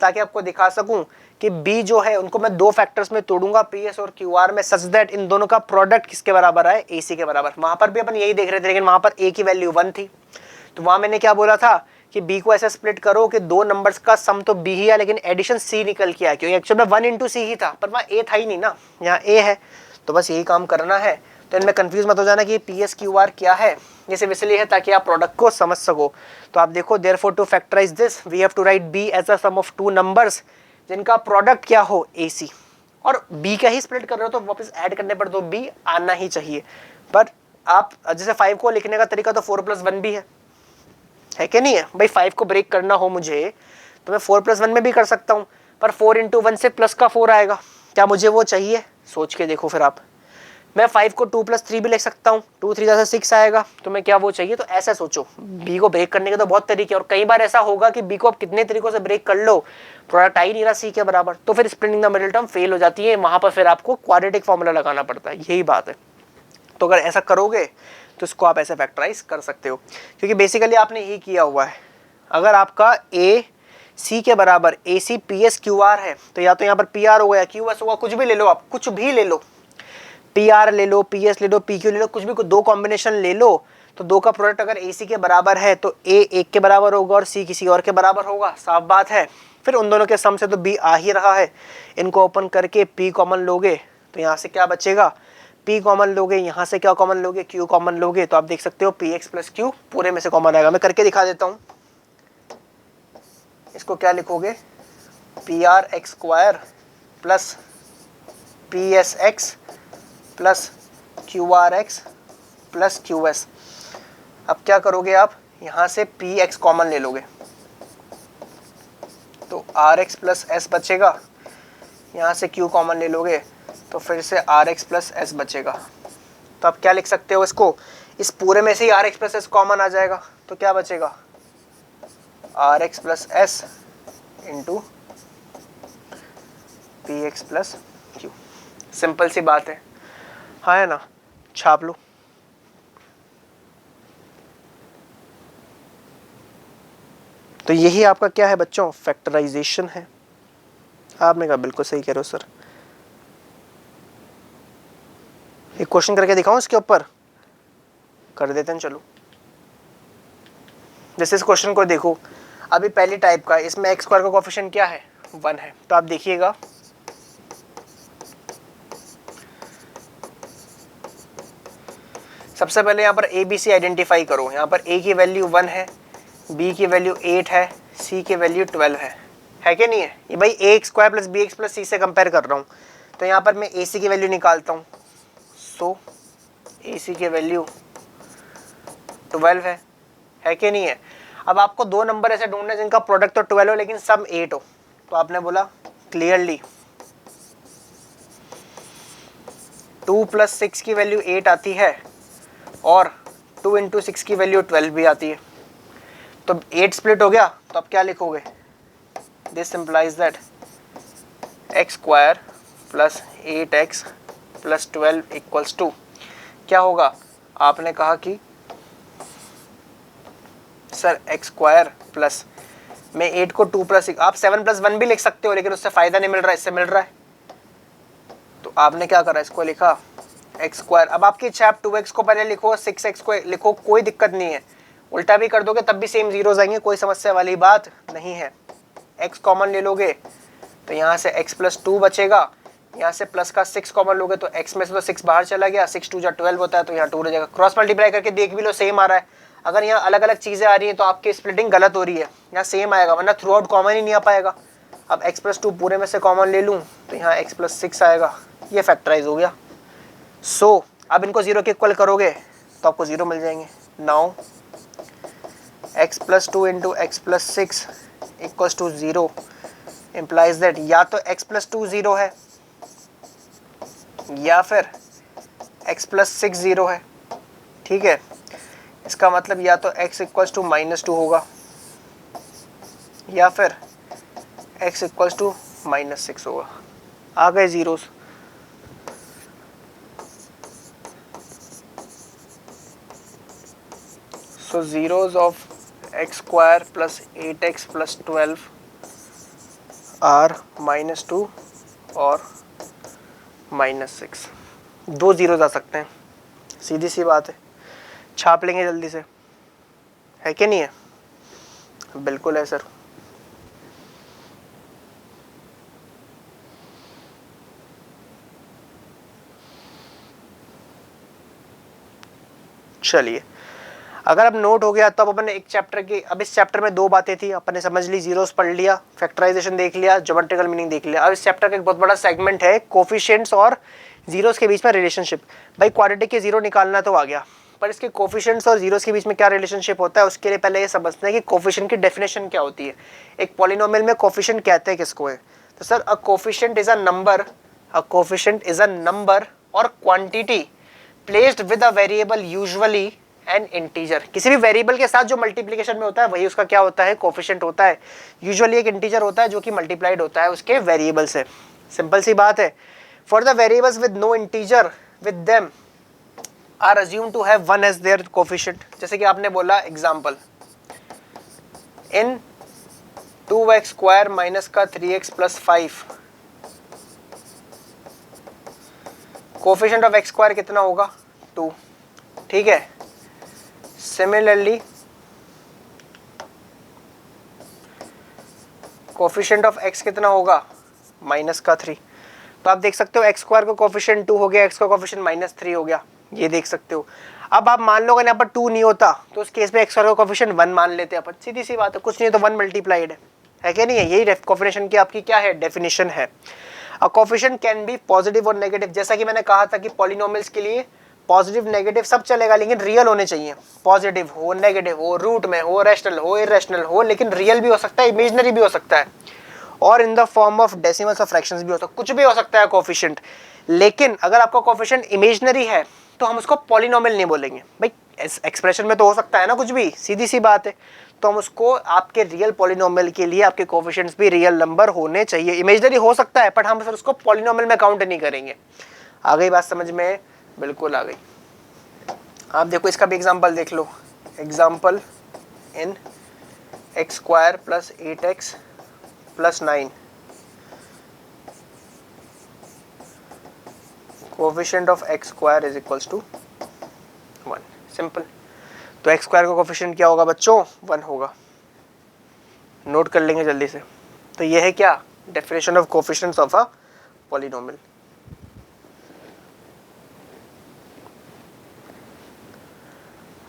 ताकि आपको दिखा सकूं कि b जो है उनको मैं 2 फैक्टर्स में तोड़ूंगा ps और qr में, सच दैट इन दोनों का प्रोडक्ट किसके बराबर आए, ac के बराबर। वहां पर भी अपन यही देख रहे थे, लेकिन वहां पर a की वैल्यू 1 थी। तो वहां मैंने क्या बोला था कि b को ऐसे स्प्लिट करो कि दो नंबर्स का सम तो b ही है लेकिन एडिशन c निकल के आया, क्योंकि एक्चुअली में 1 इंटू सी ही था, पर वहाँ a था ही नहीं ना, यहाँ a है। तो बस यही काम करना है। तो इनमें कंफ्यूज मत हो जाना कि PS QR क्या है, ये सिर्फ इसलिए है ताकि आप प्रोडक्ट को समझ सको। तो आप देखो therefore to factorize this we have to write b as a sum of 2 numbers जिनका प्रोडक्ट क्या हो, AC। और b का ही स्प्लिट कर रहे हो तो वापस ऐड करने पर तो b आना ही चाहिए। पर आप जैसे 5 को लिखने का तरीका तो 4 + 1 भी है कि नहीं है। भाई 5 को ब्रेक करना हो मुझे तो मैं 4 + 1 में भी कर सकता हूँ, पर 4 × 1 से प्लस का 4 आएगा। क्या मुझे वो चाहिए, सोच के देखो फिर आप। मैं 5 को 2 + 3 भी लिख सकता हूँ, 2 3 जैसे 6 आएगा। तो मैं क्या वो चाहिए, तो ऐसा सोचो। बी को ब्रेक करने के तो बहुत तरीके, और कई बार ऐसा होगा कि बी को आप कितने तरीकों से ब्रेक कर लो, प्रोडक्ट आ ही नहीं रहा सी के बराबर, तो फिर splitting the middle term fail हो जाती है। वहां पर फिर आपको क्वाड्रेटिक फॉर्मूला लगाना पड़ता है, यही बात है। तो अगर ऐसा करोगे तो इसको आप ऐसे फैक्टराइज कर सकते हो, क्योंकि बेसिकली आपने यही किया हुआ है। अगर आपका ए सी के बराबर AC PS QR है, तो या तो यहाँ पर PR होगा या QS होगा, कुछ भी ले लो आप, कुछ भी ले लो, PR ले लो, PS ले लो, PQ ले लो, कुछ भी दो कॉम्बिनेशन ले लो। तो दो का प्रोडक्ट अगर AC के बराबर है तो A 1 के बराबर होगा और C किसी और के बराबर होगा, साफ बात है। फिर उन दोनों के सम से तो B आ ही रहा है। इनको ओपन करके P कॉमन लोगे तो यहाँ से क्या बचेगा, P कॉमन लोगे, यहाँ से क्या कॉमन लोगे, Q कॉमन लोगे। तो आप देख सकते हो PX + Q पूरे में से कॉमन आएगा। मैं करके दिखा देता हूँ। इसको क्या लिखोगे, PRX² plus PSX plus QRX plus QS। अब क्या करोगे आप, यहाँ से PX कॉमन ले लोगे तो RX प्लस S बचेगा, यहाँ से Q कॉमन ले लोगे तो फिर से RX प्लस S बचेगा। तो आप क्या लिख सकते हो इसको, इस पूरे में से ही RX प्लस S कॉमन आ जाएगा, तो क्या बचेगा, RX plus S into PX plus Q। Simple सी बात है, हाँ है ना, छाप लो। तो यही आपका क्या है बच्चों, फैक्टराइजेशन है। आपने कहा बिल्कुल सही कह रहे हो सर। एक क्वेश्चन करके दिखाऊं इसके ऊपर, कर देते हैं चलो। जैसे इस क्वेश्चन को देखो, अभी पहली टाइप का, इसमें x स्क्वायर का कोएफिशिएंट क्या है, 1 है। तो आप देखिएगा सबसे पहले यहाँ पर ABC आइडेंटिफाई करो। यहाँ पर A की वैल्यू 1 है, B की वैल्यू 8 है, C की वैल्यू 12 है कि नहीं है। ये भाई AX² plus BX plus C से कंपेयर कर रहा हूँ। तो यहाँ पर मैं AC की वैल्यू निकालता हूँ। सो AC की वैल्यू 12 है कि नहीं है। अब आपको दो नंबर ऐसे ढूंढने जिनका प्रोडक्ट तो 12 हो लेकिन सम 8 हो, तो आपने बोला क्लियरली 2 + 6 की वैल्यू 8 आती है और 2 × 6 की वैल्यू 12 भी आती है। तो 8 स्प्लिट हो गया, तो आप क्या लिखोगे, this implies that x² + 8x + 12 = 2। क्या होगा, आपने कहा कि सर x² प्लस में 8 को 2 + 6, आप 7 + 1 भी लिख सकते हो लेकिन उससे फायदा नहीं मिल रहा, इससे मिल रहा है। तो आपने क्या करा, इसको लिखा x²। अब आपकी इच्छा, आप 2x को पहले लिखो, 6x को लिखो, कोई दिक्कत नहीं है। उल्टा भी कर दोगे तब भी सेम जीरोस आएंगे, कोई समस्या वाली बात नहीं है। x कॉमन ले लोगे तो यहाँ से x + 2 बचेगा, यहाँ से प्लस का 6 कॉमन लोगे तो x में से तो 6 बाहर चला गया, 6 × 2 = 12 होता है, तो यहाँ 2 रह जाएगा। क्रॉस मल्टीप्लाई करके देख भी लो, सेम आ रहा है। अगर यहाँ अलग अलग चीज़ें आ रही हैं तो आपकी स्प्लिटिंग गलत हो रही है, यहाँ सेम आएगा, वरना थ्रू आउट कॉमन ही नहीं आ पाएगा। अब x + 2 पूरे में से कॉमन ले लूँ तो यहाँ x + 6 आएगा, ये फैक्टराइज हो गया। सो अब इनको 0 के इक्वल करोगे तो आपको 0 मिल जाएंगे। Now x + 2 × x + 6 = 0 implies that या तो x + 2 0 है या फिर x + 6 0 है। ठीक है, इसका मतलब या तो x = -2 होगा या फिर x = -6 होगा। आ गए zeros. So zeros of x² + 8x + 12 are -2 और -6। दो जीरोस आ सकते हैं, सीधी सी बात है। छाप लेंगे जल्दी से, है कि नहीं है? बिल्कुल है सर। चलिए, अगर अब नोट हो गया तो अब अपन एक चैप्टर की, अब इस चैप्टर में दो बातें थी, अपन ने समझ ली, जीरोस पढ़ लिया, फैक्टराइजेशन देख लिया, ज्योमेट्रिकल मीनिंग देख लिया। अब इस चैप्टर का एक बहुत बड़ा सेगमेंट है कोफिशिएंट्स और जीरोस के बीच में रिलेशनशिप। भाई क्वाड्रेटिक के जीरो निकालना तो आ गया, पर इसके कोफिशिएंट्स और जीरोस के बीच में क्या रिलेशनशिप होता है उसके लिए पहले ये समझना है कि कोफिशिएंट की डेफिनेशन क्या होती है। एक पॉलिनोमियल में कोफिशिएंट कहते हैं किसको है, तो sir a coefficient is a number, a coefficient is a number और quantity placed with a variable usually an integer. किसी भी वेरिएबल के साथ जो मल्टीप्लिकेशन में होता है वही उसका क्या होता है, कोफिशिएंट होता है। यूजुअली एक इंटीजर होता है जो कि मल्टीप्लाइड होता है उसके वेरिएबल से। सिंपल सी बात है। For the variables with no integer with them are assume to have 1 as their coefficient. जैसे कि आपने बोला example, in 2x² - 3x + 5 coefficient of x² कितना होगा, 2। ठीक है, सिमिलरली कोफिशिएंट ऑफ x कितना होगा, -3। तो आप देख सकते हो x² का कोफिशिएंट 2 हो गया, x का कोफिशिएंट -3 हो गया, ये देख सकते हो। अब आप मान लो अगर यहाँ पर 2 नहीं होता तो उस केस में x² का कोफिशिएंट 1 मान लेते हैं अपन, सीधी सी बात है, कुछ नहीं है तो 1 मल्टीप्लाइड है कि नहीं है। यही कोफिशिएंट की आपकी क्या है, डेफिनेशन है। अ कोफिशिएंट कैन बी पॉजिटिव और नेगेटिव। जैसा कि मैंने कहा था कि पॉलिनोमियल्स के लिए पॉजिटिव नेगेटिव सब चलेगा लेकिन रियल होने चाहिए। पॉजिटिव हो, नेगेटिव हो, रूट में हो, रैशनल हो, इरेशनल हो, लेकिन रियल भी हो सकता है, इमेजिनरी भी हो सकता है, और in the form of decimals और फ्रैक्शंस भी हो सकता है, कुछ भी हो सकता है कोफिशिएंट। लेकिन अगर आपका कोफिशिएंट इमेजिनरी है तो हम उसको पॉलिनोमियल नहीं बोलेंगे। भाई एक्सप्रेशन में तो हो सकता है ना कुछ भी, सीधी सी बात है। तो हम उसको आपके रियल पॉलिनोमियल के लिए आपके कोफिशिएंट्स भी रियल नंबर होने चाहिए। इमेजिनरी हो सकता है बट हम फिर उसको पॉलिनोमियल में काउंट नहीं करेंगे। आ गई बात समझ में? बिल्कुल आ गई। आप देखो इसका भी एग्जांपल देख लो। Example, in x² + 8x + 9 coefficient of x² = 1। Simple. तो x² का कोफिशिएंट क्या होगा बच्चों, 1 होगा। नोट कर लेंगे जल्दी से। तो ये है क्या, definition of coefficients of a polynomial.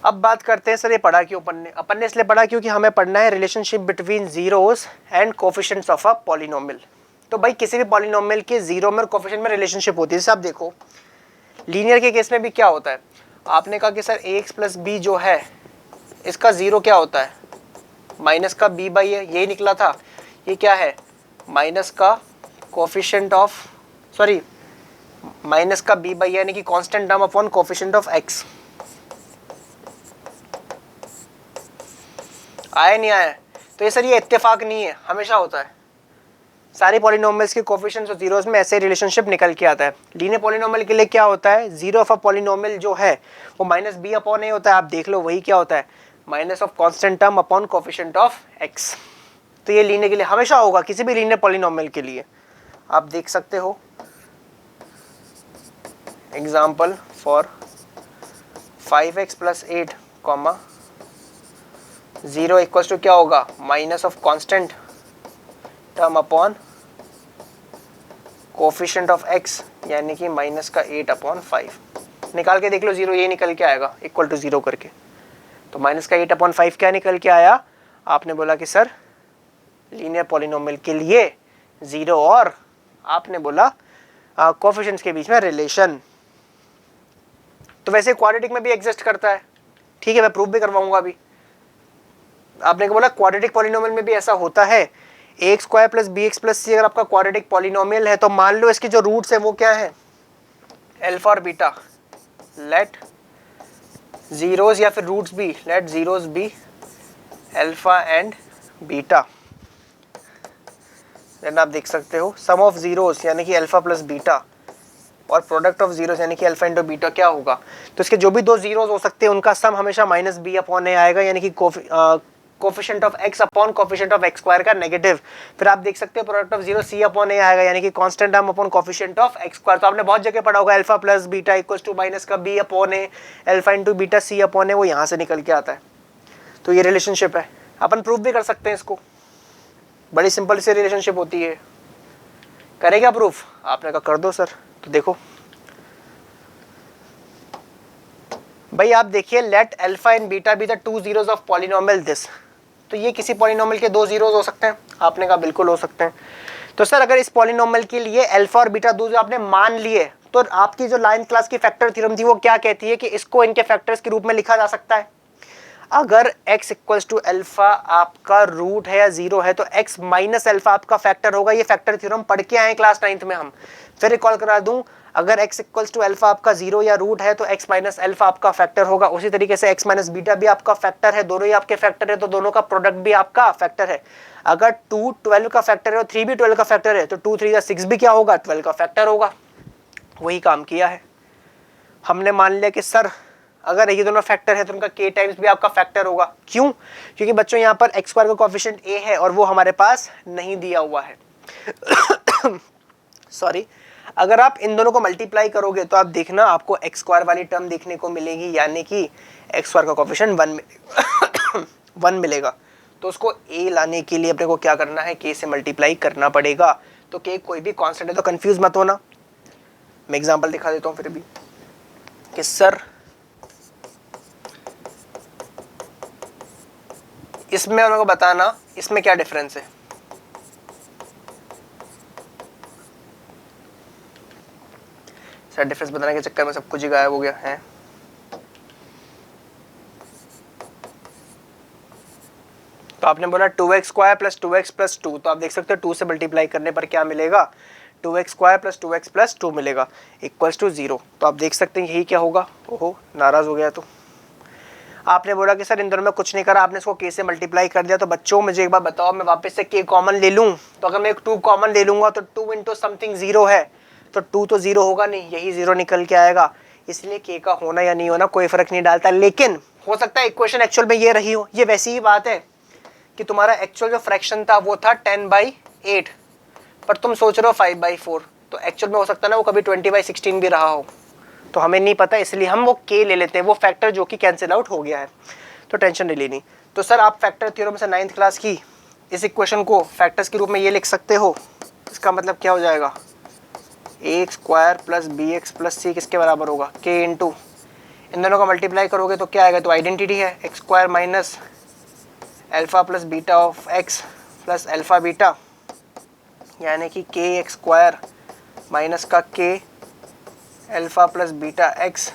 अब बात करते हैं सर ये पढ़ा क्यों अपन ने इसलिए पढ़ा क्योंकि हमें पढ़ना है relationship between zeros and coefficients of a polynomial. तो भाई किसी भी पॉलिनोमियल के जीरो में और कोफिशिएंट में रिलेशनशिप होती है। जैसे आप देखो लीनियर के केस में भी क्या होता है, आपने कहा कि सर ax + b जो है इसका ज़ीरो क्या होता है, माइनस का b बाई है, यही निकला था। ये क्या है, माइनस का कोफिशिएंट ऑफ, सॉरी माइनस का b बाई यानी कि constant term upon coefficient of x। आया नहीं आया? तो ये सर ये इत्तेफाक नहीं है, हमेशा होता है। सारे पॉलिनोमियल्स के कोफिशिएंट्स और जीरोस में ऐसे रिलेशनशिप निकल के आता है। लीनियर पॉलिनोमियल के लिए क्या होता है, जीरो ऑफ अ पॉलिनोमियल जो है वो माइनस बी अपॉन ए होता है। आप देख लो वही क्या होता है, minus of constant term upon coefficient of x. तो ये लीनियर के लिए हमेशा होगा, किसी भी लीनियर पॉलिनोमियल के लिए। आप देख सकते हो example for 5x plus 8 comma 0 equals to क्या होगा, minus of constant term upon coefficient of x यानी कि माइनस का 8 अपॉन 5। निकाल के देख लो, जीरो ये निकल के आएगा इक्वल टू 0 करके। तो माइनस का 8 अपॉन 5 क्या निकल के आया, आपने बोला कि सर लीनियर पॉलिनोमियल के लिए जीरो और आपने बोला कोफिशिएंट्स के बीच में रिलेशन। तो वैसे क्वाड्रेटिक में भी एग्जिस्ट करता है, ठीक है, मैं प्रूफ भी करवाऊंगा अभी। आपने बोला क्वाड्रेटिक पॉलिनोमियल में भी ऐसा होता है, x square plus B x plus C अगर आपका क्वाड्रेटिक पॉलिनोमियल है तो मान लो इसके जो रूट्स है वो क्या है, अल्फा और बीटा। लेट जीरोस या फिर रूट्स भी, let zeros be alpha and beta. Then आप देख सकते हो सम ऑफ जीरोस यानी कि अल्फा प्लस बीटा और प्रोडक्ट ऑफ जीरोस यानी कि अल्फा इंटू बीटा क्या होगा। तो इसके जो भी दो जीरोस हो सकते हैं उनका सम हमेशा माइनस बी अपॉन ए आएगा, यानी कि coefficient of x upon coefficient of x square का नेगेटिव। फिर आप देख सकते हो product of zero c upon a आएगा, यानी कि constant term upon coefficient of x square. तो आपने बहुत जगह पढ़ा होगा alpha plus beta equals to minus का b upon a alpha into beta c upon a, वो यहाँ से निकल के आता है। तो ये रिलेशनशिप है, अपन प्रूफ भी कर सकते हैं इसको, बड़ी सिंपल सी रिलेशनशिप होती है। करेगा प्रूफ? आपने कहा कर दो सर। तो देखो भाई, आप देखिए let alpha and beta be the two zeros of polynomial this. तो ये किसी पॉलिनोमियल के दो जीरोस हो सकते हैं? आपने कहा बिल्कुल हो सकते हैं। तो सर अगर इस पॉलिनोमियल के लिए अल्फा और बीटा दो जो आपने मान लिए, तो आपकी जो 9th क्लास की फैक्टर थ्योरम थी वो क्या कहती है कि इसको इनके फैक्टर्स के रूप में लिखा जा सकता है। अगर x इक्वल्स टू अल्फा आपका रूट है या जीरो है तो x माइनस अल्फा आपका फैक्टर होगा। ये फैक्टर थ्योरम पढ़ के आए क्लास 9th में हम। फिर रिकॉल करा दूं, अगर x इक्वल्स टू अल्फा आपका जीरो या रूट है तो x माइनस अल्फा आपका फैक्टर होगा। उसी तरीके से x माइनस बीटा भी आपका फैक्टर है, दोनों ही आपके फैक्टर है, तो दोनों का प्रोडक्ट भी आपका फैक्टर है। अगर 2 12 का फैक्टर है और 3 भी 12 का फैक्टर है तो 2 3 या 6 भी क्या होगा, 12 का फैक्टर होगा। वही काम किया है हमने। मान लिया कि सर अगर ये दोनों फैक्टर है तो उनका k टाइम्स भी आपका फैक्टर होगा। क्यों? क्योंकि बच्चों यहाँ पर x स्क्वायर का कोफिशिएंट a है और वो हमारे पास नहीं दिया हुआ है। सॉरी, अगर आप इन दोनों को मल्टीप्लाई करोगे तो आप देखना आपको x स्क्वायर वाली टर्म देखने को मिलेगी, यानी कि x स्क्वायर का कोफिशिएंट 1 मिलेगा। तो उसको a लाने के लिए अपने को क्या करना है, k से मल्टीप्लाई करना पड़ेगा। तो k कोई भी कांस्टेंट है, तो कंफ्यूज मत होना। मैं एग्जांपल दिखा देता हूँ फिर भी कि सर इसमें उनको बताना इसमें क्या डिफरेंस है। सर डिफरेंस बताने के चक्कर में सब कुछ ही गायब हो गया है। तो आपने बोला 2x square plus 2x plus 2, तो आप देख सकते हो 2 से मल्टीप्लाई करने पर क्या मिलेगा, 2x square plus 2x plus 2 मिलेगा इक्वल्स टू 0। तो आप देख सकते हैं यही क्या होगा। ओहो, नाराज हो गया। तो आपने बोला कि सर इन दोनों में कुछ नहीं करा, आपने इसको k से मल्टीप्लाई कर दिया। तो बच्चों मुझे एक बार बताओ, मैं वापस से k कॉमन ले लूं तो अगर मैं एक 2 कॉमन ले लूंगा तो 2 इंटू समथिंग 0 है, तो 2 तो 0 होगा नहीं, यही 0 निकल के आएगा। इसलिए k का होना या नहीं होना कोई फर्क नहीं डालता। लेकिन हो सकता है इक्वेशन एक्चुअल में ये रही हो। ये वैसी ही बात है कि तुम्हारा एक्चुअल जो फ्रैक्शन था वो था 10/8, पर तुम सोच रहे हो 5/4, तो एक्चुअल में हो सकता है ना वो कभी 20/16 भी रहा हो। तो हमें नहीं पता, इसलिए हम वो k ले लेते हैं, वो फैक्टर जो कि कैंसिल आउट हो गया है, तो टेंशन नहीं लेनी। तो सर आप फैक्टर थ्योरम से 9th क्लास की इस इक्वेशन को फैक्टर्स के रूप में ये लिख सकते हो। इसका मतलब क्या हो जाएगा, X square plus B x plus C किसके बराबर होगा, k इंटू इन दोनों का मल्टीप्लाई करोगे तो क्या आएगा, तो आइडेंटिटी है x square minus alpha plus beta of x plus alpha beta, यानी कि k एक्स स्क्वायर माइनस का k alpha plus beta x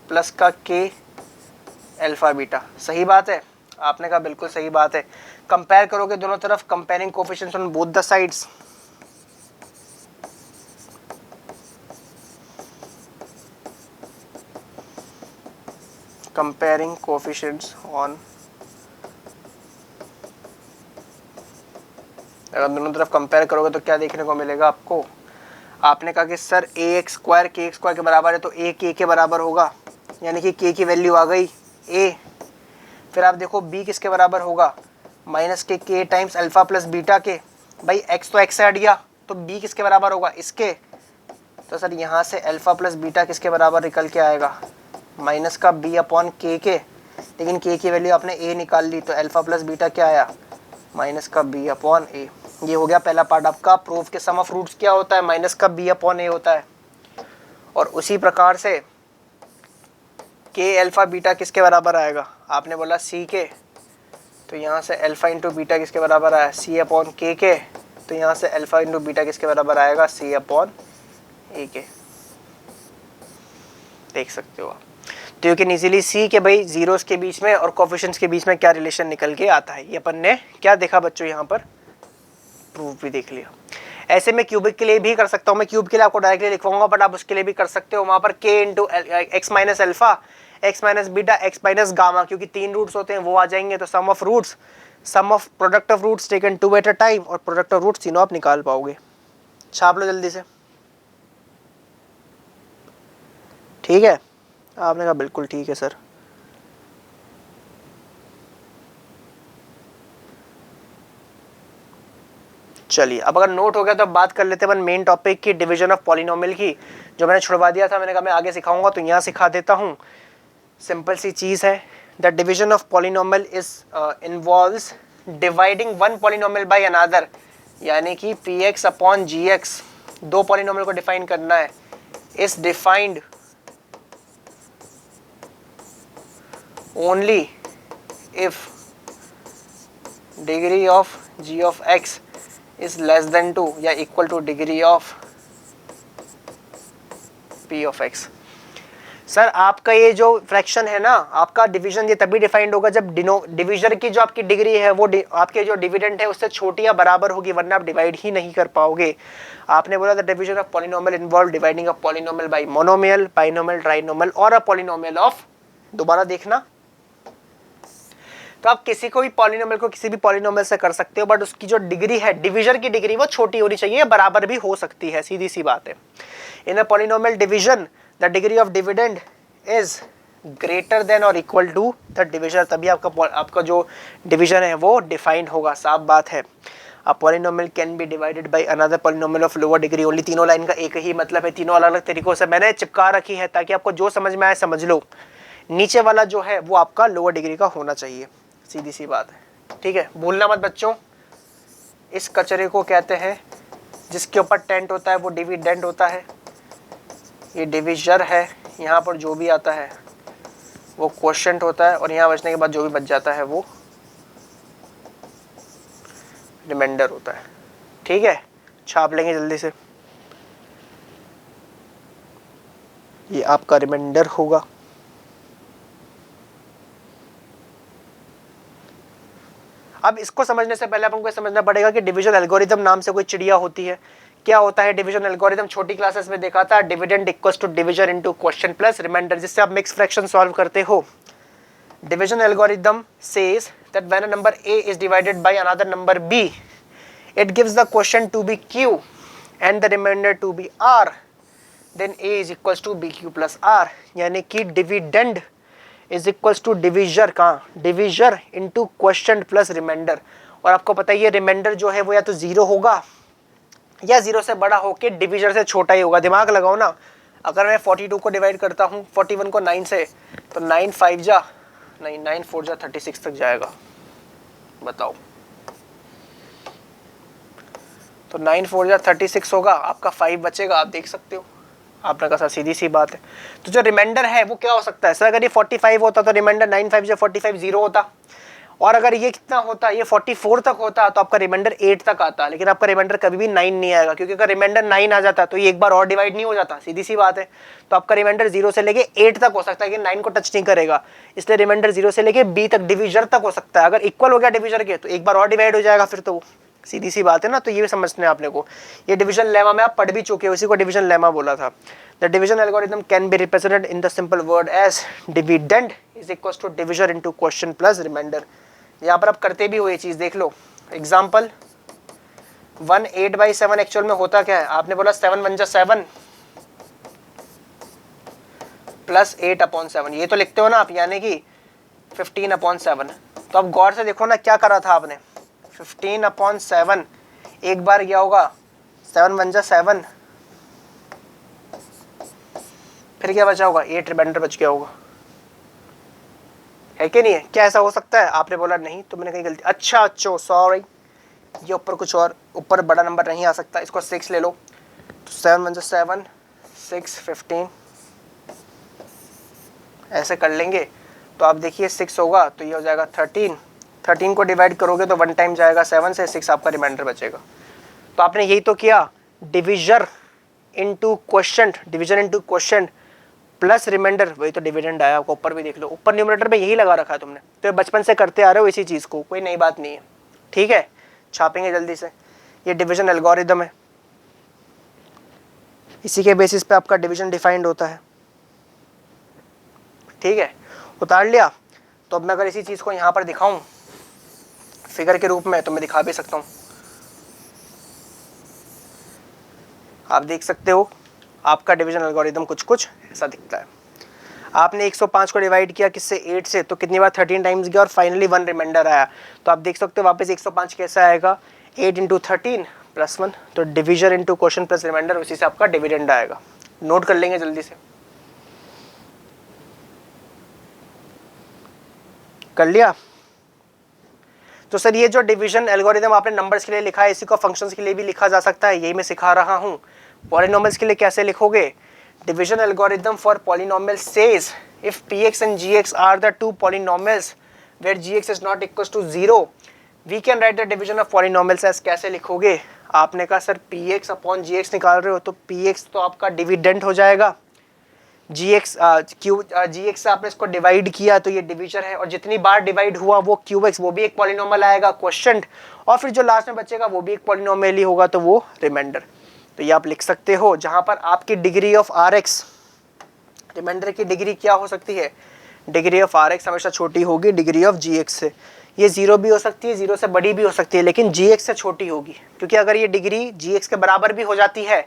plus का k अल्फा बीटा। सही बात है, आपने कहा बिल्कुल सही बात है। कंपेयर करोगे दोनों तरफ, comparing coefficients on both the sides. Comparing coefficients on, अगर दोनों तरफ कंपेयर करोगे तो क्या देखने को मिलेगा आपको? आपने कहा कि सर ए एक्स स्क्वायर के एक्स स्क्वायर के बराबर है, तो ए के बराबर होगा, यानी कि के की वैल्यू आ गई ए। फिर आप देखो बी किसके बराबर होगा? माइनस के टाइम्स अल्फा प्लस बीटा के। भाई एक्स तो एक्स से हट गया, तो बी किसके बराबर होगा? इसके। तो सर यहाँ से अल्फा प्लस बीटा किसके बराबर निकल के आएगा? माइनस का बी अपॉन के। लेकिन के की वैल्यू आपने ए निकाल ली, तो अल्फा प्लस बीटा क्या आया? माइनस का बी अपॉन ए। ये हो गया पहला पार्ट आपका। प्रूफ के सम ऑफ रूट्स क्या होता है? माइनस का बी अपॉन ए होता है। और उसी प्रकार से के अल्फा बीटा किसके बराबर आएगा? आपने बोला सी के, तो यहाँ से अल्फा इंटू बीटा किसके बराबर आया? सी अपॉन के। तो यहाँ से अल्फा इंटू बीटा किसके बराबर आएगा? सी अपॉन ए के। देख सकते हो आप। तो यू कैन इजीली सी के भाई जीरोस के बीच में और कोफिशिएंट्स के बीच में क्या रिलेशन निकल के आता है। ये अपन ने क्या देखा बच्चों? यहाँ पर प्रूफ भी देख लिया। ऐसे में क्यूबिक के लिए भी कर सकता हूँ, मैं क्यूब के लिए आपको डायरेक्टली लिखवाऊंगा, बट आप उसके लिए भी कर सकते हो। वहाँ पर K into x minus alpha, X minus beta, X minus gamma, क्योंकि 3 रूट्स होते हैं वो आ जाएंगे। तो sum of roots, sum of product of roots taken 2 at a time, और प्रोडक्ट ऑफ रूट्स तीनों आप निकाल पाओगे। छाप लो जल्दी से। ठीक है, आपने कहा बिल्कुल ठीक है सर। चलिए, अब अगर नोट हो गया तो अब बात कर लेते हैं अपन मेन टॉपिक की, डिवीजन ऑफ पॉलिनोमियल की, जो मैंने छुड़वा दिया था। मैंने कहा मैं आगे सिखाऊंगा, तो यहाँ सिखा देता हूँ। सिंपल सी चीज है। The division of polynomial is involves dividing one polynomial by another, यानी कि पी एक्स अपॉन जी एक्स, दो पॉलिनोमियल को डिफाइन करना है। Is defined only if degree of g of x is less then 2 या equal to degree of p of x। Sir आपका ये जो फ्रैक्शन है ना, आपका डिवीजन ये तभी डिफाइंड होगा जब डिवीजन की जो आपकी डिग्री है वो आपके जो डिविडेंड है उससे छोटी या बराबर होगी, वरना आप डिवाइड ही नहीं कर पाओगे। आपने बोला the division of polynomial involve dividing a polynomial bye monomial, binomial, trinomial और अ पॉलिनोमियल ऑफ, दोबारा देखना, तो आप किसी को भी पॉलिनोमियल को किसी भी पॉलिनोमियल से कर सकते हो, बट उसकी जो डिग्री है, डिवीजन की डिग्री, वो छोटी होनी चाहिए, बराबर भी हो सकती है, सीधी सी बात है। In a polynomial division the degree of dividend is greater than और इक्वल टू द डिवीजन, तभी आपका जो डिवीजन है वो डिफाइंड होगा। साफ बात है। अ polynomial can B divided by another polynomial of lower degree only. तीनों लाइन का एक ही मतलब है, तीनों अलग अलग तरीकों से मैंने चिपका रखी है ताकि आपको जो समझ में आए समझ लो। नीचे वाला जो है वो आपका लोअर डिग्री का होना चाहिए, सीधी सी बात है। ठीक है, भूलना मत बच्चों। इस कचरे को कहते हैं, जिसके ऊपर टेंट होता है वो डिविडेंड होता है, ये डिविजर है, यहाँ पर जो भी आता है वो क्वोशिएंट होता है, और यहाँ बचने के बाद जो भी बच जाता है वो रिमाइंडर होता है। ठीक है, छाप लेंगे जल्दी से। ये आपका रिमाइंडर होगा। अब इसको समझने से पहले अपन को समझना पड़ेगा कि डिवीजन एल्गोरिथम नाम से कोई चिड़िया होती है। क्या होता है डिवीजन एल्गोरिथम? छोटी क्लासेस में देखा था, dividend equals to division into quotient plus remainder, जिससे आप मिक्स फ्रैक्शन सॉल्व करते हो। Division algorithm says that when a number a is divided by another number b, it gives the quotient to be q and the remainder to be r, then a is equals to bq plus r, यानी कि dividend is equals to divisor, कहाँ? Divisor into quotient plus reminder. और आपको पता ही है reminder जो है वो या तो 0 होगा या 0 से बड़ा होके डिविजर से छोटा ही होगा। दिमाग लगाओ ना, अगर मैं 42 को डिवाइड करता हूँ 41 को 9 से, तो 9 5 जा नहीं 9 4 जा 36 तक जाएगा। बताओ, तो 9 4 जा 36 होगा, आपका 5 बचेगा। आप देख सकते हो, आपने कहा सीधी सी बात है। तो जो रिमाइंडर है वो क्या हो सकता है? सर अगर ये 45 होता तो रिमाइंडर 9 5 जा 45 0 होता, और अगर ये कितना होता, ये 44 तक होता तो आपका रिमाइंडर 8 तक आता, लेकिन आपका रिमाइंडर कभी भी 9 नहीं आएगा, क्योंकि अगर रिमाइंडर 9 आ जाता तो ये एक बार और डिवाइड नहीं हो जाता, सीधी सी बात है। तो आपका रिमाइंडर 0 से लेके 8 तक हो सकता है कि 9 को टच नहीं करेगा, इसलिए रिमाइंडर 0 से लेके b तक डिविजर तक हो सकता है। अगर इक्वल हो गया डिविजर के तो एक बार और डिवाइड हो जाएगा, फिर तो सीधी सी बात है ना। तो ये भी समझना है आपने को, ये डिवीजन लेमा में आप पढ़ भी चुके हो, इसी को डिवीजन लेमा बोला था। The division algorithm can be represented in the simple word as dividend is equals to division into question plus remainder. यहाँ पर आप करते भी हो ये चीज, देख लो एग्जाम्पल 1 8/7 एक्चुअल में होता क्या है, आपने बोला 7 1 7 प्लस 8/7, ये तो लिखते हो ना आप, यानी कि 15/7। तो अब गौर से देखो ना क्या करा था आपने, 15/7 एक बार क्या होगा 7 1 7, फिर क्या बचा होगा 8 रिमाइंडर बच गया होगा, है कि नहीं है? क्या ऐसा हो सकता है? आपने बोला नहीं, तो मैंने कहीं गलती, अच्छा सॉरी, ये ऊपर कुछ और, ऊपर बड़ा नंबर नहीं आ सकता, इसको 6 ले लो। तो 7 1 7 6 15 ऐसे कर लेंगे, तो आप देखिए 6 होगा तो ये हो जाएगा 13 को डिवाइड करोगे तो 1 टाइम जाएगा 7 से, 6 आपका रिमाइंडर बचेगा। तो आपने यही तो किया, division into question plus remainder, वही तो डिविडेंड आया आपको। ऊपर भी देख लो, ऊपर न्यूमरेटर में यही लगा रखा है तुमने, तो बचपन से करते आ रहे हो इसी चीज को, कोई नई बात नहीं है, ठीक है। छापेंगे जल्दी से, ये डिवीजन एल्गोरिथम है, इसी के बेसिस पे आपका डिवीजन डिफाइंड होता है, ठीक है। उतार लिया। तो अब मैं अगर इसी चीज को यहाँ पर दिखाऊं फिगर के रूप में, तो मैं दिखा भी सकता हूँ, आप देख सकते हो आपका डिवीजन एल्गोरिथम कुछ ऐसा दिखता है। आपने 105 को डिवाइड किया किससे, 8 से, तो कितनी बार 13 टाइम्स गया और फाइनली 1 रिमाइंडर आया। तो आप देख सकते हो वापस 105 कैसे आएगा, 8 × 13 + 1, तो division into question plus remainder, उसी से आपका डिविडेंड आएगा। नोट कर लेंगे जल्दी से, कर लिया। तो सर ये जो डिवीजन एल्गोरिथम आपने नंबर्स के लिए लिखा है, इसी को फंक्शंस के लिए भी लिखा जा सकता है, यही मैं सिखा रहा हूँ। पॉलिनोमियल्स के लिए कैसे लिखोगे, division algorithm for polynomial says if px and gx are the two polynomials where gx is not equals to 0 we can write the division of polynomials as, कैसे लिखोगे? आपने कहा सर px upon gx निकाल रहे हो, तो px तो आपका डिविडेंड हो जाएगा, gx से आपने इसको डिवाइड किया तो ये डिवीजन है, और जितनी बार डिवाइड हुआ वो qx, वो भी एक पॉलिनोमियल आएगा क्वेश्चन, और फिर जो लास्ट में बचेगा वो भी एक पॉलिनोमियल ही होगा, तो वो रिमाइंडर। तो ये आप लिख सकते हो, जहां पर आपकी डिग्री ऑफ rx, रिमाइंडर की डिग्री क्या हो सकती है, डिग्री ऑफ rx हमेशा छोटी होगी डिग्री ऑफ gx से। ये 0 भी हो सकती है, 0 से बड़ी भी हो सकती है, लेकिन gx से छोटी होगी, क्योंकि अगर ये डिग्री gx के बराबर भी हो जाती है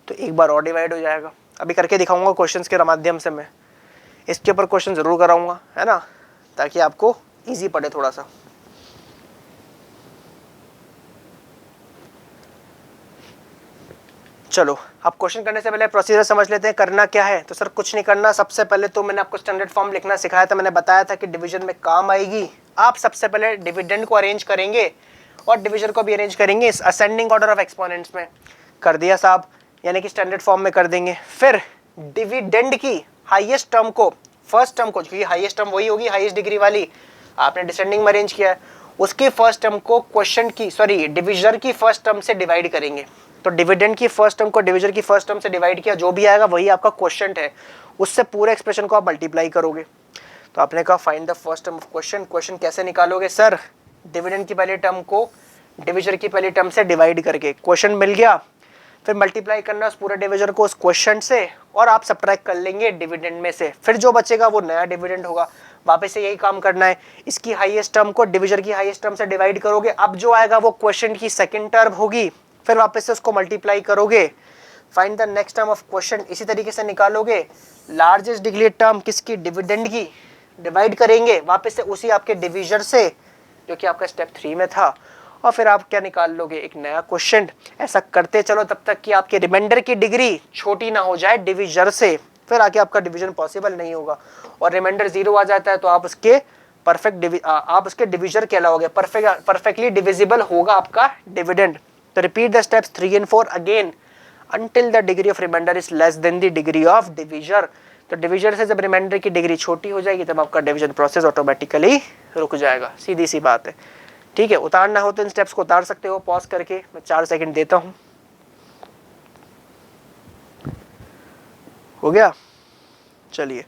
तो एक बार और डिवाइड हो जाएगा। अभी करके दिखाऊंगा क्वेश्चंस के माध्यम से, मैं इसके ऊपर क्वेश्चन जरूर कराऊंगा, है ना, ताकि आपको ईजी पड़े थोड़ा सा। चलो अब क्वेश्चन करने से पहले प्रोसीजर समझ लेते हैं, करना क्या है। तो सर कुछ नहीं करना, सबसे पहले तो मैंने आपको स्टैंडर्ड फॉर्म लिखना सिखाया था, मैंने बताया था कि डिवीजन में काम आएगी। आप सबसे पहले डिविडेंड को अरेंज करेंगे और डिवीजन को भी अरेंज करेंगे इस असेंडिंग ऑर्डर ऑफ एक्सपोनेंट्स में, कर दिया साहब, यानी कि स्टैंडर्ड फॉर्म में कर देंगे। फिर डिविडेंड की हाईएस्ट टर्म को, फर्स्ट टर्म को, क्योंकि हाईएस्ट टर्म वही होगी हाईएस्ट डिग्री वाली, आपने डिसेंडिंग में अरेंज किया है, उसकी फर्स्ट टर्म को क्वेश्चन की, सॉरी डिविजर की फर्स्ट टर्म से डिवाइड करेंगे। तो डिविडेंड की फर्स्ट टर्म को डिविजर की फर्स्ट टर्म से डिवाइड किया, जो भी आएगा वही आपका क्वेश्चन है, उससे पूरे एक्सप्रेशन को आप मल्टीप्लाई करोगे। तो आपने कहा find the first term of question, question कैसे निकालोगे सर, डिविडेंड की पहली टर्म को डिविजर की पहली टर्म से डिवाइड करके, क्वेश्चन मिल गया, फिर मल्टीप्लाई करना उस पूरे डिविजर को उस क्वेश्चन से, और आप सब्ट्रैक्ट कर लेंगे डिविडेंड में से, फिर जो बचेगा वो नया डिविडेंड होगा। वापस से यही काम करना है, इसकी हाईएस्ट टर्म को डिविजर की हाईएस्ट टर्म से डिवाइड करोगे, अब जो आएगा वो क्वेश्चन की सेकंड टर्म होगी, फिर वापस से उसको मल्टीप्लाई करोगे, find the next term of question, इसी तरीके से निकालोगे। लार्जेस्ट डिग्री टर्म किसकी, डिविडेंड की, डिवाइड करेंगे वापस से उसी आपके डिविजर से जो कि आपका स्टेप 3 में था, और फिर आप क्या निकाल लोगे, एक नया क्वेश्चन। ऐसा करते चलो तब तक कि आपके रिमाइंडर की डिग्री छोटी ना हो जाए डिविजर से, फिर आके आपका डिवीजन पॉसिबल नहीं होगा। और रिमाइंडर 0 आ जाता है तो आप उसके आप उसके डिविजर कहलाओगे, परफेक्टली डिविजिबल होगा आपका डिविडेंड। तो repeat the steps 3 and 4 again until the degree of remainder is less than the degree of divisor। तो डिविजर से जब रिमाइंडर की डिग्री छोटी हो जाएगी तब आपका डिवीजन प्रोसेस ऑटोमेटिकली रुक जाएगा, सीधी सी बात है। ठीक है, उतारना हो तो इन स्टेप्स को उतार सकते हो पॉज करके। मैं 4 सेकंड देता हूं। हो गया? चलिए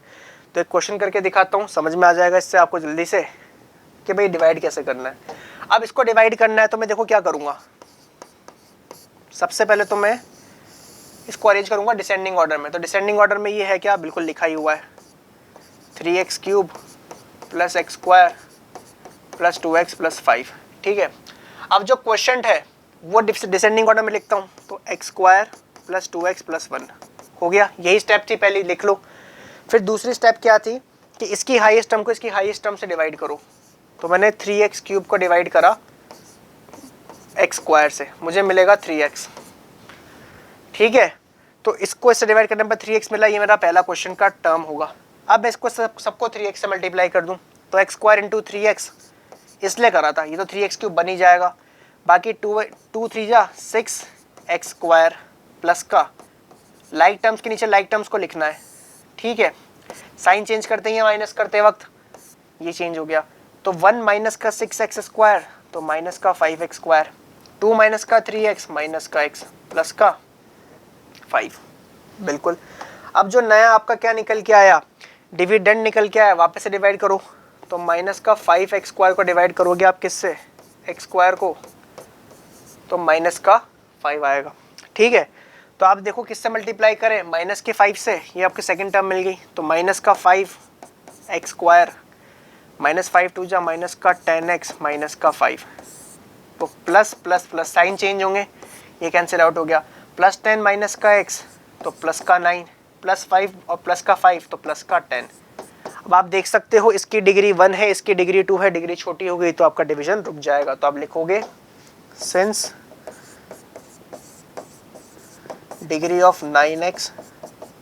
तो एक क्वेश्चन करके दिखाता हूं, समझ में आ जाएगा इससे आपको जल्दी से कि भाई डिवाइड कैसे करना है। अब इसको डिवाइड करना है तो मैं देखो क्या करूंगा, सबसे पहले तो मैं इसको अरेंज करूंगा डिसेंडिंग ऑर्डर में। तो डिसेंडिंग ऑर्डर में ये है क्या, बिल्कुल लिखा ही हुआ है 3x cube plus x square plus 2x plus 5। ठीक है, अब जो क्वेश्चन है वो डिसेंडिंग ऑर्डर में लिखता हूँ, तो x square plus 2x plus 1 हो गया। यही स्टेप थी, पहले लिख लो। फिर दूसरी स्टेप क्या थी कि इसकी हाईएस्ट टर्म को इसकी हाईएस्ट टर्म से डिवाइड करो। तो मैंने 3x क्यूब को डिवाइड करा एक्स स्क्वायर से, मुझे मिलेगा 3x। ठीक है, तो इसको इससे डिवाइड करने पर 3x मिला, ये मेरा पहला क्वेश्चन का टर्म होगा। अब मैं इसको सबको 3x से मल्टीप्लाई कर दूं तो एक्स स्क्वायर इंटू 3x इसलिए करा था, ये तो 3x क्यूब बन ही जाएगा। बाकी 2 3 जा 6 एक्स स्क्वायर प्लस का लाइक टर्म्स के नीचे लाइक टर्म्स को लिखना है। ठीक है, साइन चेंज करते हैं माइनस करते वक्त ये चेंज हो गया, तो 1 माइनस का 6x स्क्वायर तो माइनस का 5x स्क्वायर, 2 माइनस का 3x माइनस का x प्लस का 5। बिल्कुल। अब जो नया आपका क्या निकल के आया, डिविडेंड निकल के आया, वापस से डिवाइड करो। तो माइनस का 5x स्क्वायर को डिवाइड करोगे आप किससे, x स्क्वायर को, तो माइनस का 5 आएगा। ठीक है, तो आप देखो किससे मल्टीप्लाई करें, माइनस के 5 से, ये आपकी सेकंड टर्म मिल गई। तो माइनस का 5 एक्स स्क्वायर माइनस 5 2 जा माइनस का 10x माइनस का 5, तो plus plus plus sign change होंगे, ये कैंसिल आउट हो गया। प्लस 10 माइनस का x तो प्लस का 9, प्लस 5 और प्लस का 5 तो प्लस का 10। अब आप देख सकते हो इसकी डिग्री 1 है, इसकी डिग्री 2 है, डिग्री छोटी हो गई तो आपका डिवीजन रुक जाएगा। तो आप लिखोगे since degree of 9x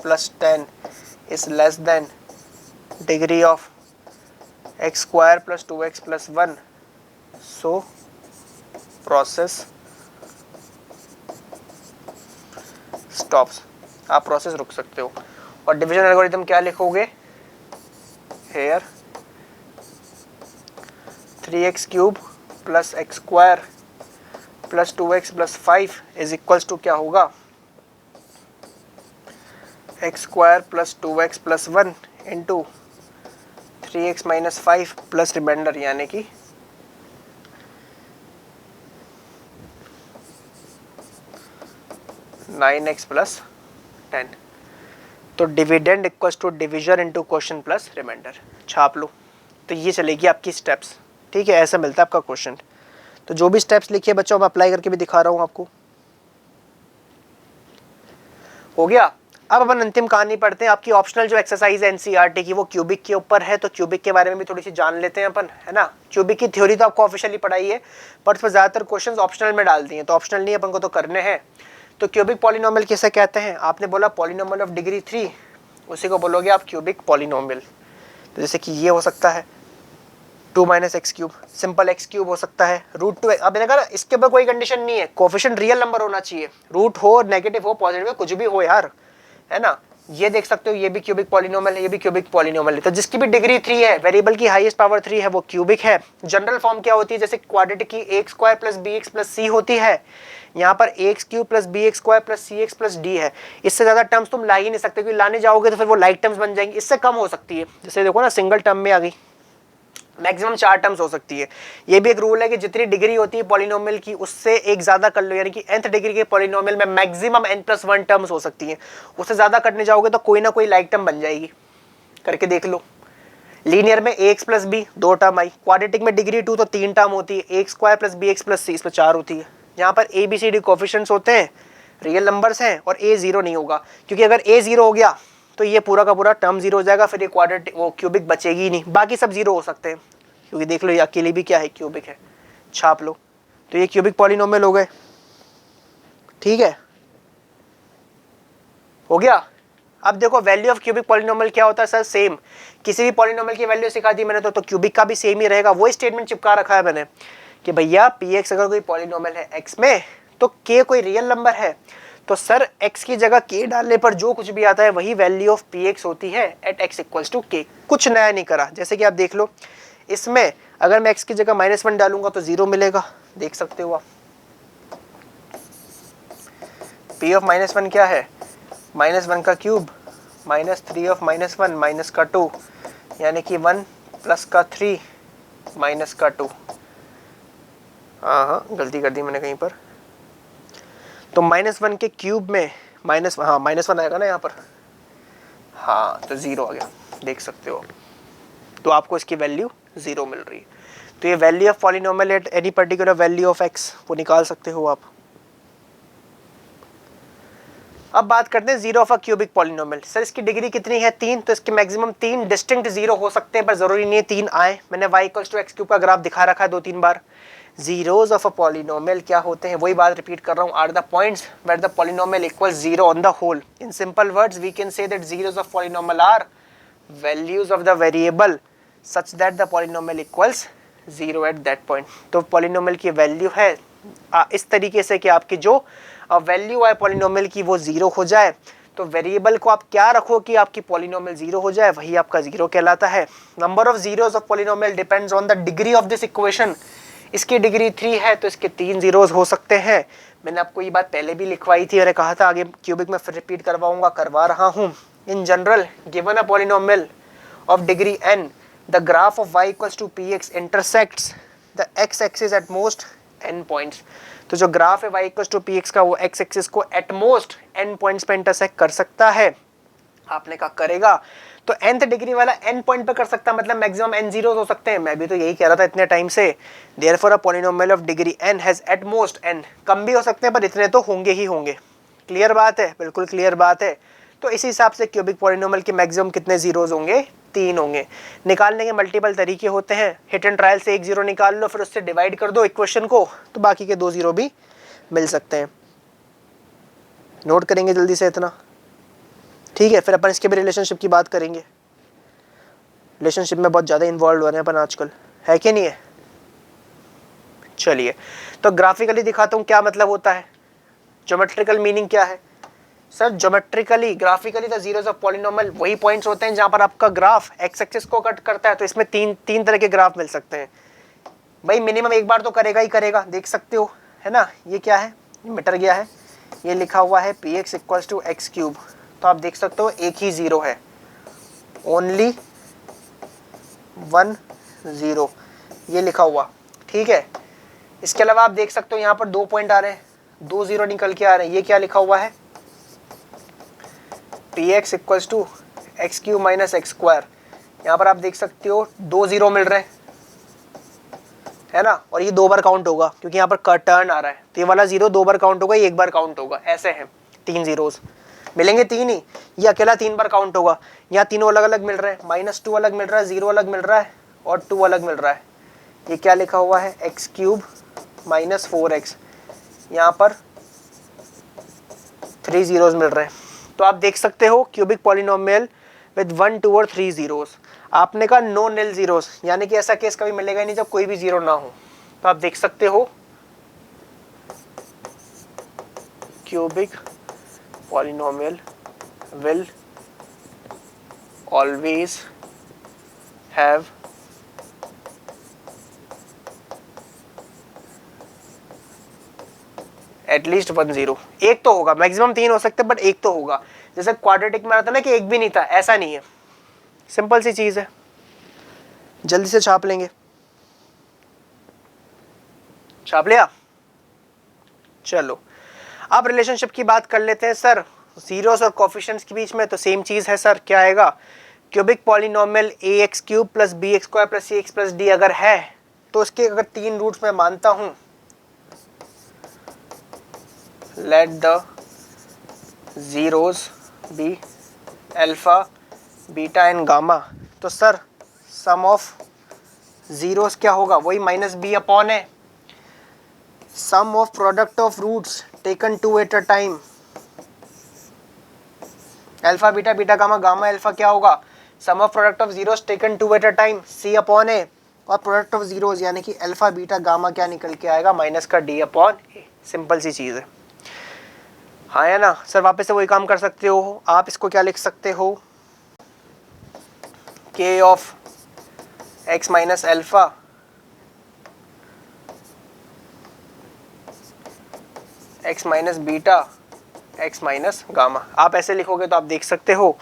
plus 10 is less than degree of x square plus 2x plus 1, so process stops. आप प्रोसेस रुक सकते हो। और डिवीजन एल्गोरिथम क्या लिखोगे, here 3x cube plus x square plus 2x plus 5 is equals to क्या होगा, x square plus 2x plus 1 into 3x minus 5 plus remainder यानी कि 9x प्लस 10। तो dividend equals to division into question plus remainder, छाप लो। तो ये चलेगी आपकी स्टेप्स। ठीक है, ऐसा मिलता है आपका क्वेश्चन। तो जो भी स्टेप्स लिखिए बच्चों, मैं अप्लाई करके भी दिखा रहा हूँ आपको। हो गया। अब अपन अंतिम कहानी पढ़ते हैं। आपकी ऑप्शनल जो एक्सरसाइज है एनसीईआरटी की, वो क्यूबिक के ऊपर है, तो क्यूबिक के बारे में भी थोड़ी सी जान लेते हैं अपन, है ना। क्यूबिक की थ्योरी तो आपको ऑफिशियली पढ़ाई है, पर उसमें ज्यादातर क्वेश्चंस ऑप्शनल में डाल दिए, तो ऑप्शनल नहीं अपन को तो करने हैं। तो क्यूबिक पॉलिनोमियल किसे कहते हैं, आपने बोला पॉलिनोमियल ऑफ डिग्री 3, उसी को बोलोगे आप क्यूबिक पॉलिनोमियल। तो जैसे कि ये हो सकता है 2 minus x cube, simple x cube हो सकता है, रूट 2। अब मैंने कहा इसके ऊपर कोई कंडीशन नहीं है, कोफिशिएंट रियल नंबर होना चाहिए, रूट हो, नेगेटिव हो, पॉजिटिव हो, कुछ भी हो यार, है ना। ये देख सकते हो, ये भी क्यूबिक पॉलिनोमियल है, ये भी क्यूबिक पॉलिनोमियल है। तो जिसकी भी डिग्री 3 है, वेरिएबल की हाईएस्ट पावर 3 है, वो क्यूबिक है। जनरल फॉर्म क्या होती है, जैसे क्वाड्रेटिक की x square plus B x plus c होती है, यहाँ पर x cube plus B x square plus c x plus d है। इससे ज्यादा टर्म्स तुम ला ही नहीं सकते, क्योंकि लाने जाओगे तो फिर वो लाइक टर्म्स बन जाएंगी। इससे कम हो सकती है, जैसे देखो ना सिंगल टर्म में आ गई, मैक्सिमम 4 टर्म्स हो सकती है। ये भी एक रूल है कि जितनी डिग्री होती है पॉलिनोमियल की, उससे एक ज्यादा कर लो, यानी कि nth डिग्री के पॉलिनोमियल में मैक्सिमम n+1 टर्म्स हो सकती हैं। उससे ज्यादा करने जाओगे तो कोई ना कोई लाइक टर्म बन जाएगी, करके देख लो। लीनियर में ax प्लस बी 2 टर्म आई, क्वाड्रेटिक में डिग्री 2 तो 3 टर्म होती है, x square plus B x plus c, इसमें 4 होती है। यहाँ पर a b c d coefficients होते हैं, रियल नंबर्स हैं, और a 0 नहीं होगा, क्योंकि अगर a 0 हो गया तो ये पूरा का पूरा टर्म 0 हो जाएगा, फिर ये क्वाड्रेटिक वो क्यूबिक बचेगी ही नहीं, बाकी सब 0 हो सकते हैं। क्योंकि देख लो ये अकेली भी क्या है, क्यूबिक है, छाप लो। तो ये क्यूबिक पॉलिनोमियल हो गए, ठीक है, हो गया। अब देखो वैल्यू ऑफ क्यूबिक पॉलिनोमियल क्या होता है सर, सेम। किसी भी पॉलिनोमियल की वैल्यू सिखा दी मैंने तो क्यूबिक का भी सेम ही रहेगा। वो स्टेटमेंट चिपका रखा है मैंने कि भैया px अगर कोई पॉलिनोमियल है x में, तो k कोई रियल नंबर है, तो सर x की जगह k डालने पर जो कुछ भी आता है वही वैल्यू ऑफ px होती है at x equals to k। कुछ नया नहीं करा। जैसे कि आप देख लो, इसमें अगर मैं x की जगह -1 डालूंगा तो 0 मिलेगा, देख सकते हो आप। p ऑफ -1 क्या है, -1 का क्यूब -3 ऑफ -1 माइनस का 2, यानी कि 1 प्लस का 3 माइनस का 2। हाँ गलती कर दी मैंने कहीं पर। तो -1 के क्यूब में -1 आएगा ना यहाँ पर, हाँ तो 0 आ गया, देख सकते हो। तो आपको इसकी वैल्यू 0 मिल रही है। तो ये value of polynomial at any particular value of x वो निकाल सकते हो आप। अब बात करते हैं zero of a cubic polynomial. Sir इसकी डिग्री कितनी है, 3, तो इसके मैक्सिमम 3 डिस्टिंक्ट जीरो हो सकते हैं, पर जरूरी नहीं है 3 आए। मैंने y = x³ का ग्राफ दिखा रखा है 2-3 बार। जीरोस ऑफ अ पॉलिनोमियल क्या होते हैं, वही बात रिपीट कर रहा हूँ, are the points where the polynomial equals 0 on the whole. In simple words we can say that zeros of polynomial are values of the variable such that the polynomial equals 0 at that point. तो polynomial की value है इस तरीके से कि आपकी जो value है पॉलिनोमियल की वो 0 हो जाए। तो वेरिएबल को आप क्या रखो कि आपकी पॉलिनोमियल 0 हो जाए, वही आपका 0 कहलाता है। Number of zeros of polynomial depends on the degree of this equation. इसकी डिग्री 3 है तो इसके 3 जीरोस हो सकते हैं। मैंने आपको ये बात पहले भी लिखवाई थी और कहा था आगे क्यूबिक में फिर रिपीट करवाऊंगा, करवा रहा हूँ। In general given a polynomial of degree n, the graph of y equals to px intersects the x axis at most n points। तो जो ग्राफ है y equals to px का वो x axis को at most n पॉइंट्स पे intersect कर सकता है। आपने कहा करेगा, तो nth डिग्री वाला n पॉइंट पे कर सकता है, मतलब मैक्सिमम n जीरोस हो सकते हैं। मैं भी तो यही कह रहा था इतने टाइम से। therefore a polynomial of degree n has at most n, कम भी हो सकते हैं पर इतने तो होंगे ही होंगे। क्लियर बात है, बिल्कुल क्लियर बात है। तो इसी हिसाब से क्यूबिक पॉलिनोमियल के मैक्सिमम कितने जीरोस होंगे, 3 होंगे। निकालने के मल्टीपल तरीके होते हैं। हिट एंड ट्रायल से एक 0 निकाल लो, फिर उससे डिवाइड कर दो इक्वेशन को, तो बाकी के 2 0 भी मिल सकते हैं। नोट करेंगे जल्दी से इतना, ठीक है। फिर अपन इसके भी रिलेशनशिप की बात करेंगे। रिलेशनशिप में बहुत ज़्यादा इन्वॉल्व हो रहे हैं अपन आजकल, है कि नहीं है। चलिए तो ग्राफिकली दिखाता हूँ क्या मतलब होता है। ज्योमेट्रिकल मीनिंग क्या है sir, geometrically graphically the zeros of polynomial वही पॉइंट्स होते हैं जहां पर आपका ग्राफ एक्स एक्सिस को कट करता है। तो इसमें तीन तरह के ग्राफ मिल सकते हैं भाई, मिनिमम एक बार तो करेगा ही करेगा, देख सकते हो है ना। ये क्या है, ये मिट गया है, ये लिखा हुआ है px = x³। तो आप देख सकते हो एक ही 0 है, ओनली 1 0 ये लिखा हुआ, ठीक है। इसके अलावा आप देख सकते हो यहाँ पर 2 पॉइंट आ रहे हैं, 2 0 निकल के आ रहे हैं। ये क्या लिखा हुआ है, px = x³ - x²। यहाँ पर आप देख सकते हो 2 0 मिल रहे हैं, है ना। और ये 2 बार काउंट होगा क्योंकि यहाँ पर टर्न आ रहा है, तो ये वाला 0 2 बार काउंट होगा, ये 1 बार काउंट होगा। ऐसे हैं 3 जीरोस मिलेंगे, 3 ही। ये अकेला 3 बार काउंट होगा। यहाँ तीनों अलग अलग मिल रहे हैं, -2 अलग मिल रहा है, 0 अलग मिल रहा है और 2 अलग मिल रहा है। ये क्या लिखा हुआ है, x³ - 4x। यहाँ पर 3 जीरोस मिल रहे हैं। तो आप देख सकते हो क्यूबिक पॉलिनोमियल विद 1 2 और 3 जीरोस। आपने कहा नो निल जीरोस, यानी कि ऐसा केस कभी मिलेगा ही नहीं जब कोई भी 0 ना हो। तो आप देख सकते हो cubic polynomial will always have at least 1 0। एक तो होगा, मैक्सिमम 3 हो सकते हैं बट एक तो होगा। जैसे क्वाड्रेटिक में आता ना कि एक भी नहीं था, ऐसा नहीं है। सिंपल सी चीज है, जल्दी से छाप लेंगे। छाप लिया, चलो अब रिलेशनशिप की बात कर लेते हैं। सर जीरोस और कोफिशिएंट्स के बीच में तो सेम चीज है सर, क्या आएगा, cubic polynomial ax³ + bx² + cx + d अगर है तो उसके अगर 3 रूट्स में मानता हूं, let the zeros be alpha, beta and gamma। तो सर सम ऑफ जीरोस क्या होगा, वही -b/, है। Sum of product of roots taken 2 at a time, alpha beta beta gamma gamma alpha क्या होगा, sum of product of zeros taken 2 at a time c/a। और product of zeros यानी कि alpha beta gamma क्या निकल के आएगा, -d/a। Simple सी चीज है, हाँ है ना। सर वापस से वही काम कर सकते हो आप। इसको क्या लिख सकते हो, k of x - alpha X minus beta X minus gamma. आप ऐसे लिखोगे तो आप देख सकते हो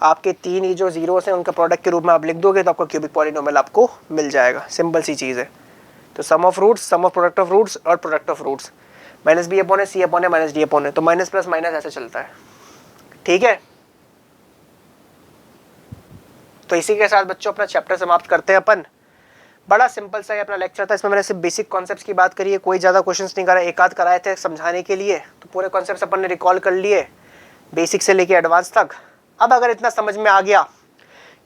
आपके तीन ही जो जीरोस हैं उनका प्रोडक्ट के रूप में आप लिख दोगे तो आपका क्यूबिक पॉलिनोमियल आपको मिल जाएगा। सिंपल सी चीज़ है। तो sum of roots, sum of product of roots और product of roots, minus b upon है, सी अपॉन है, माइनस डी अपॉन है, तो माइनस प्लस माइनस ऐसे चलता है। ठीक है, तो इसी के साथ बच्चों अपना चैप्टर समाप्त करते हैं अपन। बड़ा सिंपल सा है अपना लेक्चर था, इसमें मैंने सिर्फ बेसिक कॉन्सेप्ट्स की बात करी है, कोई ज़्यादा क्वेश्चंस नहीं करा, एक आध कराए थे समझाने के लिए, तो पूरे कॉन्सेप्ट्स अपन ने रिकॉल कर लिए बेसिक से लेके एडवांस तक। अब अगर इतना समझ में आ गया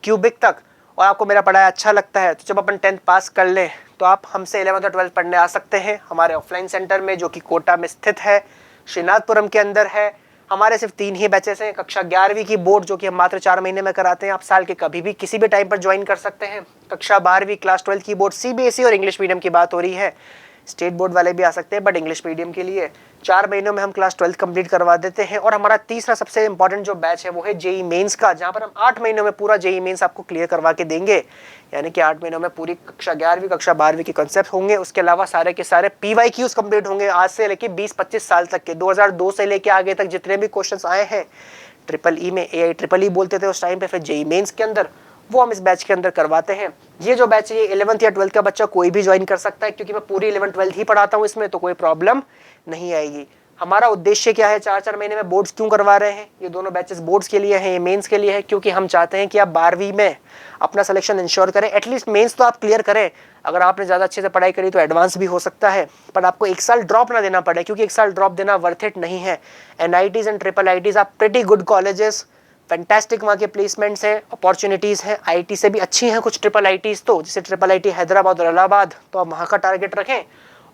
क्यूबिक तक और आपको मेरा पढ़ाया अच्छा लगता है तो जब अपन 10th पास कर लें तो आप हमसे 11th और 12th पढ़ने आ सकते हैं हमारे ऑफलाइन सेंटर में, जो कि कोटा में स्थित है, श्रीनाथपुरम के अंदर है। हमारे सिर्फ 3 ही बैचेस हैं। कक्षा 11वीं की बोर्ड जो कि हम मात्र 4 महीने में कराते हैं, आप साल के कभी भी किसी भी टाइम पर ज्वाइन कर सकते हैं। कक्षा 12वीं क्लास 12 की बोर्ड सीबीएसई और इंग्लिश मीडियम की बात हो रही है, स्टेट बोर्ड वाले भी आ सकते हैं बट इंग्लिश मीडियम के लिए 4 महीनों में हम क्लास 12 कंप्लीट करवा देते हैं। और हमारा तीसरा सबसे इंपॉर्टेंट जो बैच है वो है जेई मेंस का, जहां पर हम 8 महीनों में पूरा जेई मेंस आपको क्लियर करवा के देंगे। यानी कि 8 महीनों में पूरी कक्षा 11वीं कक्षा 12वीं के कॉन्सेप्ट होंगे। उसके अलावा सारे के सारे पीवाईक्यूज कंप्लीट होंगे आज से लेके 20-25 साल तक के, 2002 से लेके आगे तक जितने भी क्वेश्चन आए हैं ट्रिपल ई में, AI ट्रिपल ई बोलते थे उस टाइम पे, फिर जेई मेंस के अंदर, वो हम इस बैच के अंदर करवाते हैं। ये जो बैच है ये 11th या 12th का बच्चा कोई भी ज्वाइन कर सकता है, क्योंकि मैं पूरी 11th 12th ही पढ़ाता हूँ इसमें, तो कोई प्रॉब्लम नहीं आएगी। हमारा उद्देश्य क्या है, 4-4 महीने में बोर्ड्स क्यों करवा रहे हैं, ये दोनों बैचेस बोर्ड्स के लिए हैं, ये मेंस के लिए है, क्योंकि हम चाहते हैं कि आप 12वीं में अपना सिलेक्शन इंश्योर करें, एटलीस्ट मेंस तो आप क्लियर करें। अगर आपने ज़्यादा अच्छे से पढ़ाई करी तो एडवांस भी हो सकता है, पर आपको 1 साल ड्रॉप ना देना पड़े, क्योंकि 1 साल ड्रॉप देना वर्थ इट नहीं है। NITs एंड ट्रिपल ITs आप प्रिटी गुड कॉलेजेस, फैंटास्टिक वहाँ के प्लेसमेंट्स हैं, अपॉर्चुनिटीज़ हैं, IT से भी अच्छी हैं कुछ ट्रिपल ITs, तो जैसे ट्रिपल IT हैदराबाद और इलाहाबाद, तो आप वहाँ का टारगेट रखें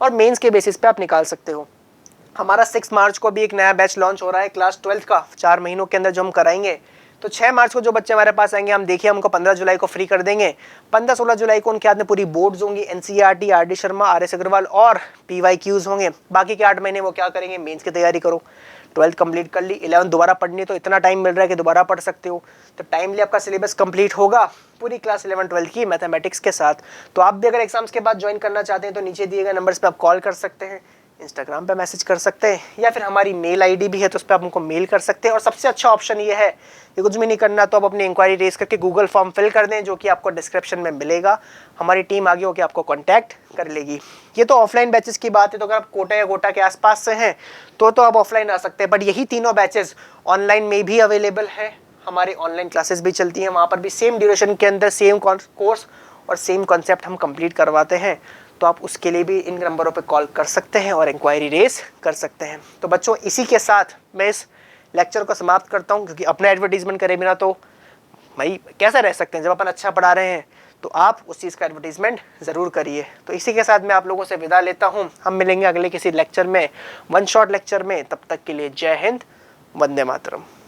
और मेंस के बेसिस पे आप निकाल सकते हो। हमारा 6 मार्च को भी एक नया बैच लॉन्च हो रहा है क्लास 12 का, 4 महीनों के अंदर जो हम कराएंगे। तो 6 मार्च को जो बच्चे हमारे पास आएंगे हम देखिए हमको 15 जुलाई को फ्री कर देंगे। 15-16 जुलाई को उनके हाथ में पूरी बोर्ड्स होंगी, NCERT, RD Sharma, RS Agarwal और PYQs होंगे। बाकी के 8 महीने वो क्या करेंगे, मेंस की तैयारी करो। 12th कंप्लीट कर ली, 11th दोबारा पढ़नी है तो इतना टाइम मिल रहा है कि दोबारा पढ़ सकते हो, तो टाइमली आपका सिलेबस कंप्लीट होगा पूरी क्लास 11 12 की मैथमेटिक्स के साथ। तो आप भी अगर एग्जाम्स के बाद ज्वाइन करना चाहते हैं तो नीचे दिए गए नंबर्स पे आप कॉल कर सकते हैं, इंस्टाग्राम पे मैसेज कर सकते हैं, या फिर हमारी मेल ID भी है तो उस पर आप हमको मेल कर सकते हैं। और सबसे अच्छा ऑप्शन ये है कि कुछ भी नहीं करना तो आप अपनी इंक्वायरी रेज करके गूगल फॉर्म फिल कर दें, जो कि आपको डिस्क्रिप्शन में मिलेगा। हमारी टीम आगे होकर आपको कॉन्टैक्ट कर लेगी। ये तो ऑफलाइन बैचेस की बात है, तो अगर आप कोटा या कोटा के आसपास से हैं तो आप ऑफलाइन आ सकते हैं, बट यही तीनों बैचेस ऑनलाइन में भी अवेलेबल है। हमारी ऑनलाइन क्लासेस भी चलती हैं, वहाँ पर भी सेम ड्यूरेशन के अंदर सेम कोर्स और सेम कॉन्सेप्ट हम कंप्लीट करवाते हैं। तो आप उसके लिए भी इन नंबरों पे कॉल कर सकते हैं और इंक्वायरी रेस कर सकते हैं। तो बच्चों इसी के साथ मैं इस लेक्चर को समाप्त करता हूँ, क्योंकि अपना एडवर्टीजमेंट करे बिना तो भाई कैसे रह सकते हैं। जब अपन अच्छा पढ़ा रहे हैं तो आप उस चीज़ का एडवर्टीजमेंट ज़रूर करिए। तो इसी के साथ मैं आप लोगों से विदा लेता हूँ। हम मिलेंगे अगले किसी लेक्चर में, 1 शॉट लेक्चर में। तब तक के लिए जय हिंद, वंदे मातरम।